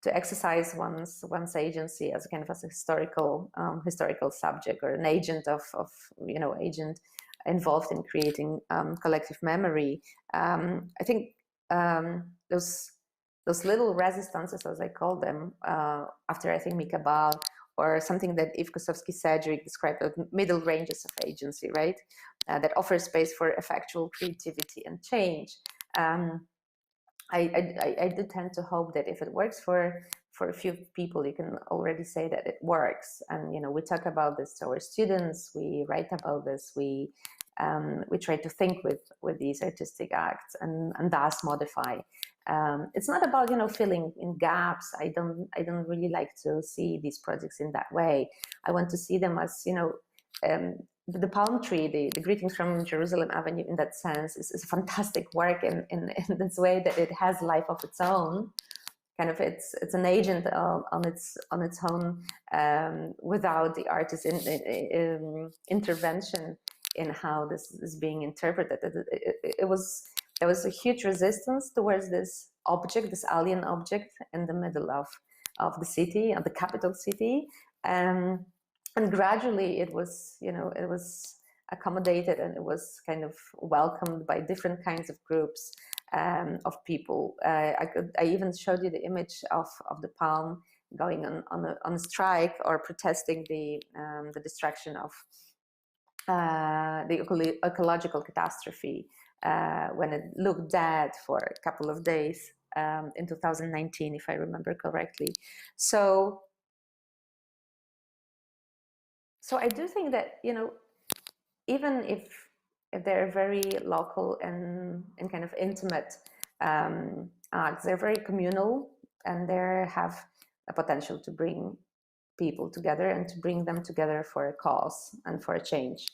Speaker 4: exercise one's agency as a kind of as a historical subject, or an agent of agent involved in creating collective memory. I think those little resistances, as I call them, after I think Mika Bal, or something that Yves Kosowski-Sedgwick described as middle ranges of agency, right? That offer space for effectual creativity and change. I do tend to hope that if it works for a few people, you can already say that it works. And we talk about this to our students, we write about this, we we try to think with these artistic acts and thus modify. It's not about filling in gaps. I don't really like to see these projects in that way. I want to see them as the palm tree, the Greetings from Jerusalem Avenue, in that sense, is a fantastic work in this way that it has life of its own. Kind of, it's an agent on its own, without the artist's intervention in how this is being interpreted. There was a huge resistance towards this object, this alien object, in the middle of the city, of the capital city, and gradually it was accommodated, and it was kind of welcomed by different kinds of groups of people. I even showed you the image of the palm going on a strike or protesting the destruction of the ecological catastrophe, when it looked dead for a couple of days in 2019, if I remember correctly. So I do think that even if they're very local and kind of intimate acts, they're very communal, and they have a potential to bring people together and to bring them together for a cause and for a change.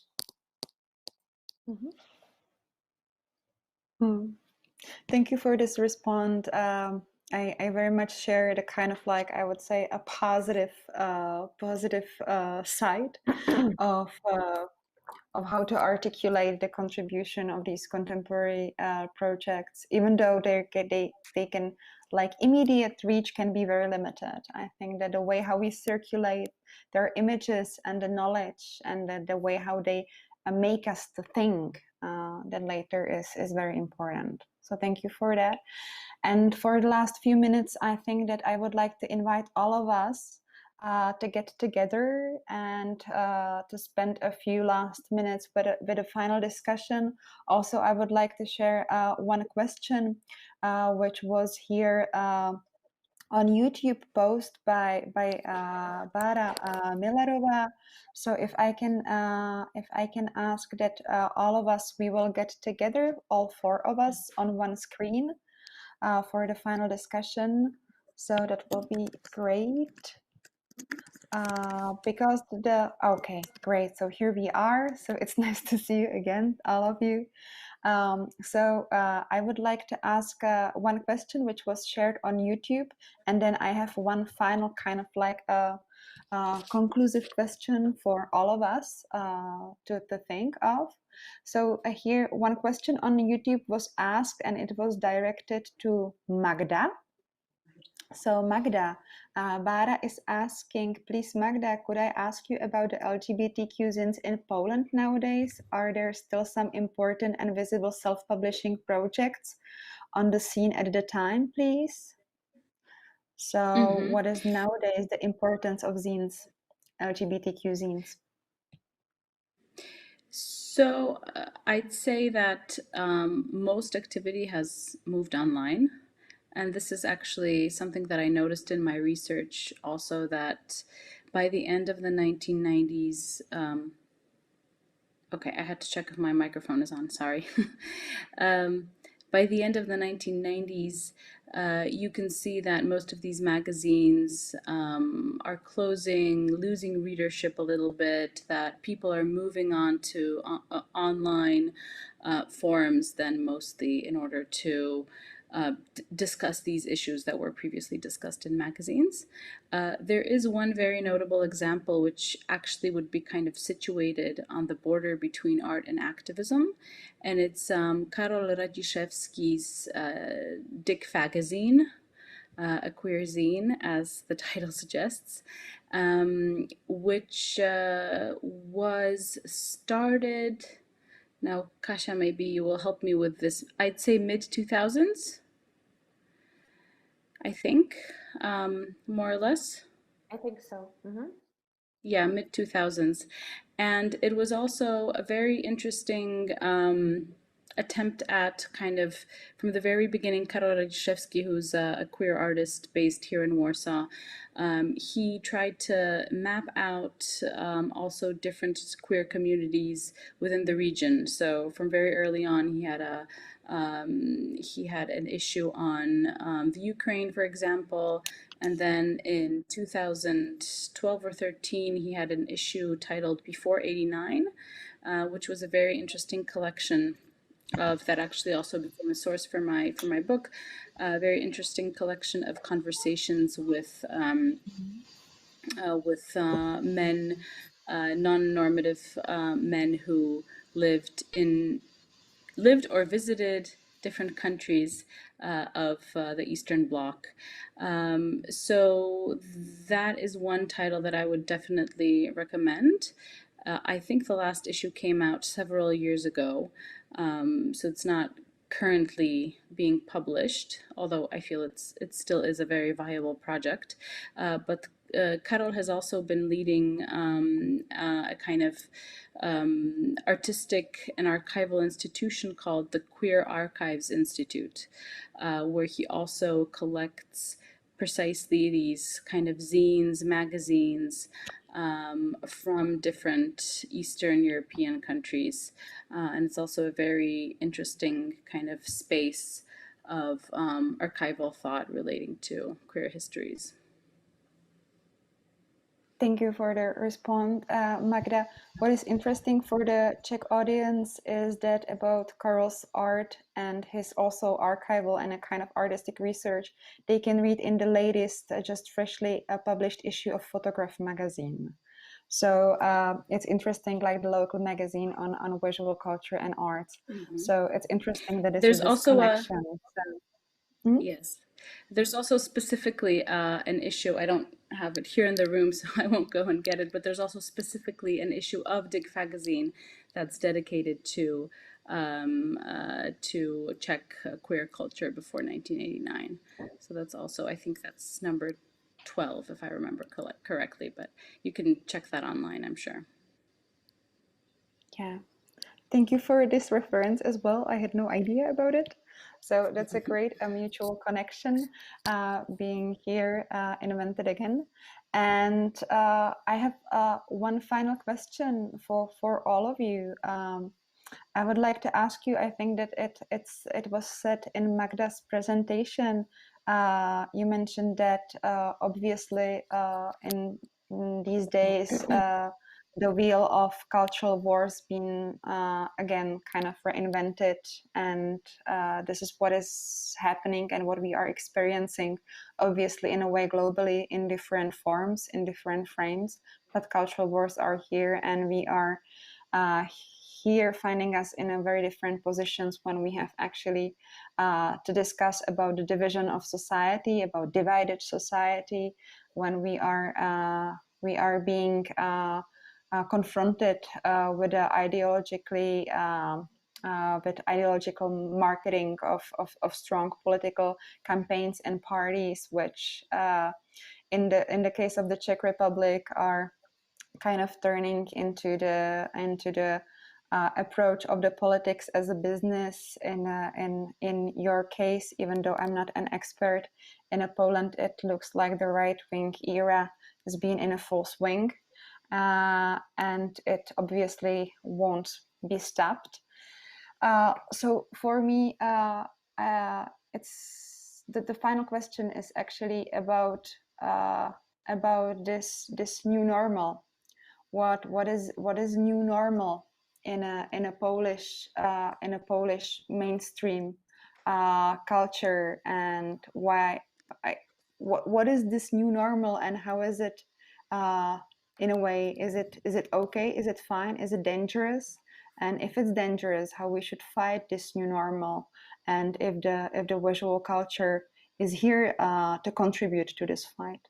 Speaker 1: Thank you for this response. I very much share the kind of, like, I would say, a positive side of how to articulate the contribution of these contemporary projects, even though they can, like, immediate reach can be very limited. I think that the way how we circulate their images and the knowledge, and the way how they make us to think then later is very important. So thank you for that. And for the last few minutes, I think that I would like to invite all of us to get together and to spend a few last minutes with a final discussion. Also, I would like to share one question which was here on YouTube post by Bára Millerova. So if I can ask that all of us, we will get together, all four of us, on one screen for the final discussion. So that will be great. Because okay, great. So here we are. So it's nice to see you again, all of you. So I would like to ask one question which was shared on YouTube, and then I have one final kind of like a conclusive question for all of us to think of. So here one question on YouTube was asked, and it was directed to Magda. So Magda, Bára is asking, please Magda, could I ask you about the LGBTQ zines in Poland nowadays? Are there still some important and visible self-publishing projects on the scene at the time, please? So what is nowadays the importance of zines, LGBTQ zines?
Speaker 3: So I'd say that most activity has moved online. And this is actually something that I noticed in my research also, that by the end of the 1990s, okay, I had to check if my microphone is on, sorry. By the end of the 1990s, you can see that most of these magazines are closing, losing readership a little bit, that people are moving on to online forums then mostly in order to discuss these issues that were previously discussed in magazines. There is one very notable example which actually would be kind of situated on the border between art and activism, and it's Karol Radziszewski's Dick Fagazine, a queer zine, as the title suggests, which was started, now Kasia, maybe you will help me with this, I'd say mid-2000s, I think, more or less.
Speaker 4: I think so.
Speaker 3: Yeah, mid-2000s. And it was also a very interesting attempt at kind of from the very beginning. Karol Radziszewski, who's a queer artist based here in Warsaw, he tried to map out also different queer communities within the region. So from very early on, he had an issue on the Ukraine, for example, and then in 2012 or 13, he had an issue titled Before '89, which was a very interesting collection of that actually also became a source for my book. A very interesting collection of conversations with men, non-normative men who lived or visited different countries of the Eastern Bloc. So that is one title that I would definitely recommend. I think the last issue came out several years ago, so it's not currently being published, although I feel it still is a very viable project. But Karol has also been leading a kind of artistic and archival institution called the Queer Archives Institute, where he also collects precisely these kind of zines, magazines from different Eastern European countries. And it's also a very interesting kind of space of archival thought relating to queer histories.
Speaker 1: Thank you for the response, Magda. What is interesting for the Czech audience is that about Karol's art and his also archival and a kind of artistic research, they can read in the latest, just freshly published issue of Photograph magazine. So it's interesting, like the local magazine on visual culture and art. So it's interesting that
Speaker 3: There's
Speaker 1: this
Speaker 3: also
Speaker 1: connection.
Speaker 3: Yes. There's also specifically an issue, I don't have it here in the room, so I won't go and get it, but there's also specifically an issue of Dig Magazine that's dedicated to Czech queer culture before 1989. So that's also, I think that's number 12, if I remember correctly, but you can check that online, I'm sure.
Speaker 1: Yeah. Thank you for this reference as well. I had no idea about it. So that's a great mutual connection being here invented again. And I have one final question for all of you. I would like to ask you, I think that it was said in Magda's presentation, you mentioned that obviously in these days, the wheel of cultural wars being again kind of reinvented, and this is what is happening and what we are experiencing, obviously in a way globally in different forms, in different frames, but cultural wars are here, and we are here finding us in a very different positions when we have actually to discuss about the division of society, about divided society, when we are being confronted with the ideological marketing of strong political campaigns and parties, which in the case of the Czech Republic are kind of turning into the approach of the politics as a business. In your case, even though I'm not an expert, in Poland it looks like the right-wing era has been in a full swing. And it obviously won't be stopped. So for me, it's the final question is actually about this new normal. What is new normal in a Polish mainstream culture, and why? What is this new normal, and how is it? In a way, is it okay? Is it fine? Is it dangerous? And if it's dangerous, how we should fight this new normal? And if the visual culture is here to contribute to this fight.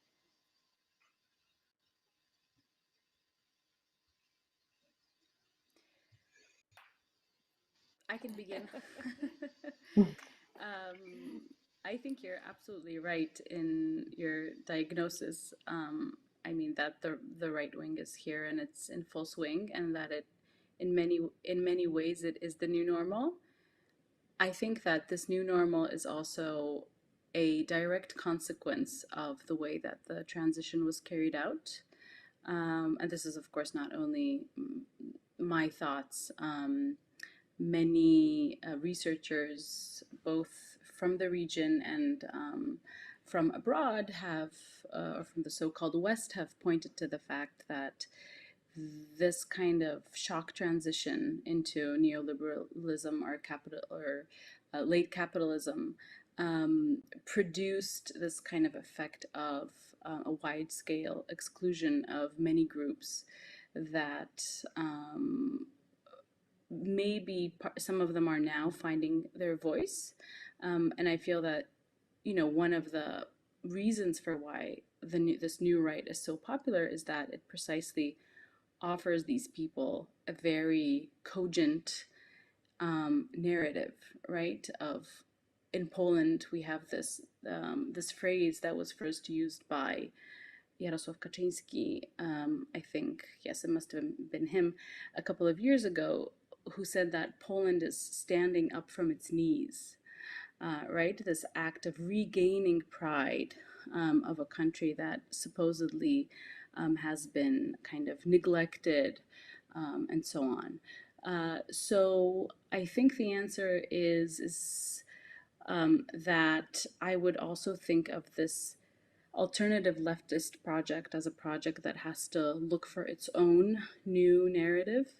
Speaker 3: I can begin. I think you're absolutely right in your diagnosis. I mean that the right wing is here and it's in full swing, and that it in many ways it is the new normal. I think that this new normal is also a direct consequence of the way that the transition was carried out. And this is, of course, not only my thoughts. Many researchers, both from the region and from abroad, or from the so-called West, have pointed to the fact that this kind of shock transition into neoliberalism or late capitalism produced this kind of effect of a wide-scale exclusion of many groups that maybe some of them are now finding their voice. And I feel that, one of the reasons for why this new right is so popular is that it precisely offers these people a very cogent narrative, right? In Poland, we have this phrase that was first used by Jarosław Kaczyński, I think, yes, it must have been him, a couple of years ago, who said that Poland is standing up from its knees, right? This act of regaining pride of a country that supposedly has been kind of neglected, and so on. So I think the answer is that I would also think of this alternative leftist project as a project that has to look for its own new narrative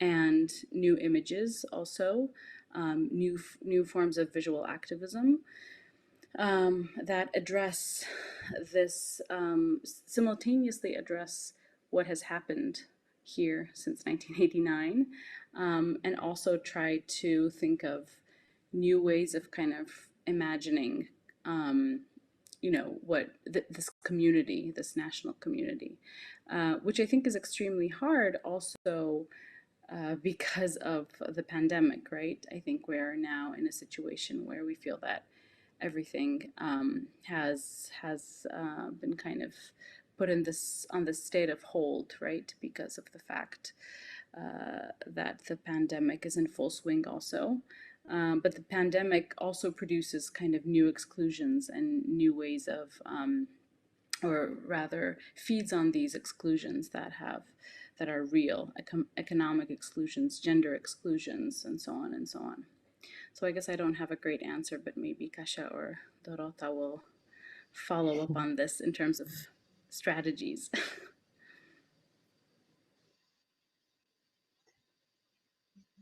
Speaker 3: and new images, also new forms of visual activism that address this, simultaneously address what has happened here since 1989, and also try to think of new ways of kind of imagining what this community, this national community, which I think is extremely hard also because of the pandemic, right? I think we're now in a situation where we feel that everything has been kind of put on this state of hold, right? Because of the fact that the pandemic is in full swing also. But the pandemic also produces kind of new exclusions and new ways of, or rather feeds on these exclusions that are real, economic exclusions, gender exclusions, and so on and so on. So I guess I don't have a great answer, but maybe Kasia or Dorota will follow up on this in terms of strategies.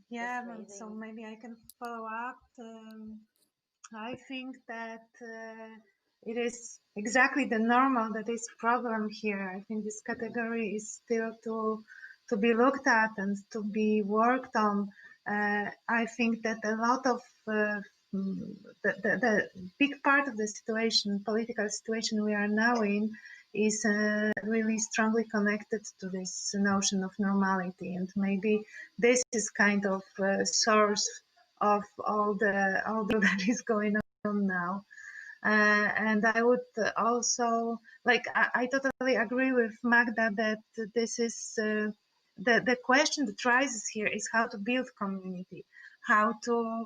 Speaker 2: Yeah, so maybe I can follow up. I think that it is exactly the normal that is problem here. I think this category is still to be looked at and to be worked on. I think that a lot of the big part of the situation, political situation we are now in, is really strongly connected to this notion of normality, and maybe this is kind of source of all that is going on now. And I would also I totally agree with Magda that this is the question that rises here is how to build community, how to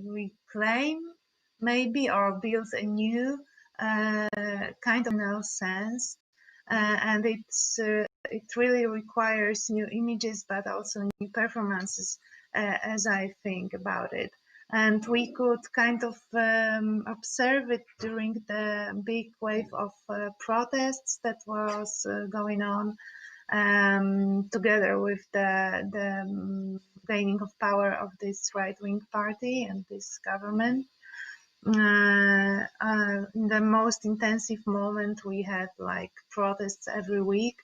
Speaker 2: reclaim maybe or build a new kind of national sense, and it really requires new images but also new performances, as I think about it. And we could kind of observe it during the big wave of protests that was going on, together with the gaining of power of this right-wing party and this government. In the most intensive moment, we had like protests every week,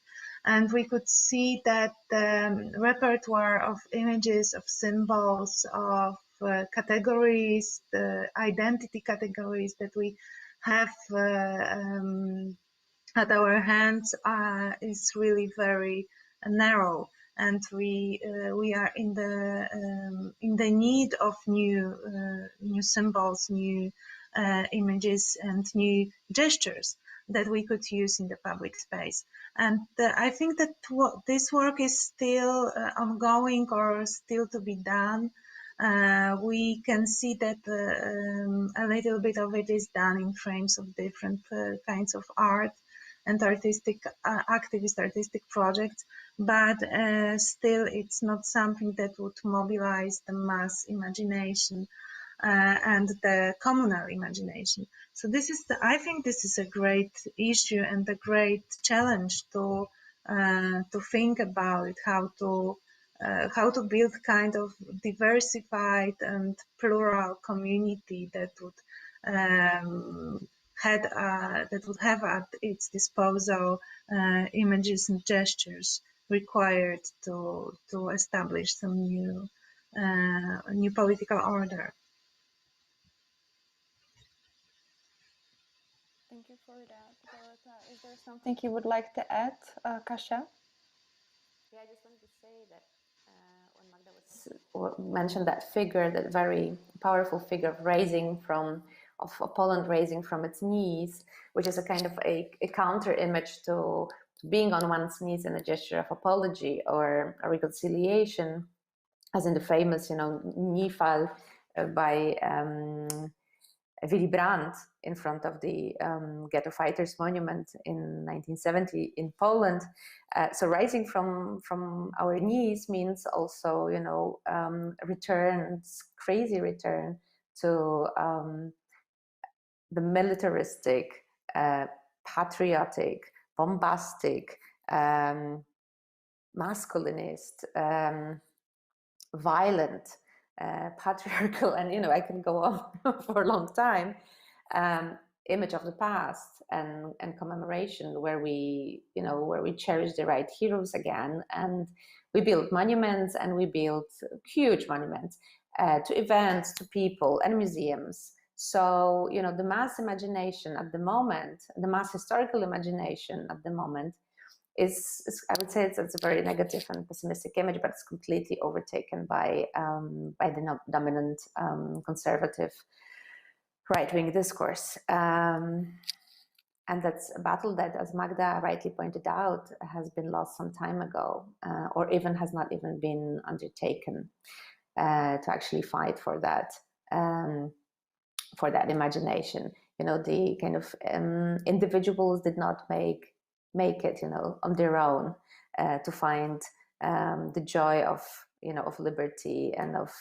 Speaker 2: and we could see that the repertoire of images, of symbols, of categories, the identity categories that we have at our hands is really very narrow, and we are in the need of new symbols, new images, and new gestures that we could use in the public space. And I think that this work is still ongoing or still to be done. we can see that a little bit of it is done in frames of different kinds of art and artistic activist artistic projects, but still it's not something that would mobilize the mass imagination and the communal imagination. So this is I think this is a great issue and a great challenge to think about it, how to build kind of diversified and plural community that would that would have at its disposal images and gestures required to establish some new political order.
Speaker 1: Thank you for that, Dorota. Is there something you would like to add, Kasia?
Speaker 4: Yeah, I just wanted to say that when Magda mentioned that figure, that very powerful figure of Poland raising from its knees, which is a kind of a counter image to being on one's knees in a gesture of apology or a reconciliation, as in the famous, knee fall by Willy Brandt in front of the Ghetto Fighters Monument in 1970 in Poland. So rising from our knees means also, crazy return to the militaristic, patriotic, bombastic, masculinist, violent, patriarchal, and I can go on for a long time, image of the past and commemoration, where we cherish the right heroes again, and we build monuments, and we build huge monuments to events, to people, and museums. So the mass imagination at the moment, the mass historical imagination at the moment, is I would say it's a very negative and pessimistic image, but it's completely overtaken by the dominant conservative right-wing discourse. And that's a battle that, as Magda rightly pointed out, has been lost some time ago, or even has not even been undertaken to actually fight for that imagination. The kind of individuals did not make it, on their own, to find the joy of liberty and of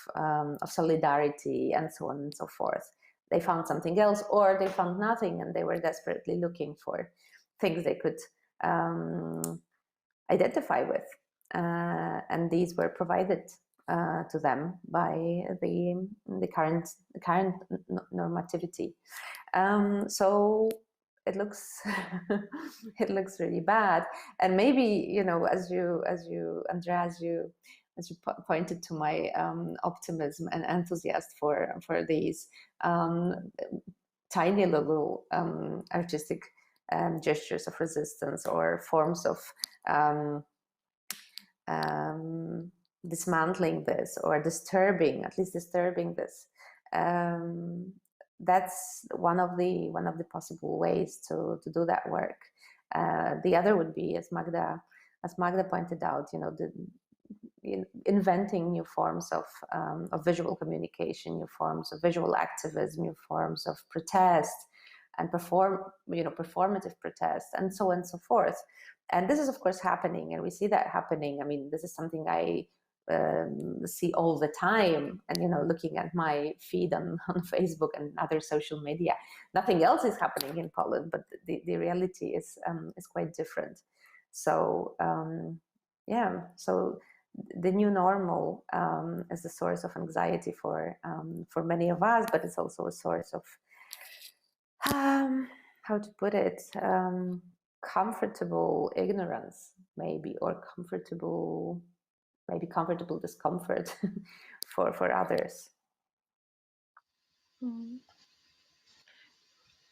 Speaker 4: solidarity and so on and so forth. They found something else, or they found nothing, and they were desperately looking for things they could identify with, and these were provided to them by the current normativity. So it looks it looks really bad, and maybe as you Andrea, as you pointed to my optimism and enthusiasm for these tiny little artistic gestures of resistance or forms of dismantling this, or at least disturbing this. That's one of the possible ways to do that work. The other would be, as Magda pointed out, inventing new forms of visual communication, new forms of visual activism, new forms of protest, and performative protest, and so on and so forth. And this is, of course, happening, and we see that happening. I mean, this is something I see all the time, and looking at my feed on Facebook and other social media, nothing else is happening in Poland, but the reality is quite different. So so the new normal is a source of anxiety for many of us, but it's also a source of how to put it, comfortable ignorance, maybe, or comfortable discomfort for others.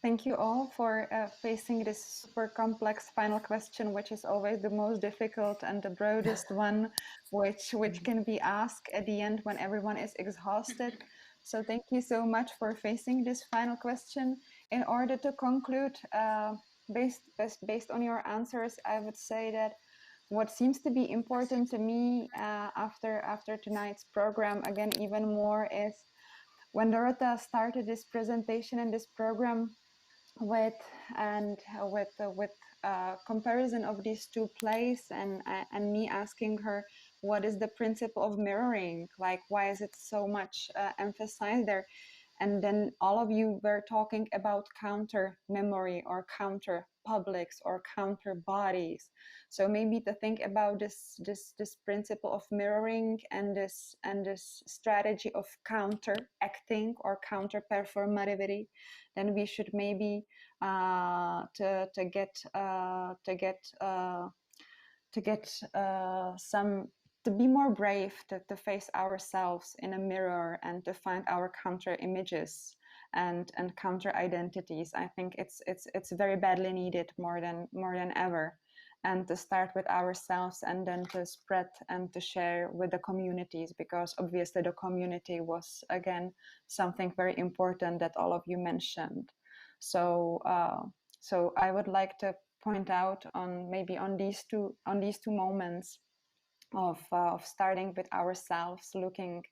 Speaker 1: Thank you all for facing this super complex final question, which is always the most difficult and the broadest one, which can be asked at the end when everyone is exhausted. So thank you so much for facing this final question. In order to conclude, based on your answers, I would say that what seems to be important to me after tonight's program, again, even more, is when Dorota started this presentation and this program with comparison of these two plays, and me asking her what is the principle of mirroring, like why is it so much emphasized there, and then all of you were talking about counter memory or counter publics or counter bodies. So maybe to think about this principle of mirroring and this strategy of counter acting or counter performativity, then we should maybe to get some, to be more brave, to face ourselves in a mirror and to find our counter images and counter identities. I think it's very badly needed, more than ever, and to start with ourselves and then to spread and to share with the communities, because obviously the community was again something very important that all of you mentioned. So so I would like to point out on maybe on these two moments of starting with ourselves, looking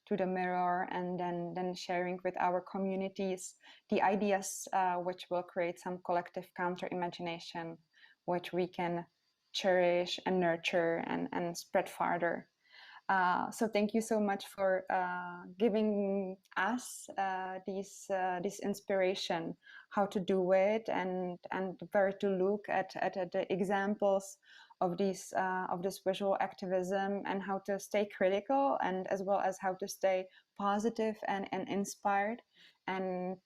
Speaker 1: to the mirror, and then sharing with our communities the ideas which will create some collective counter imagination, which we can cherish and nurture and spread farther. So thank you so much for giving us this inspiration, how to do it, and where to look at the examples of this visual activism, and how to stay critical, and as well as how to stay positive and inspired. And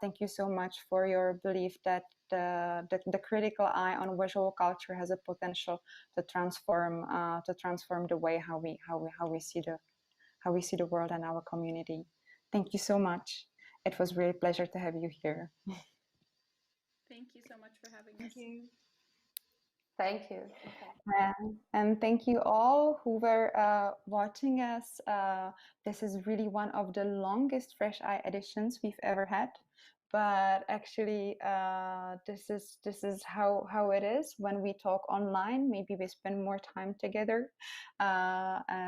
Speaker 1: thank you so much for your belief that the critical eye on visual culture has a potential to transform the way how we see the world and our community. Thank you so much. It was really a pleasure to have you here.
Speaker 3: Thank you so much for having us.
Speaker 2: Thank you.
Speaker 4: Thank you.
Speaker 1: And thank you all who were watching us. This is really one of the longest Fresh Eye editions we've ever had. But actually, this is how it is when we talk online. Maybe we spend more time together.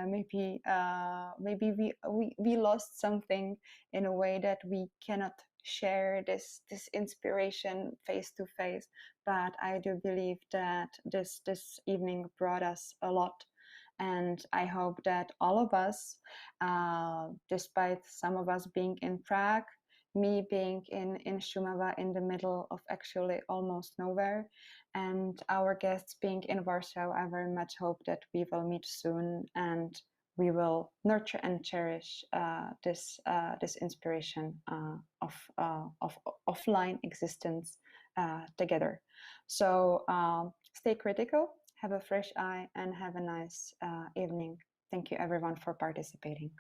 Speaker 1: Maybe we lost something in a way that we cannot share this inspiration face to face. But I do believe that this evening brought us a lot. And I hope that all of us, despite some of us being in Prague, me being in Šumava, in the middle of actually almost nowhere, and our guests being in Warsaw, I very much hope that we will meet soon and we will nurture and cherish this inspiration of offline existence together. So stay critical, have a fresh eye, and have a nice evening. Thank you everyone for participating.